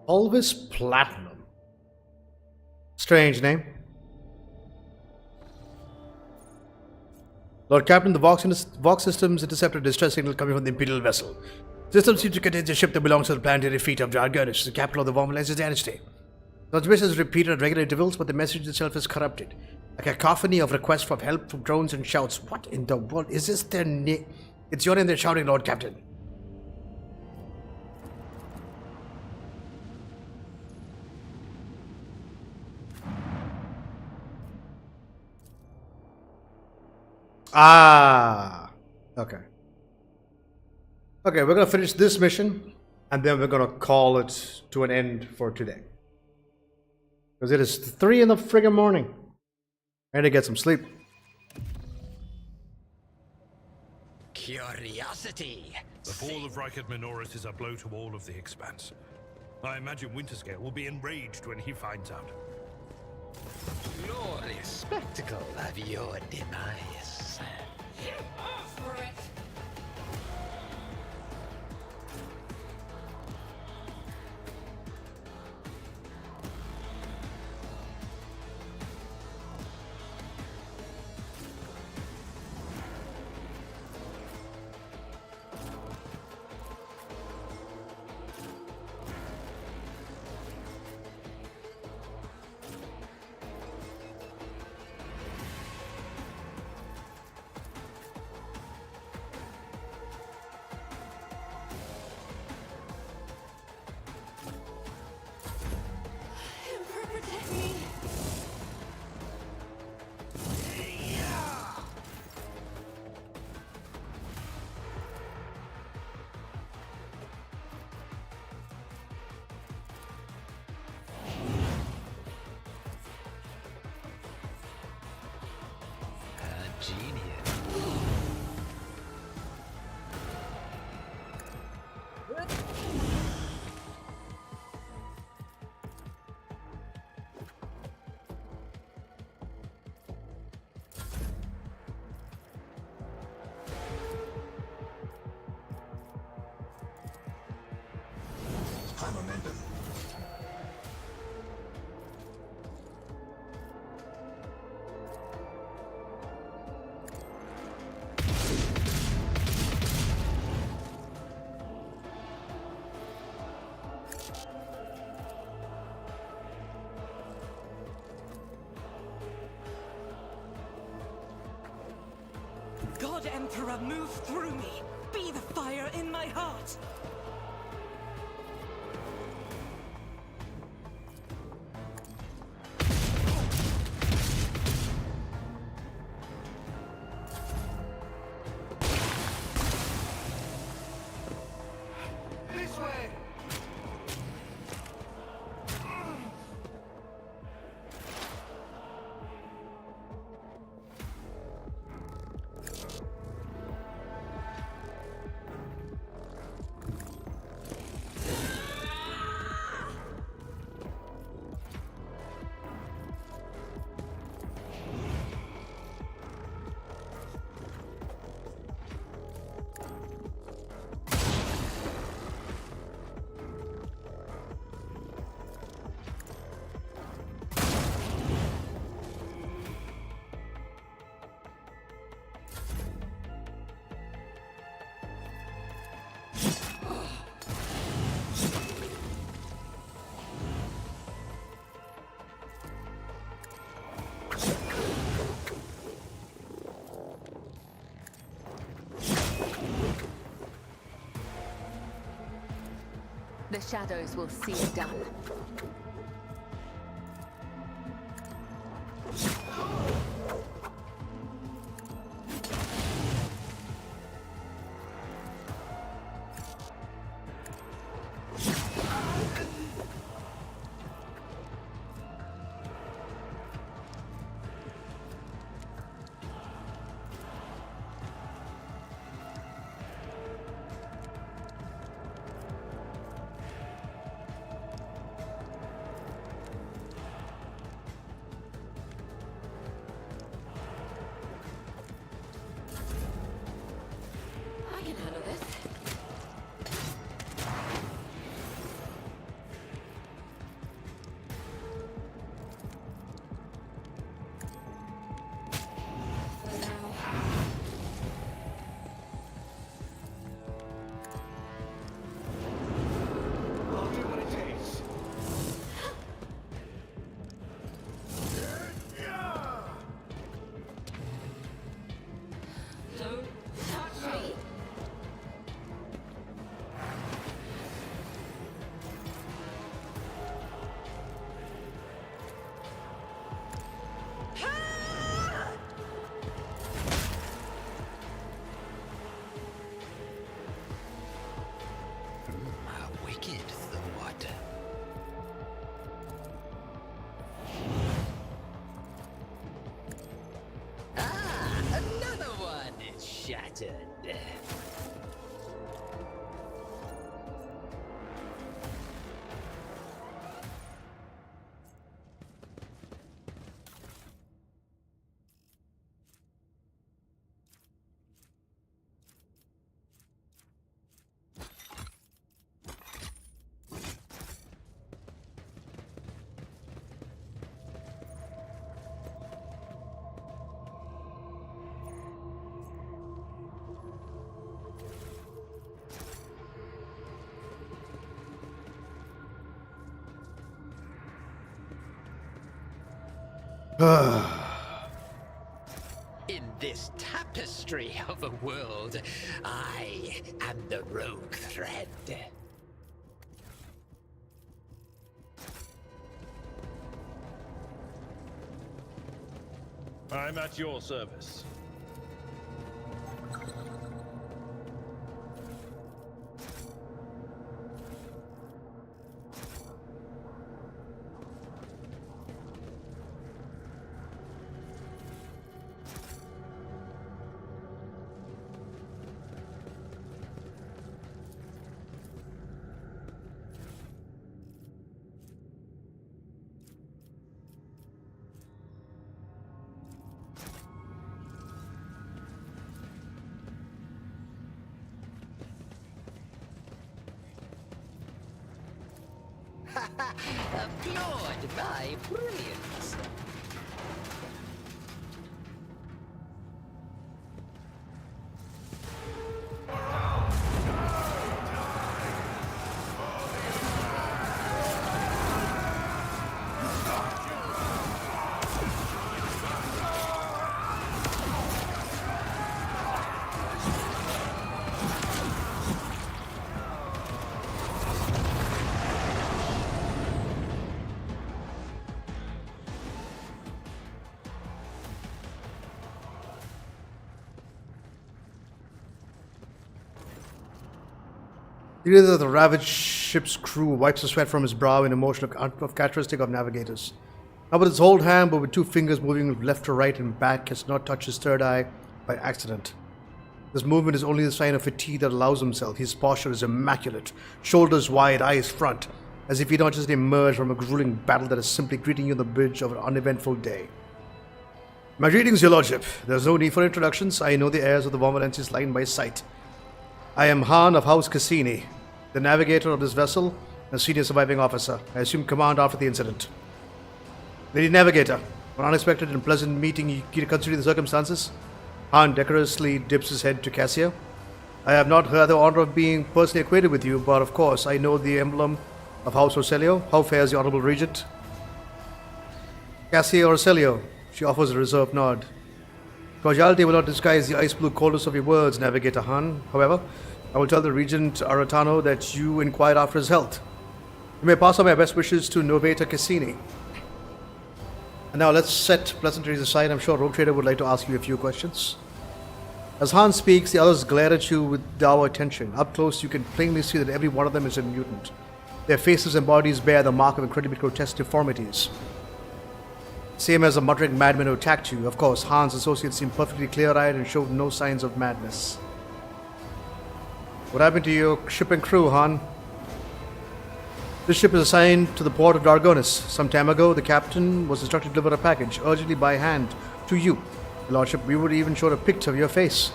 Always Platinum. Strange name. Lord Captain, the Vox systems intercepted a distress signal coming from the Imperial vessel. Systems seem to contain a ship that belongs to the planetary fleet of Jargonish, the capital of the Vormalized dynasty. Transmission is repeated at regular intervals, but the message itself is corrupted. A cacophony of requests for help from drones and shouts. What in the world? Is this their name? It's your name they're shouting, Lord Captain. Ah, okay. Okay, we're gonna finish this mission, and then we're gonna call it to an end for today. Because it is 3 in the friggin' morning. I need to get some sleep. Curiosity. The fall of Reichert Minoris is a blow to all of the Expanse. I imagine Winterscale will be enraged when he finds out. Glorious spectacle of your demise. God Emperor, move through me. Be the fire in my heart. This way! The shadows will see it done. I can handle this. I'll do what it takes. Don't touch me. A wicked thought. Another one is shattered. In this tapestry of a world, I am the rogue thread. I'm at your service. Applaud my brilliance. The leader of the ravaged ship's crew wipes the sweat from his brow in a motion of characteristic of navigators. Not with his whole hand, but with two fingers moving left to right and back, has not touched his third eye by accident. This movement is only the sign of fatigue that allows himself. His posture is immaculate, shoulders wide, eyes front, as if he not just emerged from a grueling battle that is simply greeting you on the bridge of an uneventful day. My greetings, your lordship. There's no need for introductions. I know the heirs of the Vomalensis line by sight. I am Han of House Cassini, the navigator of this vessel and senior surviving officer. I assume command after the incident. Lady Navigator, an unexpected and pleasant meeting considering the circumstances. Han decorously dips his head to Cassia. I have not had the honor of being personally acquainted with you, but of course I know the emblem of House Orselio. How fares the Honorable Regent? Cassia Orselio, she offers a reserved nod. Cordiality will not disguise the ice blue coldness of your words, Navigator Han. However, I will tell the Regent Aratano that you inquired after his health. You may pass on my best wishes to Novata Cassini. And now let's set pleasantries aside. I'm sure Rogue Trader would like to ask you a few questions. As Han speaks, the others glare at you with dour attention. Up close, you can plainly see that every one of them is a mutant. Their faces and bodies bear the mark of incredibly grotesque deformities. Same as the muttering madman who attacked you. Of course, Han's associates seemed perfectly clear-eyed and showed no signs of madness. What happened to your ship and crew, Han? This ship is assigned to the port of Dargonis. Some time ago, the captain was instructed to deliver a package, urgently by hand, to you. Your Lordship, we would even show a picture of your face.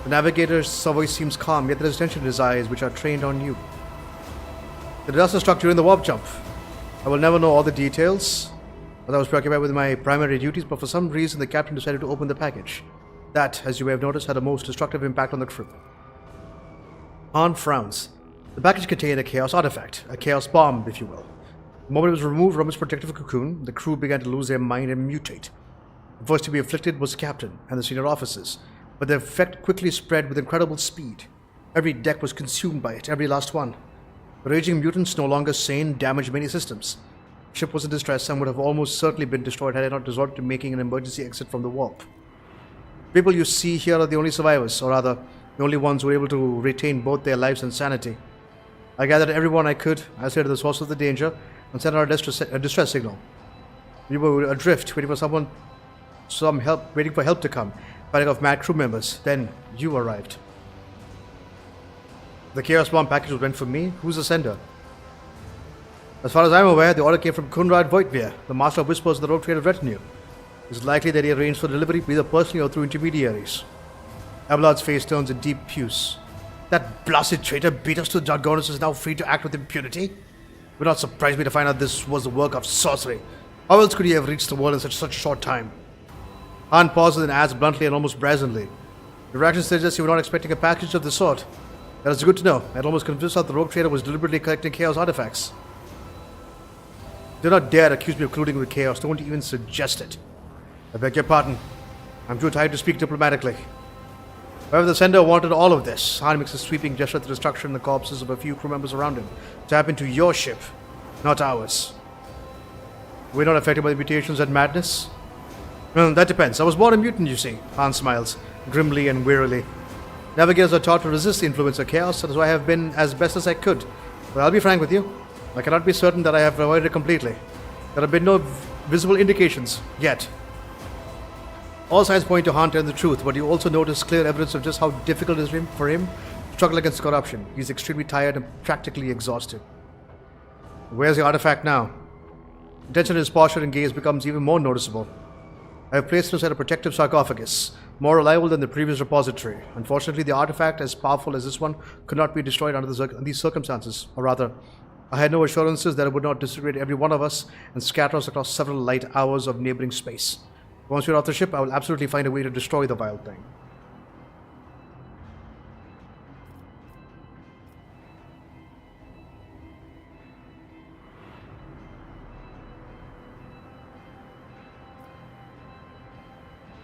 The navigator's voice seems calm, yet there is tension in his eyes, which are trained on you. The disaster struck during the warp jump. I will never know all the details, but I was preoccupied with my primary duties, but for some reason the captain decided to open the package. That, as you may have noticed, had a most destructive impact on the crew. Han frowns. The package contained a chaos artifact, a chaos bomb, if you will. The moment it was removed from its protective cocoon, the crew began to lose their mind and mutate. The first to be afflicted was the captain and the senior officers, but the effect quickly spread with incredible speed. Every deck was consumed by it, every last one. The raging mutants, no longer sane, damaged many systems. The ship was in distress and would have almost certainly been destroyed had I not resorted to making an emergency exit from the warp. The people you see here are the only survivors, or rather, the only ones who were able to retain both their lives and sanity. I gathered everyone I could, isolated the source of the danger, and sent out a distress signal. We were adrift, waiting for waiting for help to come, fighting off mad crew members. Then you arrived. The Chaos Bomb package was meant for me. Who's the sender? As far as I'm aware, the order came from Kunrad Voitvir, the master of whispers of the Rogue Trader retinue. It's likely that he arranged for delivery either personally or through intermediaries. Abelard's face turns a deep puce. That blasted traitor beat us to the Dargonis is now free to act with impunity? It would not surprise me to find out this was the work of sorcery. How else could he have reached the world in such short time? Han pauses and adds bluntly and almost brazenly. Your reaction suggests you were not expecting a package of the sort. That is good to know. I'd almost convinced that the Rogue Trader was deliberately collecting Chaos artifacts. Do not dare accuse me of colluding with Chaos. Don't even suggest it. I beg your pardon. I'm too tired to speak diplomatically. However, the sender wanted all of this. Han makes a sweeping gesture at the destruction and the corpses of a few crew members around him. To happen to your ship, not ours. We're not affected by the mutations and madness? Well, that depends. I was born a mutant, you see. Han smiles, grimly and wearily. Navigators are taught to resist the influence of chaos, so I have been as best as I could. But I'll be frank with you. I cannot be certain that I have avoided it completely. There have been no visible indications, yet. All signs point to Han telling the truth, but you also notice clear evidence of just how difficult it is for him to struggle against corruption. He's extremely tired and practically exhausted. Where's the artifact now? The tension in his posture and gaze becomes even more noticeable. I have placed it inside a protective sarcophagus, more reliable than the previous repository. Unfortunately, the artifact, as powerful as this one, could not be destroyed under these circumstances. Or rather, I had no assurances that it would not disintegrate every one of us and scatter us across several light hours of neighboring space. Once we're off the ship, I will absolutely find a way to destroy the vile thing.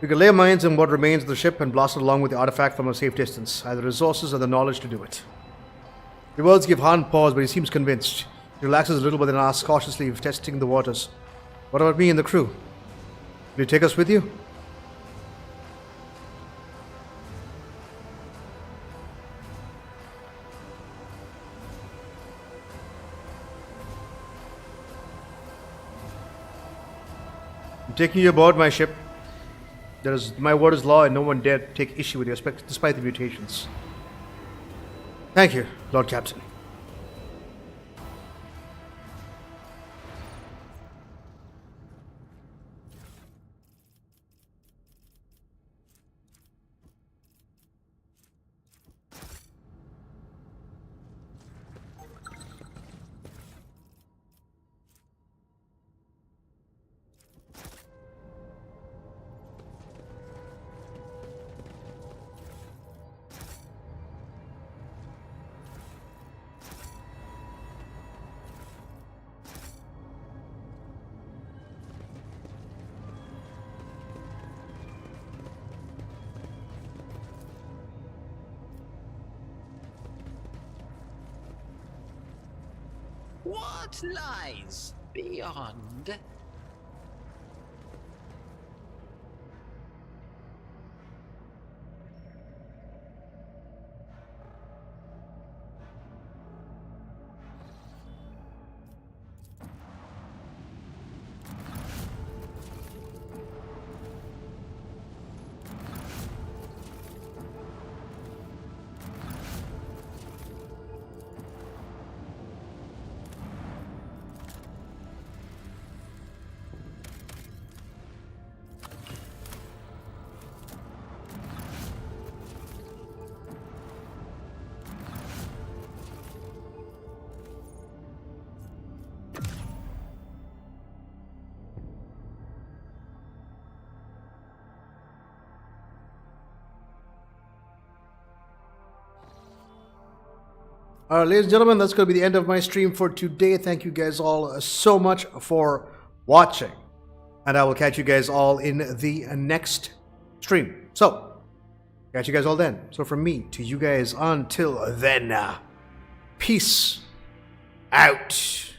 We can lay mines in what remains of the ship and blast it along with the artifact from a safe distance. I have the resources and the knowledge to do it. The words give Han pause, but he seems convinced. He relaxes a little, but then asks cautiously, testing the waters. What about me and the crew? Will you take us with you? I'm taking you aboard my ship. My word is law, and no one dare take issue with you, despite the mutations. Thank you, Lord Captain. What lies beyond? Alright, ladies and gentlemen, that's going to be the end of my stream for today. Thank you guys all so much for watching. And I will catch you guys all in the next stream. So, catch you guys all then. So from me to you guys, until then, peace out.